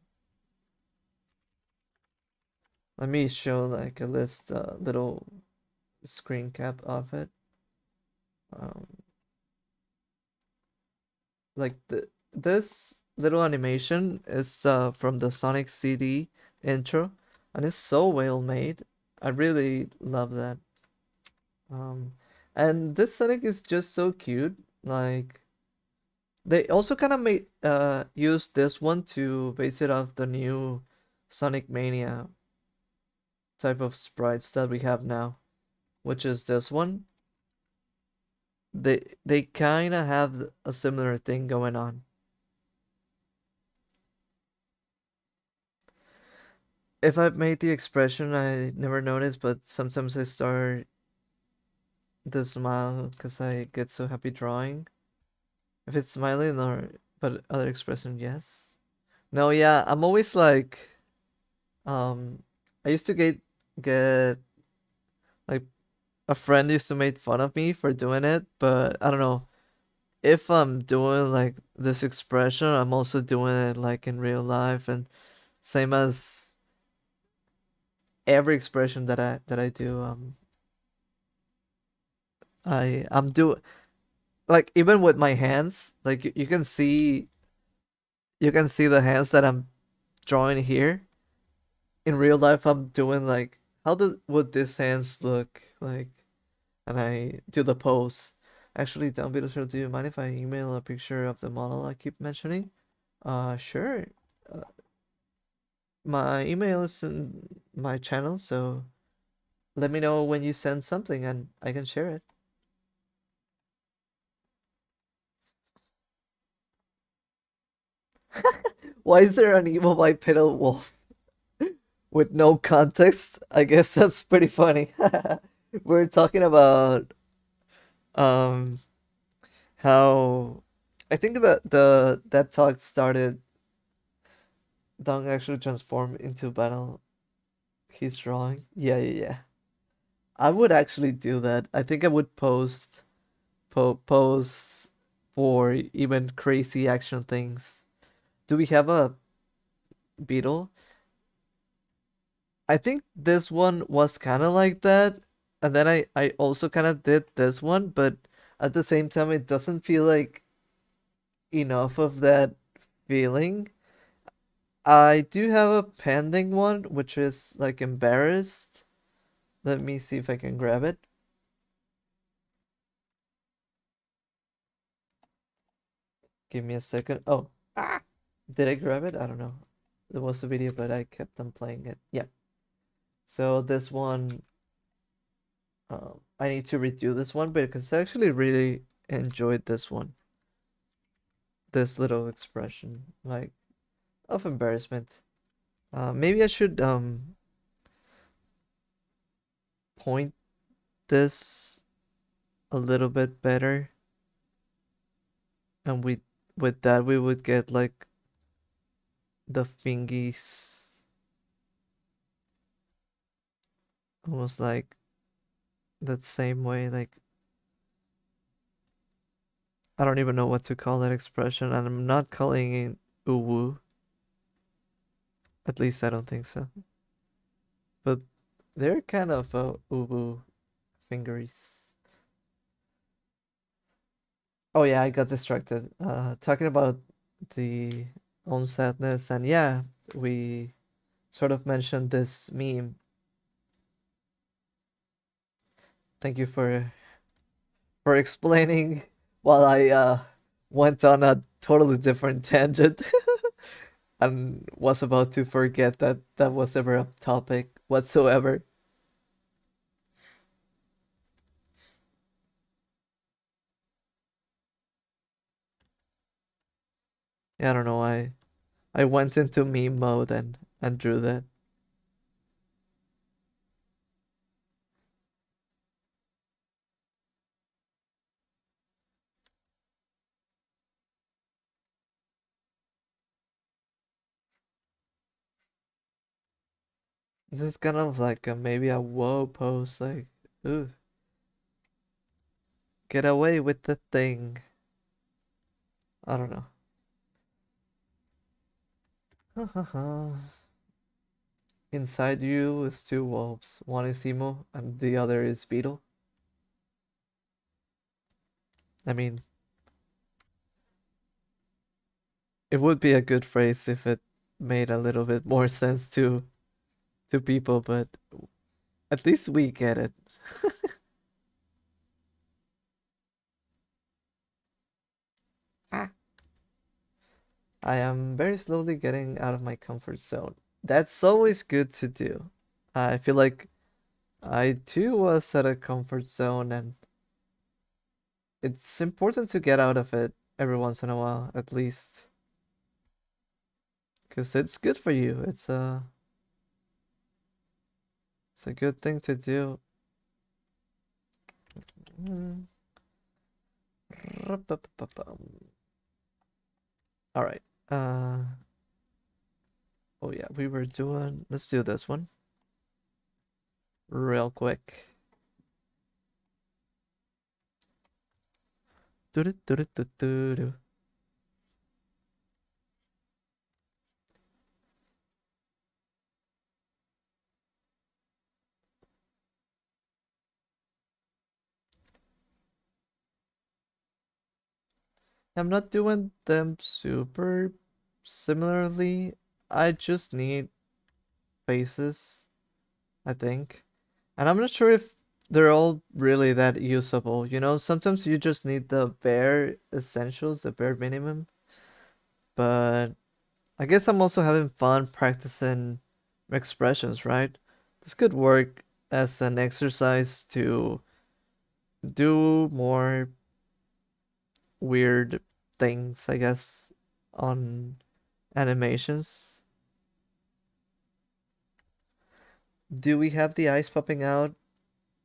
Speaker 1: Let me show like a list, little screen cap of it. Um, like this little animation is from the Sonic CD intro, and it's so well made. I really love that. Um, and this Sonic is just so cute. Like they also kind of made use this one to base it off the new Sonic Mania type of sprites that we have now, which is this one. They kind of have a similar thing going on. If I've made the expression, I never noticed, but sometimes I start the smile because I get so happy drawing. If it's smiling or but other expression, yes. No, yeah, I'm always like, um, I used to get like a friend used to make fun of me for doing it, but I don't know. If I'm doing like this expression, I'm also doing it like in real life, and same as every expression that I do, I'm do like even with my hands, like you can see the hands that I'm drawing here. In real life, I'm doing like how does would this hands look like, and I do the pose. Actually, down below, sure, do you mind if I email a picture of the model I keep mentioning? Sure. Uh, my email is in my channel, so let me know when you send something and I can share it. Why is there an evil bipedal wolf with no context? I guess that's pretty funny. We're talking about um how I think that the that talk started Dong actually transformed into battle he's drawing. Yeah, yeah, yeah. I would actually do that. I think I would post for even crazy action things. Do we have a beetle? I think this one was kind of like that, and then I also kind of did this one, but at the same time, it doesn't feel like enough of that feeling. I do have a pending one, which is like embarrassed. Let me see if I can grab it. Give me a second. Oh, did I grab it? I don't know. There was a video, but I kept on playing it. Yeah. So this one, I need to redo this one because I actually really enjoyed this one. This little expression, like of embarrassment. Maybe I should point this a little bit better, and with that we would get like the fingies almost like that same way. Like I don't even know what to call that expression, and I'm not calling it uwu. At least I don't think so. But they're kind of uwu fingeries. Oh yeah, I got distracted. Talking about the own sadness, and yeah, we sort of mentioned this meme. Thank you for explaining while I went on a totally different tangent and was about to forget that that was ever a topic whatsoever. Yeah, I don't know. I went into meme mode and drew that. This is kind of like a, maybe a whoa pose, like, ooh, get away with the thing. I don't know. Inside you is two wolves. One is emo and the other is beetle. I mean, it would be a good phrase if it made a little bit more sense to people, but at least we get it. Ah. I am very slowly getting out of my comfort zone. That's always good to do. I feel like I too was at a comfort zone, and it's important to get out of it every once in a while, at least, because it's good for you. It's a good thing to do. Mm. All right. Oh yeah, we were doing. Let's do this one real quick. Do-do-do-do-do-do. I'm not doing them super similarly. I just need faces, I think. And I'm not sure if they're all really that usable. You know, sometimes you just need the bare essentials, the bare minimum. But I guess I'm also having fun practicing expressions, right? This could work as an exercise to do more weird things, I guess, on animations. Do we have the eyes popping out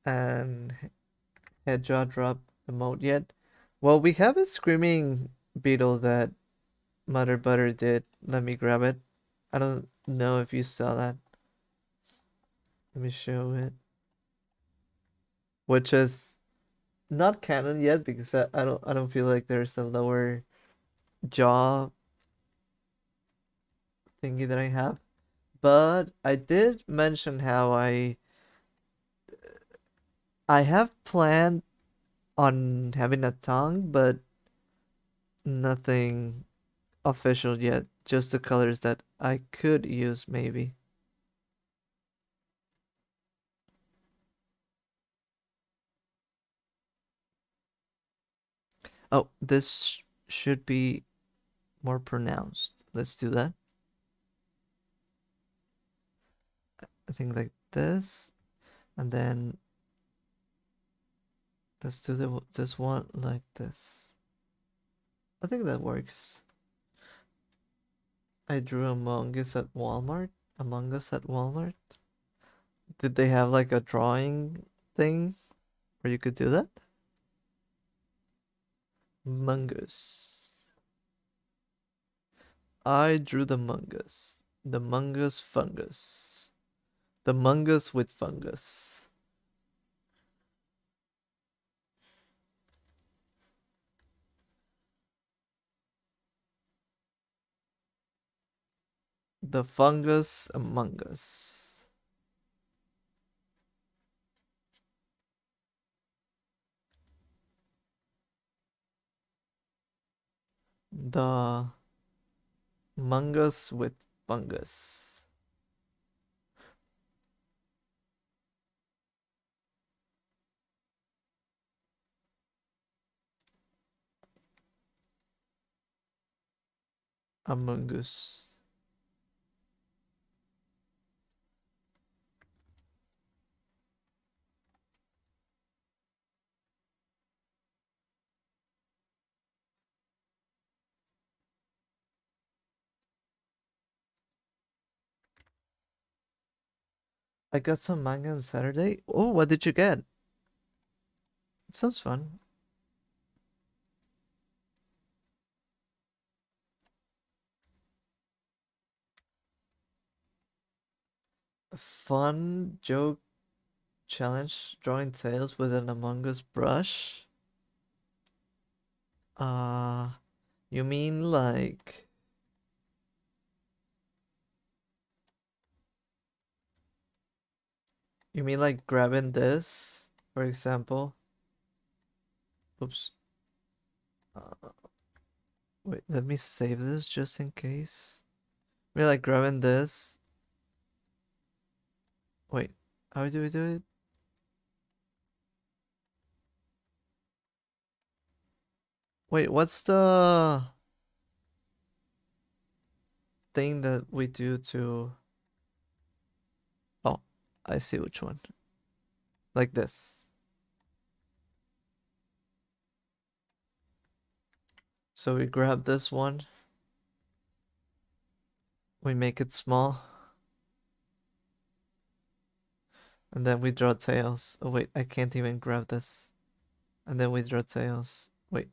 Speaker 1: and head jaw drop emote yet? Well, we have a screaming beetle that Mother Butter did. Let me grab it. I don't know if you saw that. Let me show it. Which is not canon yet because I don't feel like there's a lower jaw thingy that I have. But I did mention how I have planned on having a tongue, but nothing official yet. Just the colors that I could use, maybe. Oh, this should be more pronounced. Let's do that. I think like this, and then let's do this one like this. I think that works. I drew Among Us at Walmart. Among Us at Walmart. Did they have like a drawing thing where you could do that? Mungus. I drew the mungus. The mungus fungus. The mungus with fungus. The fungus among us. The mungus with fungus. Among us. I got some manga on Saturday. Oh, what did you get? It sounds fun. A fun joke challenge drawing tails with an Among Us brush. Uh, you mean like grabbing this, for example? Oops. Uh, wait, let me save this just in case. I mean like grabbing this. Wait, how do we do it? Wait, what's the thing that we do to... Oh, I see which one. Like this. So we grab this one. We make it small. And then we draw tails. Oh wait, I can't even grab this. And then we draw tails. Wait,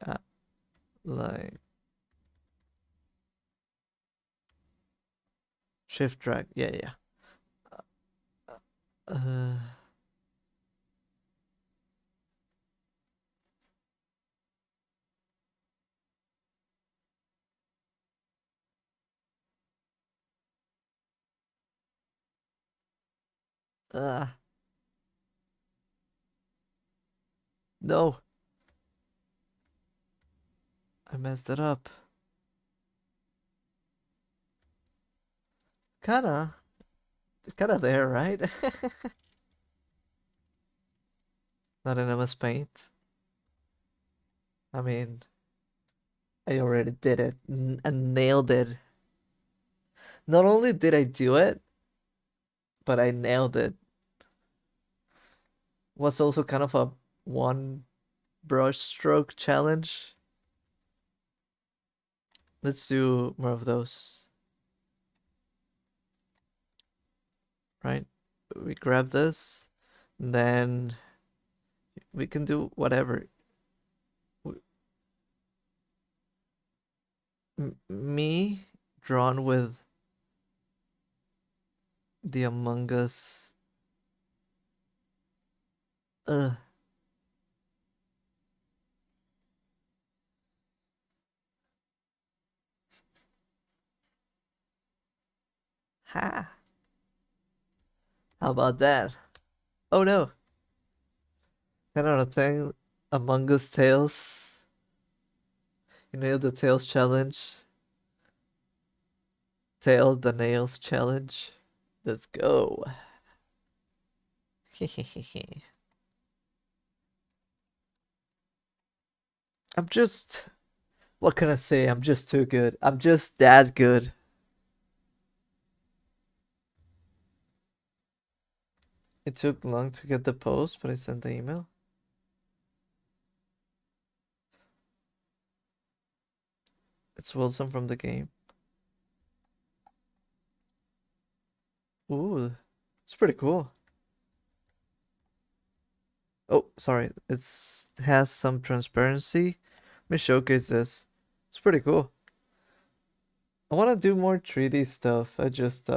Speaker 1: like... Shift drag. Yeah, yeah. Uh... Uh, no. I messed it up. Kinda there, right? Not in mspaint. I mean, I already did it. I nailed it. Not only did I do it, but I nailed it. Was also kind of a one brush stroke challenge. Let's do more of those. Right? We grab this, and then we can do whatever. Me drawn with the Among Us. Ugh. Ha. How about that? Oh no. 10 out of 10 Among Us Tales. You nailed the Tails challenge. Tail the Nails challenge. Let's go. I'm just... What can I say? I'm just too good. I'm just that good. It took long to get the post, but I sent the email. It's Wilson from the game. Ooh, it's pretty cool. Oh, sorry. It's has some transparency. Let me showcase this. It's pretty cool. I want to do more 3D stuff. I just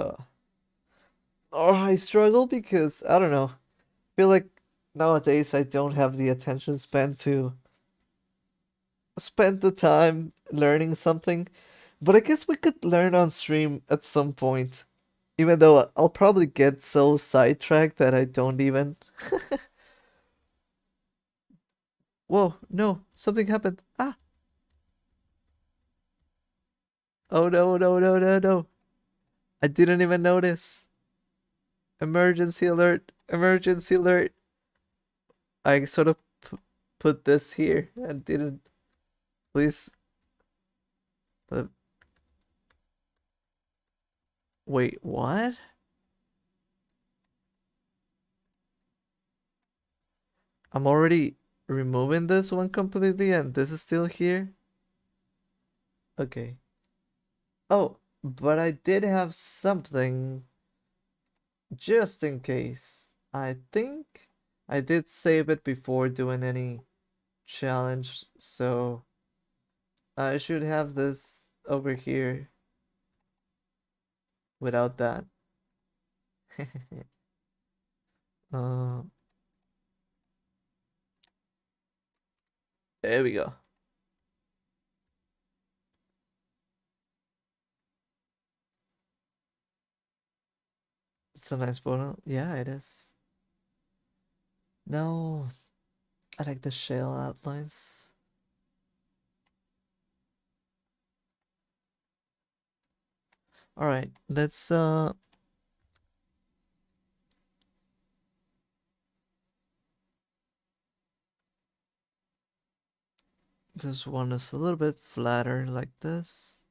Speaker 1: oh, I struggle because I don't know. I feel like nowadays I don't have the attention span to spend the time learning something. But I guess we could learn on stream at some point. Even though I'll probably get so sidetracked that I don't even. Whoa, no, something happened. Ah. Oh no, no, no, no, no. I didn't even notice. Emergency alert, emergency alert. I sort of put this here and didn't. Please. Uh, wait, what? I'm already removing this one completely and this is still here? Okay. Oh, but I did have something. just in case. I think I did save it before doing any challenge, so I should have this over here without that. uh, there we go. It's a nice photo. Yeah, it is. No, I like the shell outlines. All right, let's this one is a little bit flatter like this.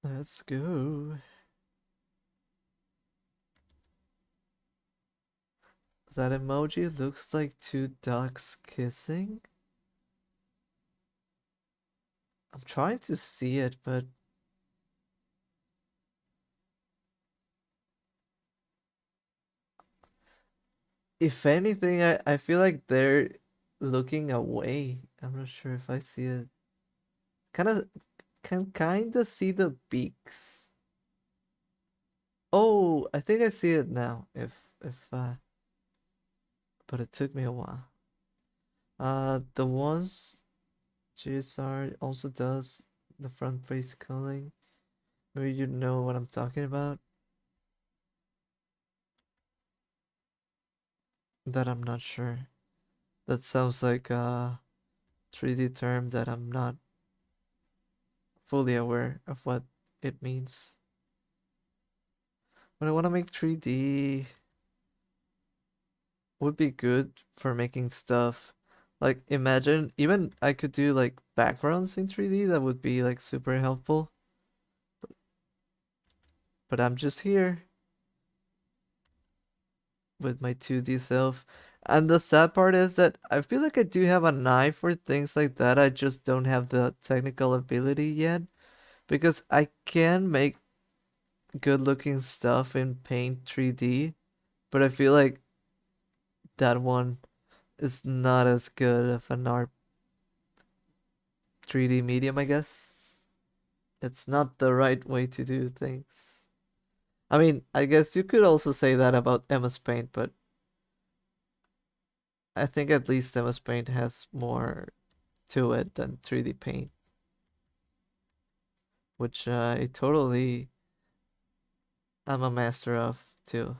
Speaker 1: Let's go. That emoji looks like two ducks kissing. I'm trying to see it, but if anything, I feel like they're looking away. I'm not sure if I see it. Kind of can kind of see the beaks. Oh, I think I see it now. If but it took me a while. The ones GSR also does the front face culling. Maybe you know what I'm talking about. That I'm not sure. That sounds like a 3D term that I'm not fully aware of what it means. When I want to make 3D, would be good for making stuff. Like imagine even I could do like backgrounds in 3D, that would be like super helpful. But I'm just here with my 2D self. And the sad part is that I feel like I do have an eye for things like that. I just don't have the technical ability yet. Because I can make good looking stuff in Paint 3D, but I feel like that one is not as good of an art 3D medium, I guess. It's not the right way to do things. I mean, I guess you could also say that about mspaint, but I think at least mspaint has more to it than 3D paint, which I totally am a master of too.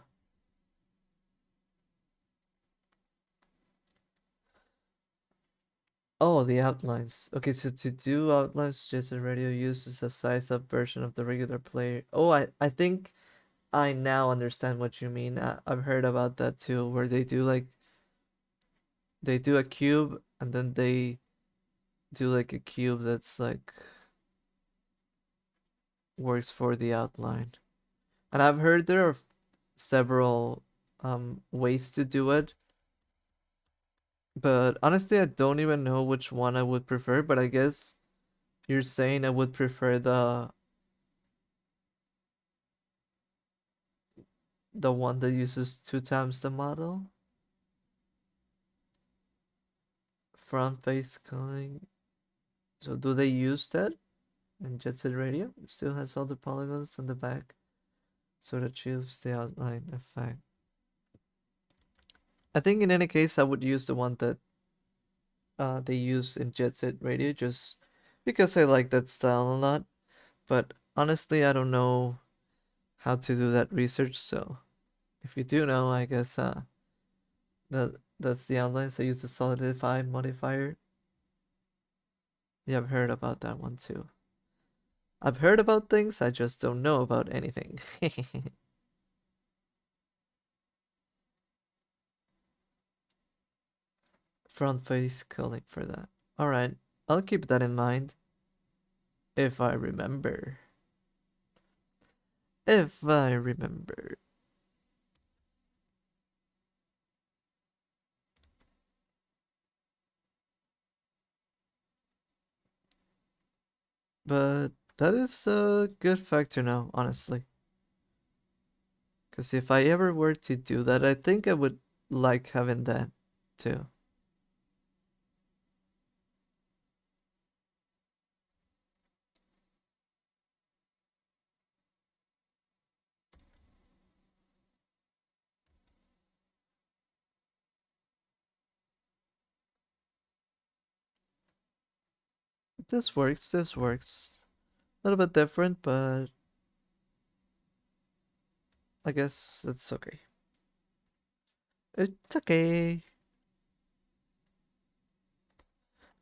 Speaker 1: Oh, the outlines. Okay, so to do outlines, Jason Radio uses a size-up version of the regular player. Oh, I think I now understand what you mean. I've heard about that too, where they do like they do a cube and then they do like a cube that's like works for the outline. And I've heard there are several ways to do it, but honestly I don't even know which one I would prefer, but I guess you're saying I would prefer the one that uses two times the model. Front face culling. So do they use that in Jet Set Radio? It still has all the polygons on the back, so it achieves the outline effect. I think in any case I would use the one that they use in Jet Set Radio just because I like that style a lot. But honestly, I don't know how to do that research. So if you do know, I guess that's the outlines. I use the solidify modifier. Yeah, I've heard about that one too. I've heard about things, I just don't know about anything. Front face culling for that. Alright, I'll keep that in mind. If I remember. If I remember. But that is a good factor now, honestly. Because if I ever were to do that, I think I would like having that too. This works, this works. A little bit different, but I guess it's okay. It's okay.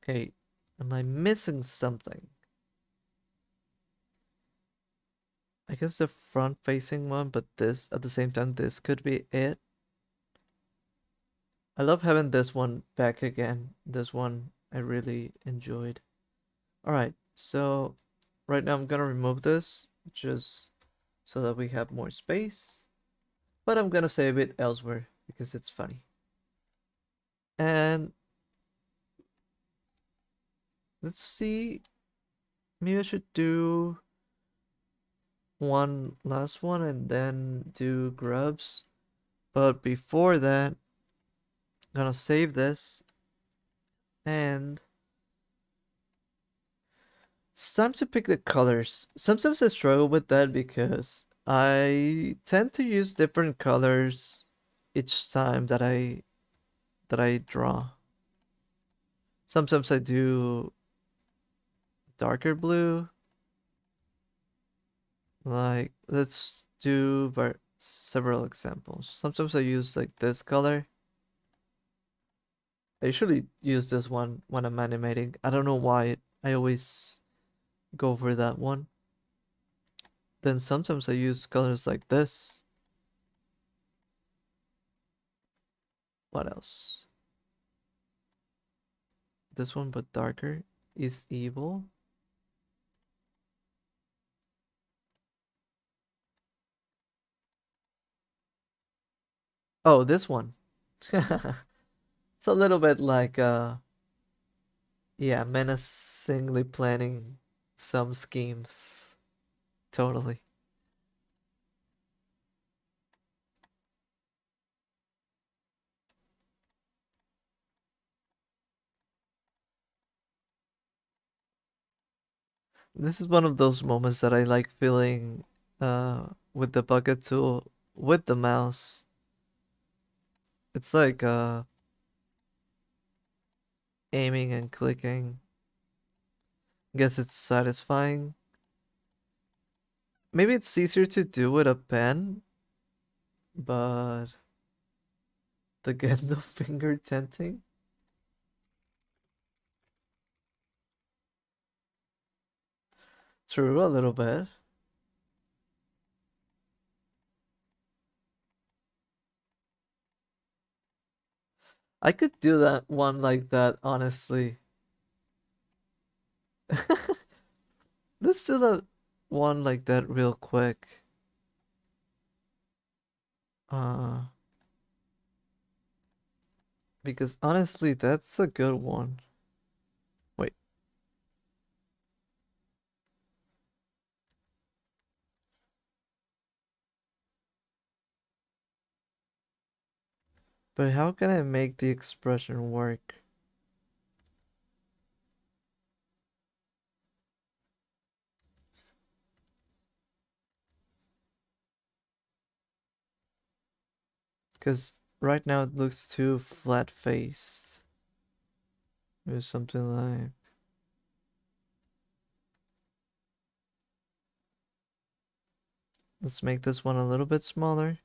Speaker 1: Okay, am I missing something? I guess the front facing one, but this at the same time, this could be it. I love having this one back again. This one I really enjoyed. Alright, so right now I'm gonna remove this just so that we have more space. But I'm gonna save it elsewhere because it's funny. And let's see, maybe I should do one last one and then do grubs. But before that, I'm gonna save this and it's time to pick the colors. Sometimes I struggle with that because I tend to use different colors each time that I draw. Sometimes I do darker blue. Like let's do several examples. Sometimes I use like this color. I usually use this one when I'm animating. I don't know why I always go for that one. Then sometimes I use colors like this. What else? This one but darker is evil. Oh, this one. It's a little bit like yeah, menacingly planning some schemes. Totally. This is one of those moments that I like feeling with the bucket tool with the mouse. It's like aiming and clicking. Guess it's satisfying. Maybe it's easier to do with a pen, but again, no finger tenting. True, a little bit. I could do that one like that, honestly. Let's do the one like that real quick. Uh, because honestly, that's a good one. Wait, but how can I make the expression work? Because right now it looks too flat-faced. Maybe something like... Let's make this one a little bit smaller.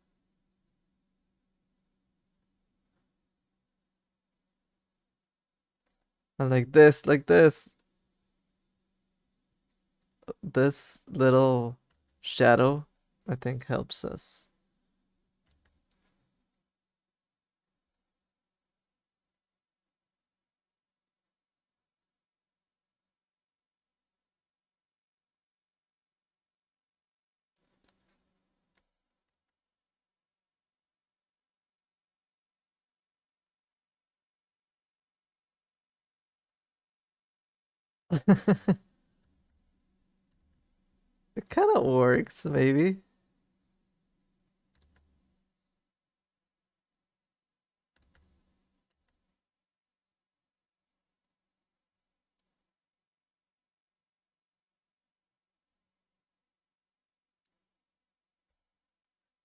Speaker 1: And like this, like this. This little shadow, I think, helps us. It kind of works, maybe.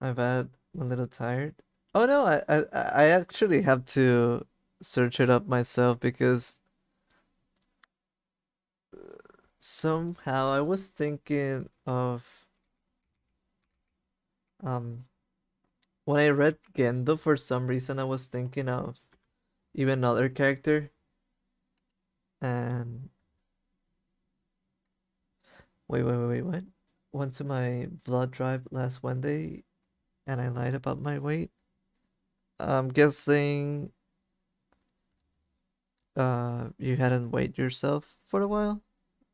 Speaker 1: My bad. I'm a little tired. Oh no, I actually have to search it up myself because somehow I was thinking of um when I read Gendo for some reason I was thinking of even another character and wait, what? Went to my blood drive last Wednesday and I lied about my weight. I'm guessing you hadn't weighed yourself for a while.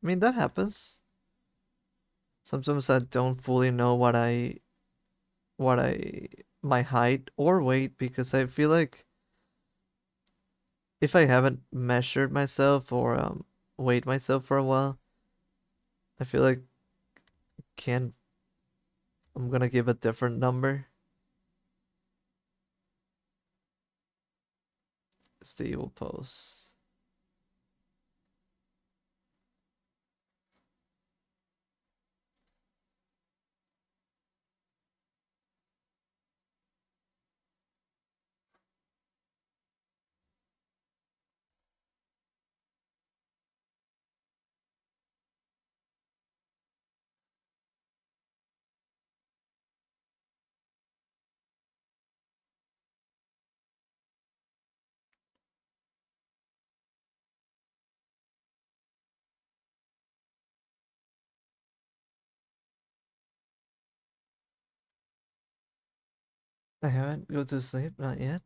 Speaker 1: I mean that happens. Sometimes I don't fully know what I my height or weight because I feel like if I haven't measured myself or weighed myself for a while, I feel like can I'm gonna give a different number. Steve will post. I haven't go to sleep, not yet.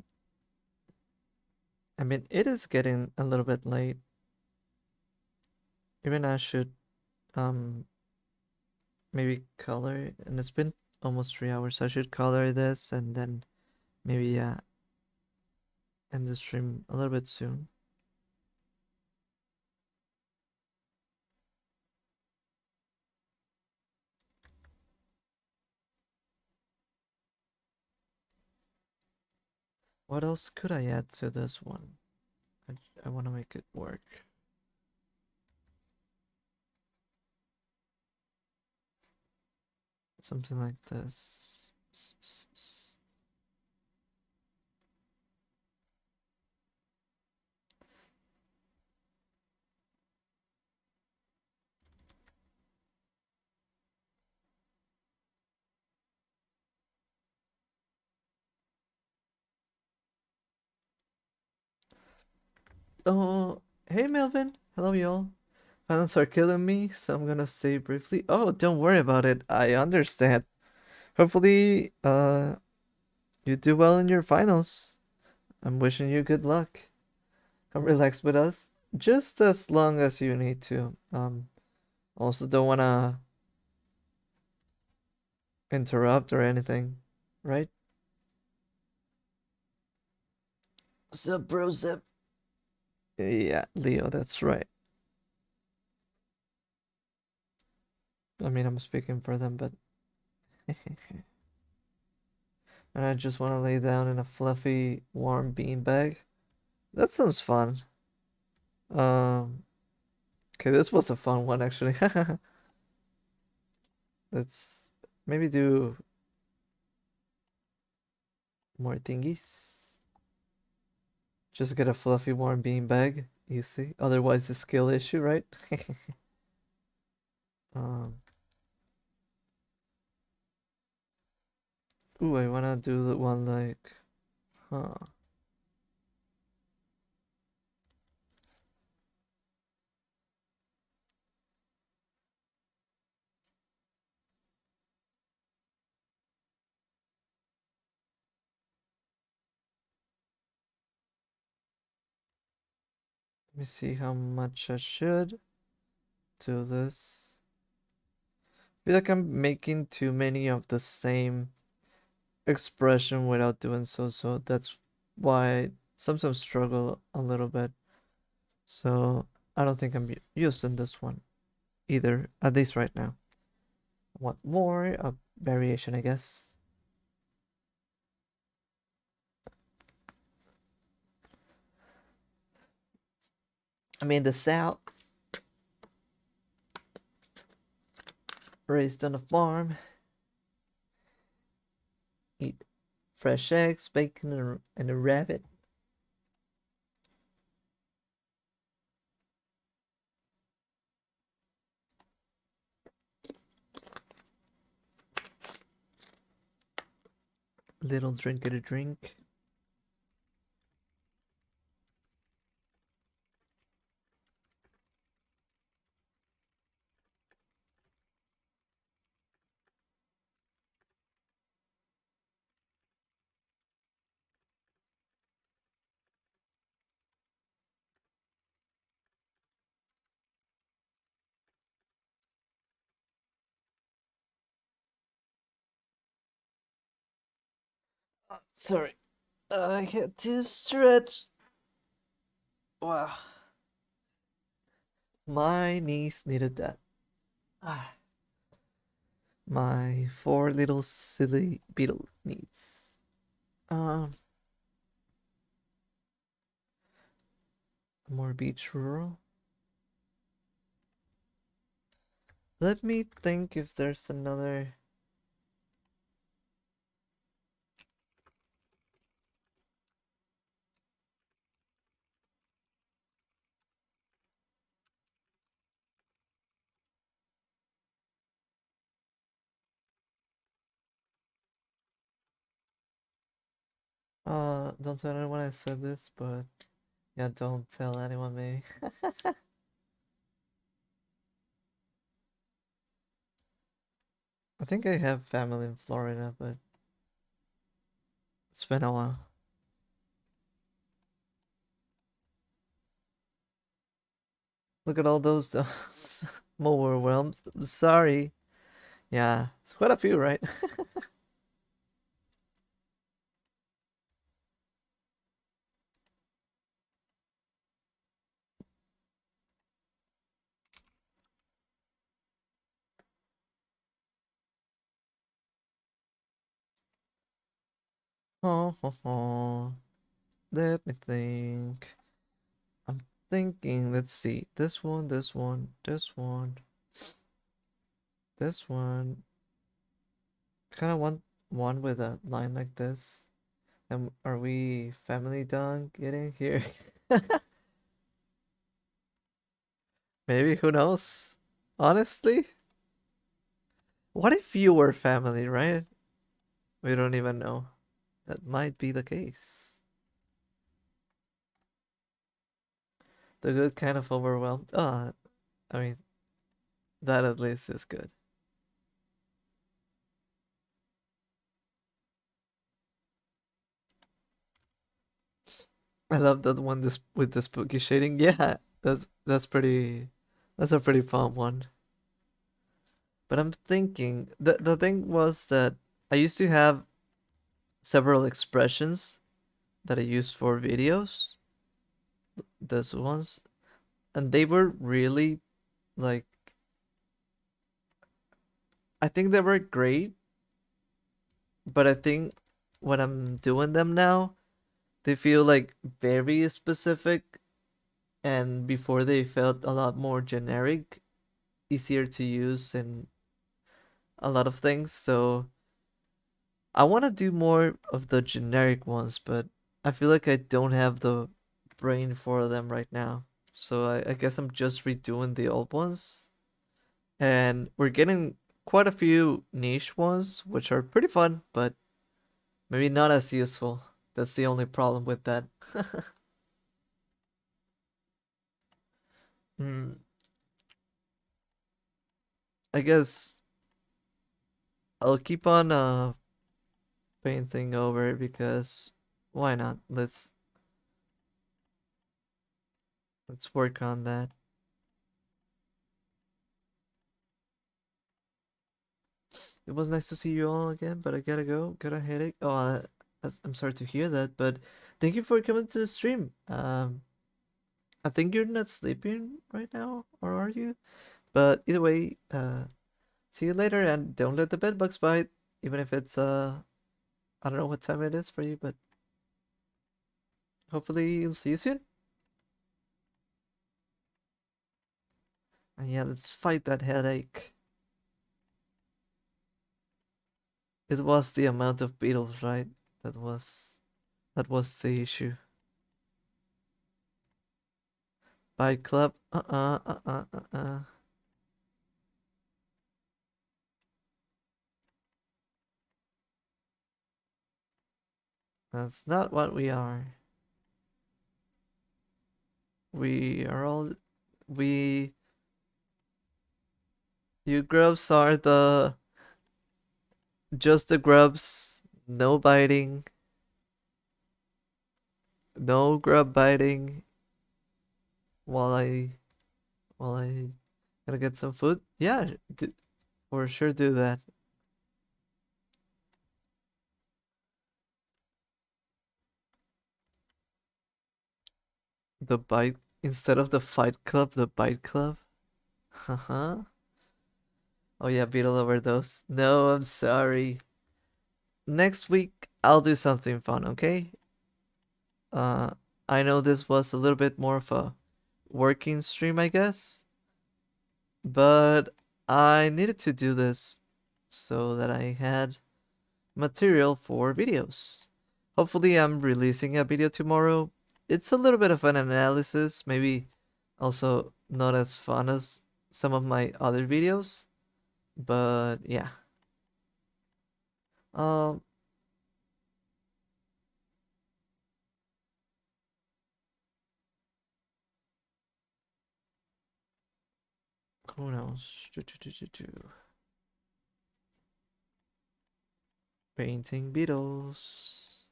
Speaker 1: I mean, it is getting a little bit late. Even I should um maybe color, and it's been almost 3 hours. So I should color this and then maybe end the stream a little bit soon. What else could I add to this one? I want to make it work. Something like this. Oh, hey Melvin. Hello, y'all. Finals are killing me, so I'm gonna stay briefly. Oh, don't worry about it. I understand. Hopefully, you do well in your finals. I'm wishing you good luck. Come relax with us, just as long as you need to. Also don't wanna interrupt or anything, right? Sup, bro, sup. Yeah, Leo, that's right. I mean, I'm speaking for them, but and I just want to lay down in a fluffy, warm beanbag. That sounds fun. Um, okay, this was a fun one actually. Let's maybe do more thingies. Just get a fluffy, warm beanbag. Easy. Otherwise, a skill issue, right? um, ooh, I wanna do the one like, huh? Let me see how much I should do this. I feel like I'm making too many of the same expression without doing so, so that's why I sometimes struggle a little bit. So I don't think I'm using this one either, at least right now. want more variation, I guess. I mean, the South, raised on a farm, eat fresh eggs, bacon, and a rabbit. Little drink of a drink. Sorry, I had to stretch. Wow, my niece needed that. Ah, my four little silly beetle needs. Um, more beach rural. Let me think if there's another. Don't tell anyone I said this, but yeah, don't tell anyone, maybe. I think I have family in Florida, but it's been a while. Look at all those dogs. I'm overwhelmed. I'm sorry. Yeah, it's quite a few, right? Oh, oh, oh. Let me think. I'm thinking. Let's see. This one, this one, this one, this one. Kind of want one with a line like this. And are we family done getting here? Maybe, who knows? Honestly, what if you were family, right? We don't even know. That might be the case. The good kind of overwhelmed. I mean, that at least is good. I love that one this with the spooky shading. Yeah, that's pretty that's a pretty fun one. But I'm thinking the thing was that I used to have several expressions that I used for videos, those ones, and they were really like I think they were great, but I think when I'm doing them now, they feel like very specific, and before they felt a lot more generic, easier to use and a lot of things. So I want to do more of the generic ones, but I feel like I don't have the brain for them right now. So I guess I'm just redoing the old ones. And we're getting quite a few niche ones, which are pretty fun, but maybe not as useful. That's the only problem with that. Hmm. I guess I'll keep on painting over it because why not? Let's work on that. It was nice to see you all again, but I gotta go. Got a headache. Oh, I'm sorry to hear that, but thank you for coming to the stream. I think you're not sleeping right now, or are you? But either way, See you later, and don't let the bedbugs bite, even if it's I don't know what time it is for you, but hopefully you'll see you soon. And yeah, let's fight that headache. It was the amount of beetles, right? That was that was the issue. Bite club. That's not what we are. We are all we you grubs are the just the grubs. No biting. No grub biting while I gotta get some food. Yeah, for sure do that. The bite instead of the fight club, the bite club. Haha. Oh yeah, beetle overdose. No, I'm sorry. Next week I'll do something fun, okay? Uh I know this was a little bit more of a working stream, I guess, but I needed to do this so that I had material for videos. Hopefully I'm releasing a video tomorrow. It's a little bit of an analysis, maybe also not as fun as some of my other videos, but yeah. Um who knows? Painting beetles.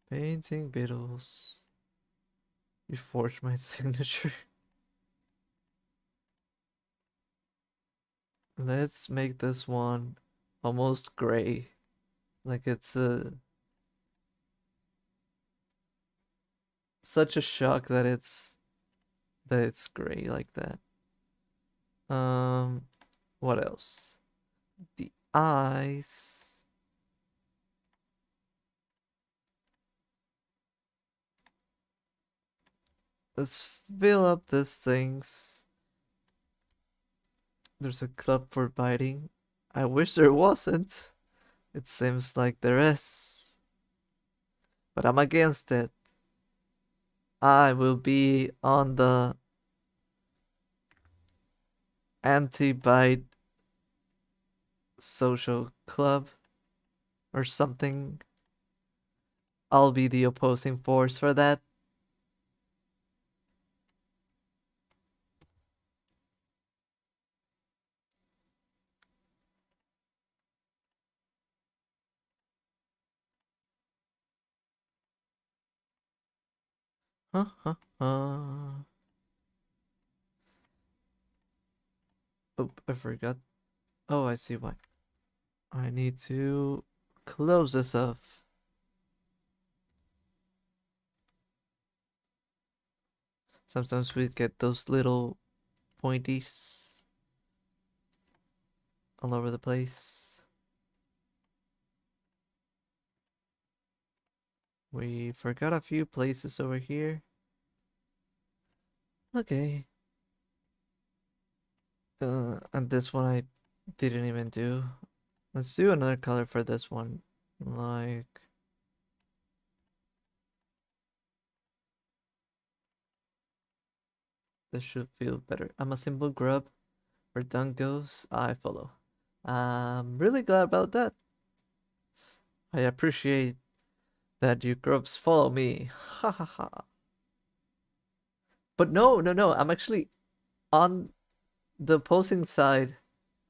Speaker 1: Painting beetles. You forged my signature. Let's make this one almost gray. Like it's such a shock that it's gray like that. Um what else? The eyes. Let's fill up these things. There's a club for biting. I wish there wasn't. It seems like there is. But I'm against it. I will be on the anti-bite social club or something. I'll be the opposing force for that. Huh, huh, huh. Oh, I forgot. Oh, I see why. I need to close this off. Sometimes we get those little pointies all over the place. We forgot a few places over here. Okay. And this one I didn't even do. Let's do another color for this one. Like, this should feel better. I'm a simple grub. Where done goes, I follow. I'm really glad about that. I appreciate that you grubs follow me. Ha ha ha. But no, no, no. I'm actually on the opposing side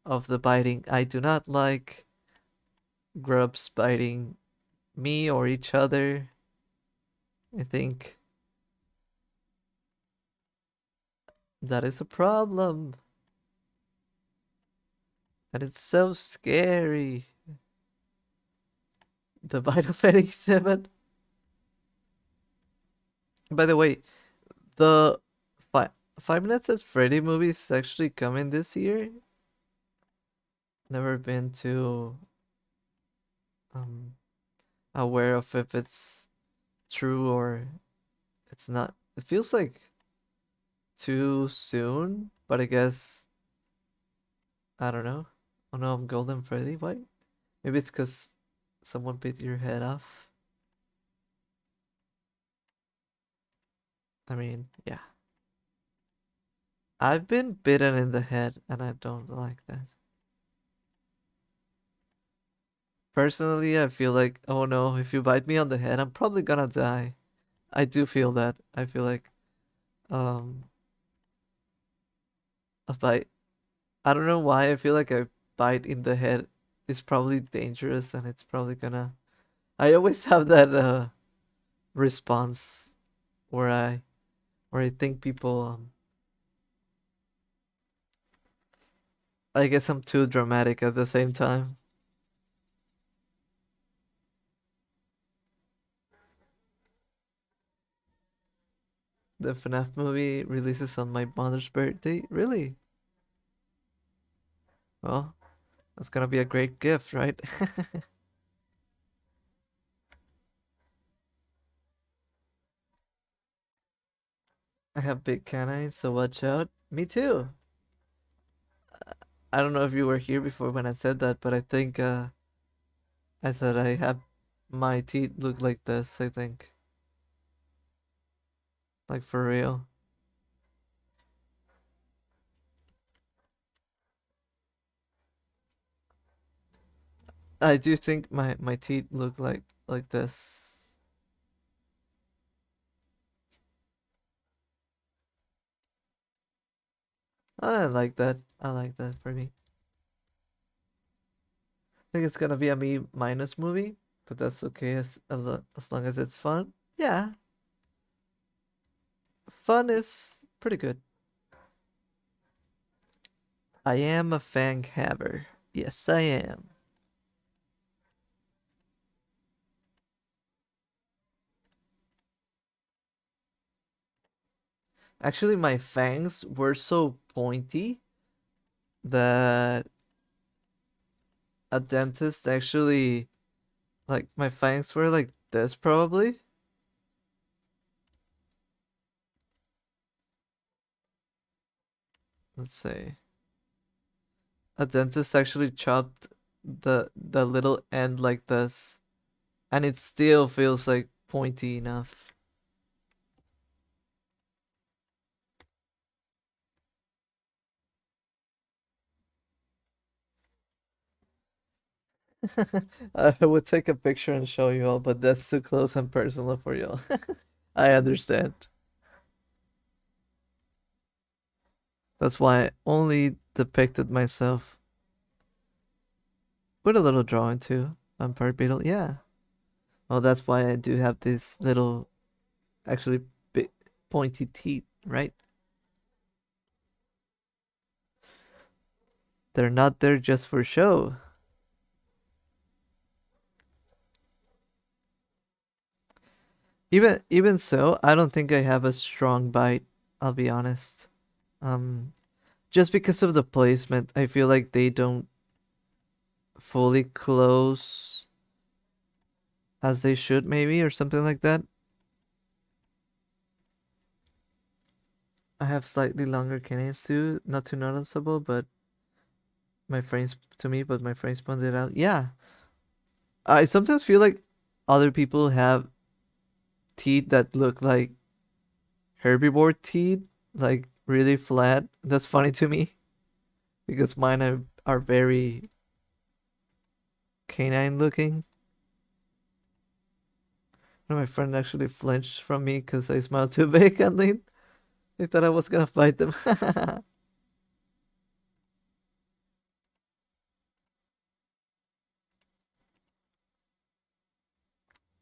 Speaker 1: of the biting. I do not like grubs biting me or each other. I think that is a problem. And it's so scary. The bite of 87. By the way, the Five Nights at Freddy movie is actually coming this year. never been too um aware of if it's true or it's not. It feels like too soon, but I guess I don't know. Oh no, I'm Golden Freddy. What? Maybe it's because someone bit your head off. I mean, yeah. I've been bitten in the head and I don't like that. Personally, I feel like, oh no, if you bite me on the head, I'm probably gonna die. I do feel that. I feel like um a bite. I don't know why I feel like a bite in the head is probably dangerous and it's probably gonna I always have that response where I think people I guess I'm too dramatic at the same time. The FNAF movie releases on my mother's birthday. Really? Well, that's gonna be a great gift, right? I have big canines, so watch out. Me too. I don't know if you were here before when I said that, but I think I said I have my teeth look like this, I think. Like for real. I do think my teeth look like this. I like that. I like that for me. I think it's gonna be a me minus movie, but that's okay as long as it's fun. Yeah, fun is pretty good. I am a fang haver. Yes, I am. Actually, my fangs were so pointy that a dentist actually like my fangs were like this probably. Let's see. A dentist actually chopped the little end like this, and it still feels like pointy enough. I would take a picture and show you all, but that's too close and personal for y'all. I understand. That's why I only depicted myself with a little drawing too. Vampire beetle, yeah. Well, that's why I do have these little, actually, big, pointy teeth, right? They're not there just for show. Even so, I don't think I have a strong bite. I'll be honest. Um, just because of the placement, I feel like they don't fully close as they should, maybe, or something like that. I have slightly longer canines too, not too noticeable, but my friends pointed out. Yeah, I sometimes feel like other people have teeth that look like herbivore teeth, like really flat. That's funny to me because mine are very canine looking. And my friend actually flinched from me because I smiled too big and they thought I was gonna fight them.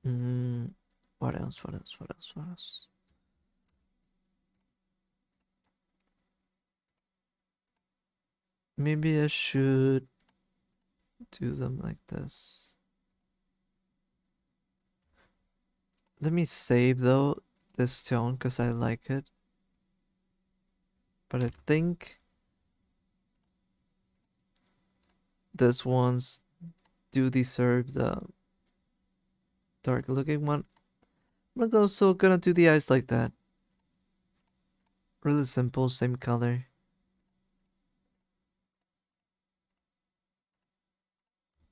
Speaker 1: mm, what else? What else? What else? What else? Maybe I should do them like this. Let me save though this tone because I like it. But I think these ones do deserve the dark looking one. I'm also gonna do the eyes like that. Really simple, same color.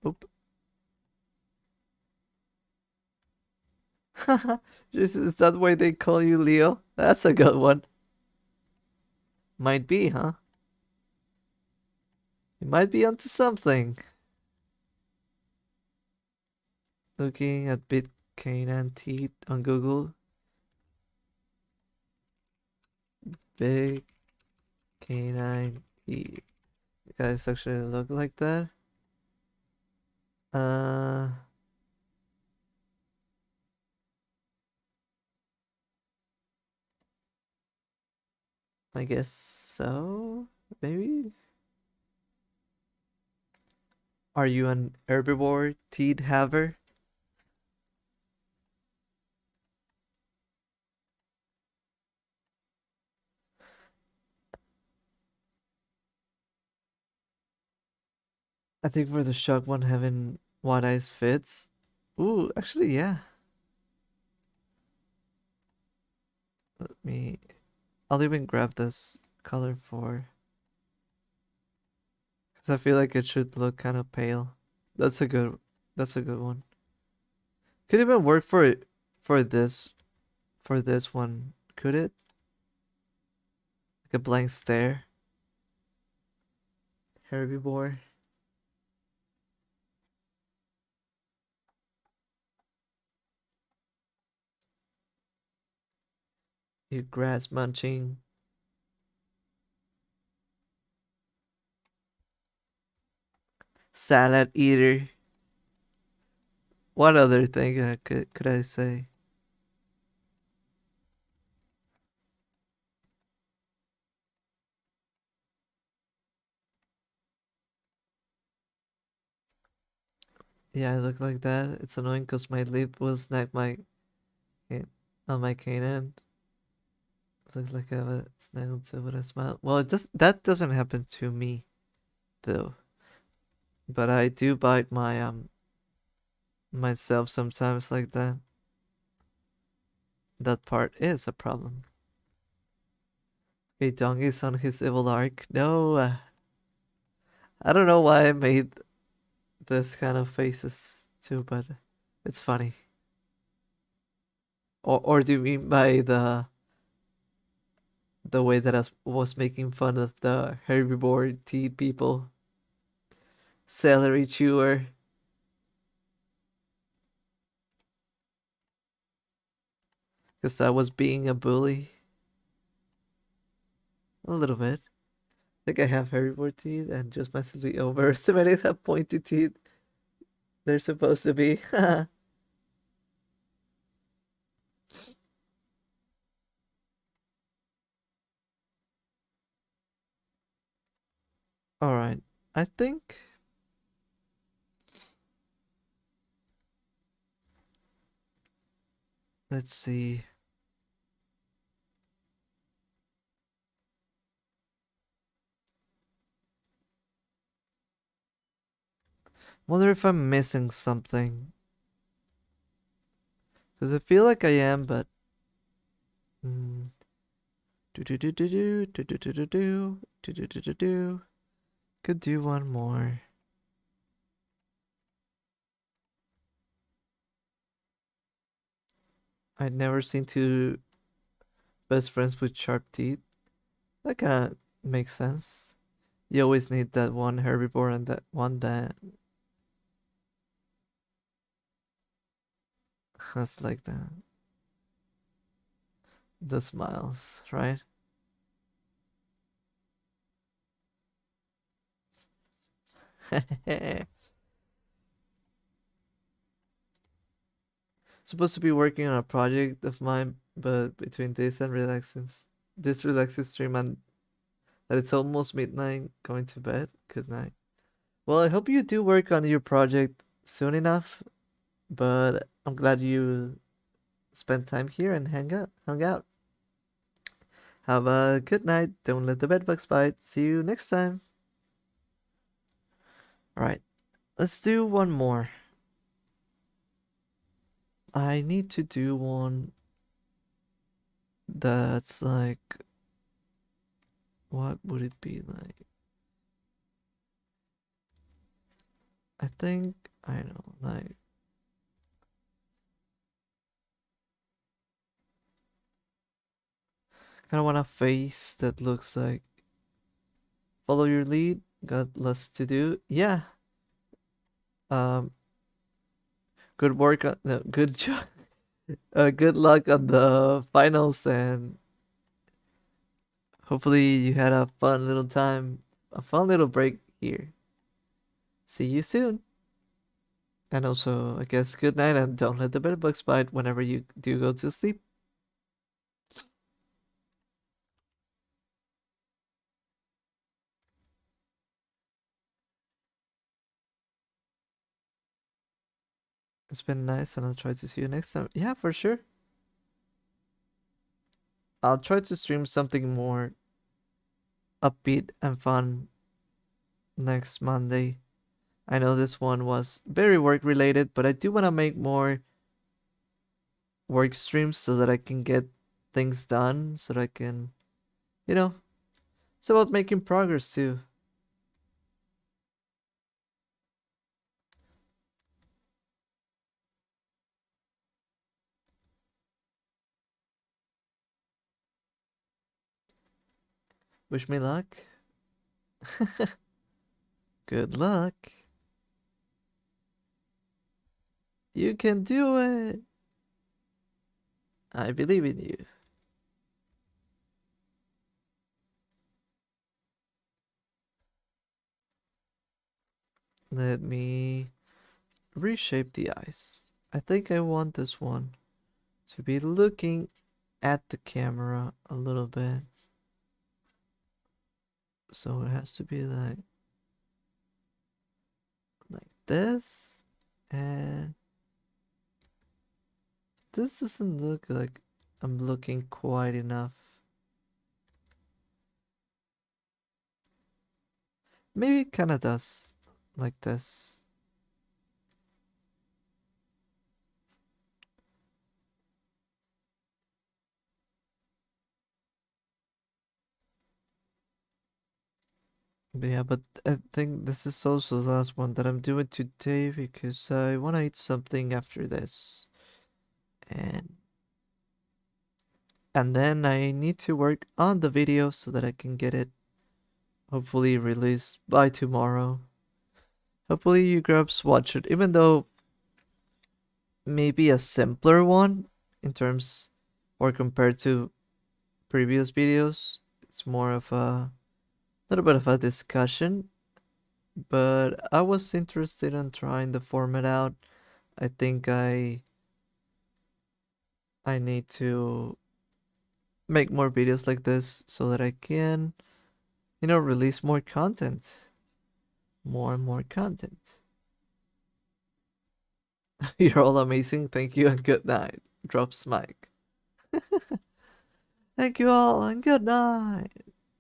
Speaker 1: Oop. Is that why they call you Leo? That's a good one. Might be, huh? You might be onto something. Looking at bit canine teeth on Google. Big canine teeth. You guys actually look like that? Uh, I guess so. Maybe. Are you an herbivore teeth haver? I think for the shock one, having wide eyes fits. Ooh, actually, yeah. Let me. I'll even grab this color for. Because I feel like it should look kind of pale. That's a good. That's a good one. Could even work for it. For this one. Could it? Like a blank stare. Herbivore. You grass munching. Salad eater. What other thing could I say? Yeah, I look like that. It's annoying because my lip will snag my on my canine. Look like I have a snaggle too when I smile. Well, it does. That doesn't happen to me though. But I do bite my myself sometimes like that. That part is a problem. Okay, Dongi's on his evil arc. No, I don't know why I made this kind of faces too, but it's funny. Or do you mean by the way that I was making fun of the herbivore tea people? Celery chewer. Because I was being a bully. A little bit. I think I have herbivore teeth and just massively overestimated how pointy teeth they're supposed to be. Alright. I think. Let's see. Wonder if I'm missing something. Because I feel like I am, but. Mm, do do do do do do do do do do do do do do do. Could do one more. I'd never seen two best friends with sharp teeth. That kind of makes sense. You always need that one herbivore and that one that has like the smiles, right? Supposed to be working on a project of mine, but between this relaxing stream and that it's almost midnight, going to bed. Good night. Well, I hope you do work on your project soon enough, but I'm glad you spent time here and hung out. Have a good night. Don't let the bedbugs bite. See you next time. All right, let's do one more. I need to do one that's like, what would it be like? I think I know, like, kind of want a face that looks like follow your lead, got less to do. Yeah. Um, good work on no, good job. Good luck on the finals, and hopefully you had a fun little time, a fun little break here. See you soon. And also, I guess good night, and don't let the bed bugs bite whenever you do go to sleep. It's been nice, and I'll try to see you next time. Yeah, for sure. I'll try to stream something more upbeat and fun next Monday. I know this one was very work related, but I do want to make more work streams so that I can get things done, so that I can, you know, it's about making progress too. Wish me luck. Good luck. You can do it. I believe in you. Let me reshape the eyes. I think I want this one to be looking at the camera a little bit. So it has to be like this. And this doesn't look like I'm looking quite enough. Maybe it kinda does. Like this. But yeah, but I think this is also the last one that I'm doing today because I wanna eat something after this. And and then I need to work on the video so that I can get it hopefully released by tomorrow. Hopefully you grubs watch it, even though maybe a simpler one in terms or compared to previous videos. It's more of a little bit of a discussion, but I was interested in trying the format out. I think I need to make more videos like this so that I can, release more content. More and more content. You're all amazing. Thank you and good night. Drops mic. Thank you all and good night.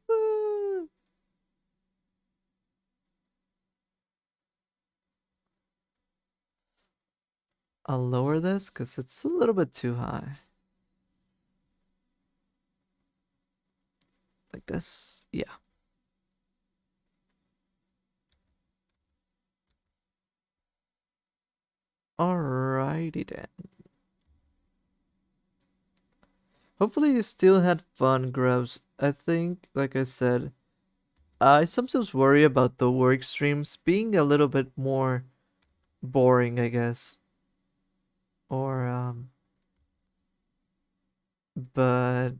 Speaker 1: Woo. I'll lower this because it's a little bit too high. Like this. Yeah. Alrighty then. Hopefully you still had fun, Grubs. I think, like I said, I sometimes worry about the work streams being a little bit more boring, I guess. Or, but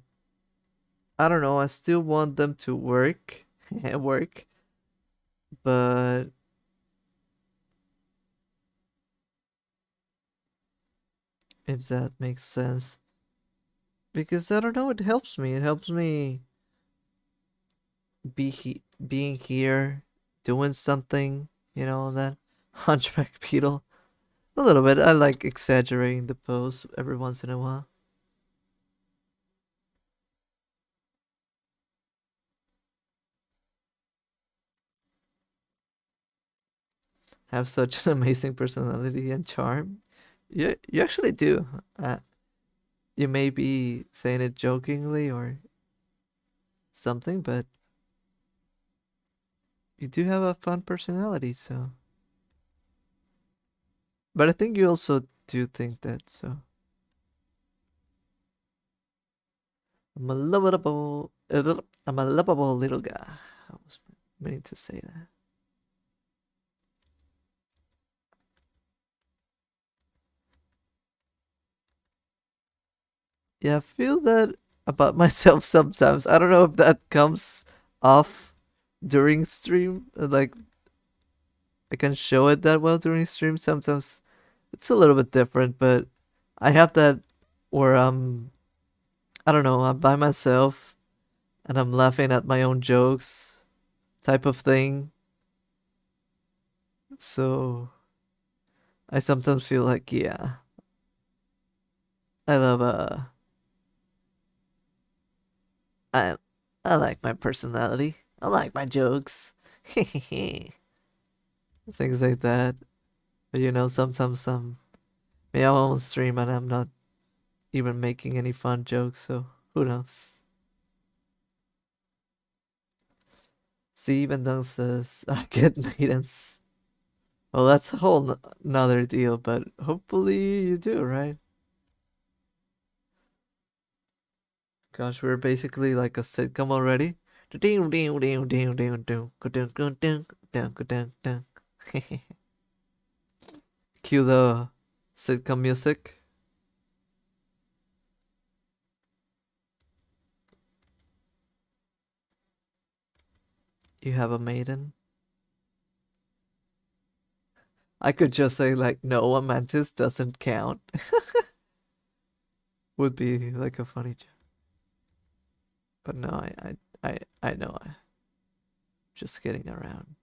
Speaker 1: I don't know. I still want them to work, work, but if that makes sense. Because I don't know, it helps me. It helps me being here, doing something, that Hunchback Beetle. A little bit. I like exaggerating the pose every once in a while. have such an amazing personality and charm. You actually do. You may be saying it jokingly or something, but you do have a fun personality, so. But I think you also do think that, so. I'm a I'm a lovable little guy. I was meaning to say that. Yeah, I feel that about myself sometimes. I don't know if that comes off during stream. Like I can show it that well during stream. Sometimes it's a little bit different, but I have that where I don't know, I'm by myself and I'm laughing at my own jokes type of thing. So I sometimes feel like, yeah, I love I I like my personality. I like my jokes. Things like that. But sometimes maybe I'm on stream and I'm not even making any fun jokes, so who knows? See, even Dung says I get maidens. Well, that's a whole nother deal, but hopefully you do, right? Gosh, we're basically like a sitcom already. Cue the sitcom music. You have a maiden. I could just say like, no, a mantis doesn't count. Would be like a funny joke. But no, I know. I'm just kidding around.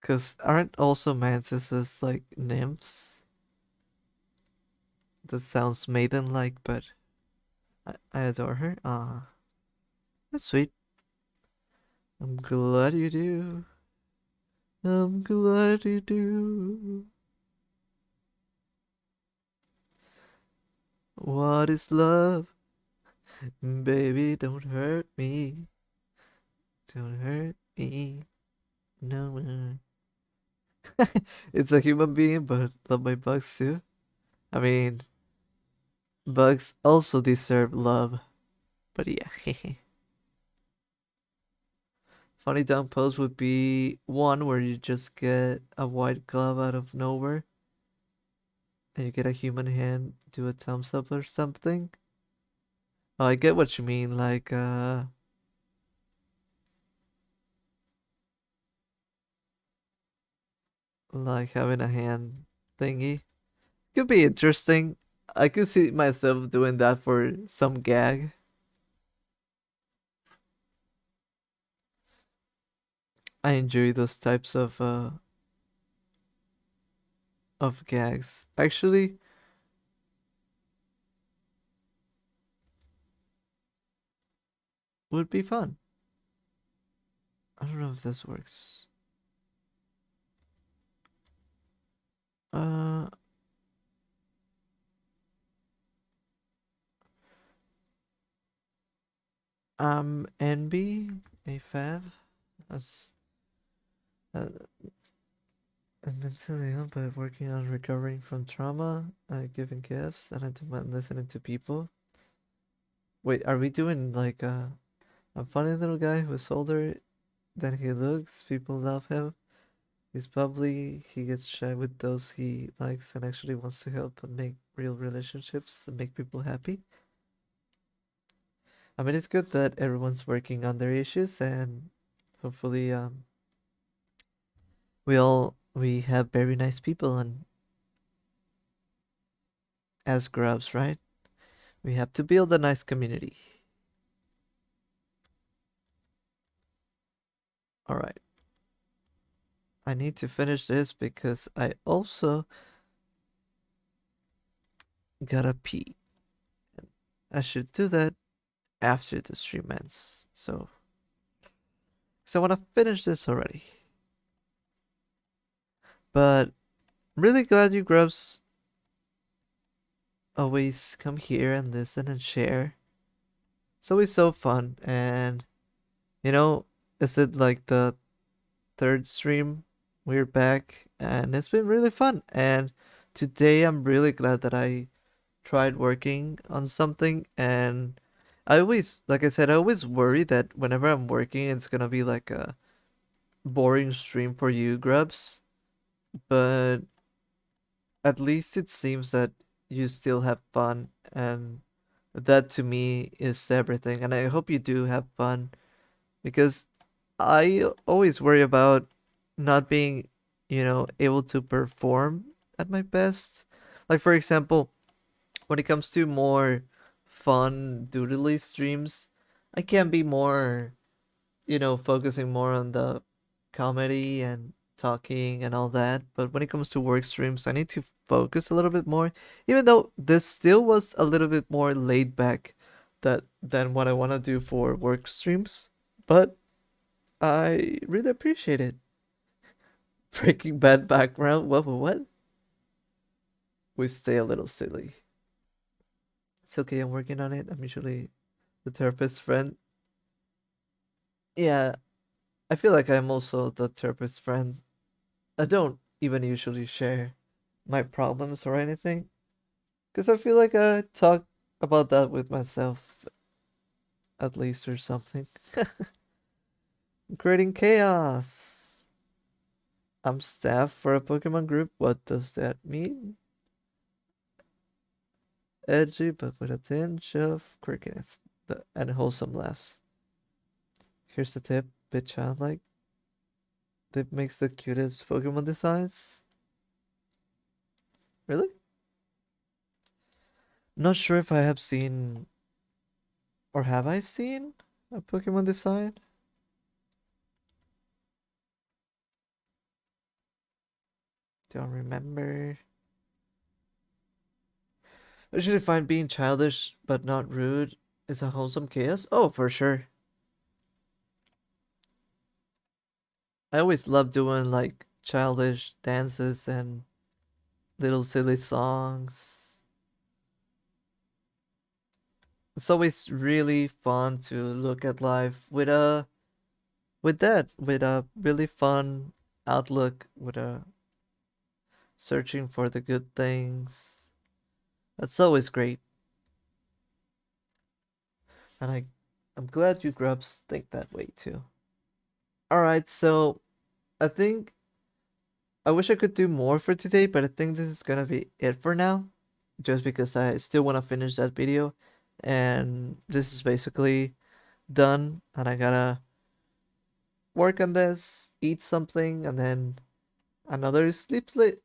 Speaker 1: Cause aren't also mantises like nymphs? That sounds maiden-like, but I adore her. Ah, that's sweet. I'm glad you do. I'm glad you do. What is love? Baby, don't hurt me. Don't hurt me. No. It's a human being, but love my bugs too. I mean, bugs also deserve love. But yeah. Funny dumb pose would be one where you just get a white glove out of nowhere and you get a human hand, do a thumbs up or something. Oh, I get what you mean, like having a hand thingy. Could be interesting. I could see myself doing that for some gag. I enjoy those types of gags. Actually, would be fun. I don't know if this works. Uh, NB, a fav. That's uh, I'm mentally ill, but working on recovering from trauma, giving gifts, and I don't mind listening to people. Wait, are we doing like a funny little guy who's older than he looks? People love him. He's bubbly. He gets shy with those he likes and actually wants to help and make real relationships and make people happy. I mean, it's good that everyone's working on their issues and hopefully we have very nice people and as grubs, right? We have to build a nice community. All right. I need to finish this because I also gotta pee. I should do that after the stream ends. So I want to finish this already. But really glad you grubs always come here and listen and share. It's always so fun. And, you know, is it like the third stream? We're back and it's been really fun. And today I'm really glad that I tried working on something. And I always, like I said, I always worry that whenever I'm working, it's gonna be like a boring stream for you, Grubs. But at least it seems that you still have fun, and that to me is everything. And I hope you do have fun because I always worry about not being, able to perform at my best. Like, for example, when it comes to more fun doodly streams, I can be more, focusing more on the comedy and talking and all that. But when it comes to work streams, I need to focus a little bit more, even though this still was a little bit more laid back than what I want to do for work streams. But I really appreciate it. Breaking Bad background. What? We stay a little silly. It's okay, I'm working on it. I'm usually the therapist friend. Yeah, I feel like I'm also the therapist friend. I don't even usually share my problems or anything because I feel like I talk about that with myself at least or something. Creating chaos. I'm staff for a Pokemon group. What does that mean? Edgy but with a tinge of quirkiness and wholesome laughs. Here's the tip, bit childlike. That makes the cutest Pokemon designs. Really? Not sure if I have seen or have I seen a Pokemon design? Don't remember. I usually find being childish but not rude is a wholesome chaos. Oh, for sure. I always love doing like childish dances and little silly songs. It's always really fun to look at life with a really fun outlook, with a searching for the good things. That's always great. And I'm glad you grubs think that way too. Alright, so I think I wish I could do more for today, but I think this is gonna be it for now. Just because I still wanna finish that video. And this is basically done and I gotta work on this, eat something, and then another bleh,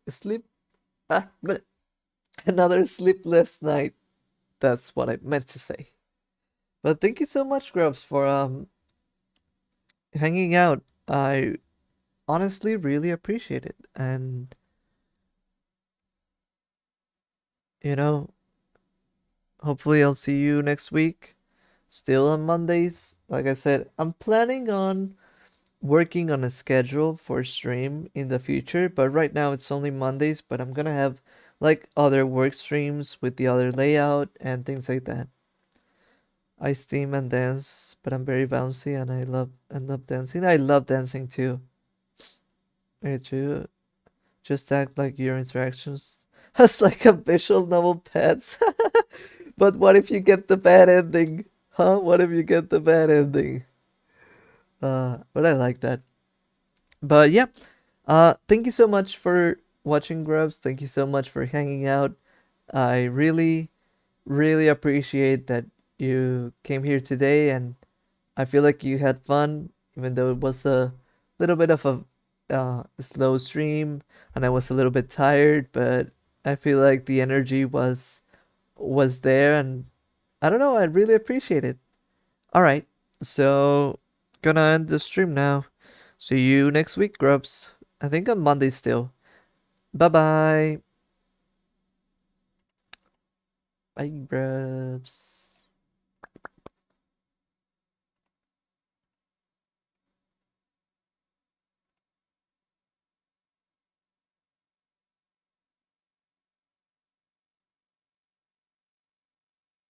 Speaker 1: another sleepless night. That's what I meant to say. But thank you so much, Grubs, for hanging out. I honestly really appreciate it. And you know, hopefully I'll see you next week. Still on Mondays. Like I said, I'm planning on working on a schedule for stream in the future, but right now it's only Mondays, but I'm gonna have like other work streams with the other layout and things like that. I steam and dance, but I'm very bouncy and I love dancing. I love dancing too. You just act like your interactions has like a visual novel pets. But what if you get the bad ending? Huh? What if you get the bad ending? But I like that. But yeah, thank you so much for watching, Grubs. Thank you so much for hanging out. I really, really appreciate that you came here today, and I feel like you had fun, even though it was a little bit of a slow stream, and I was a little bit tired. But I feel like the energy was there, and I don't know. I really appreciate it. All right, so gonna end the stream now. See you next week, Grubs. I think on Monday still. Bye bye. Bye, Grubs.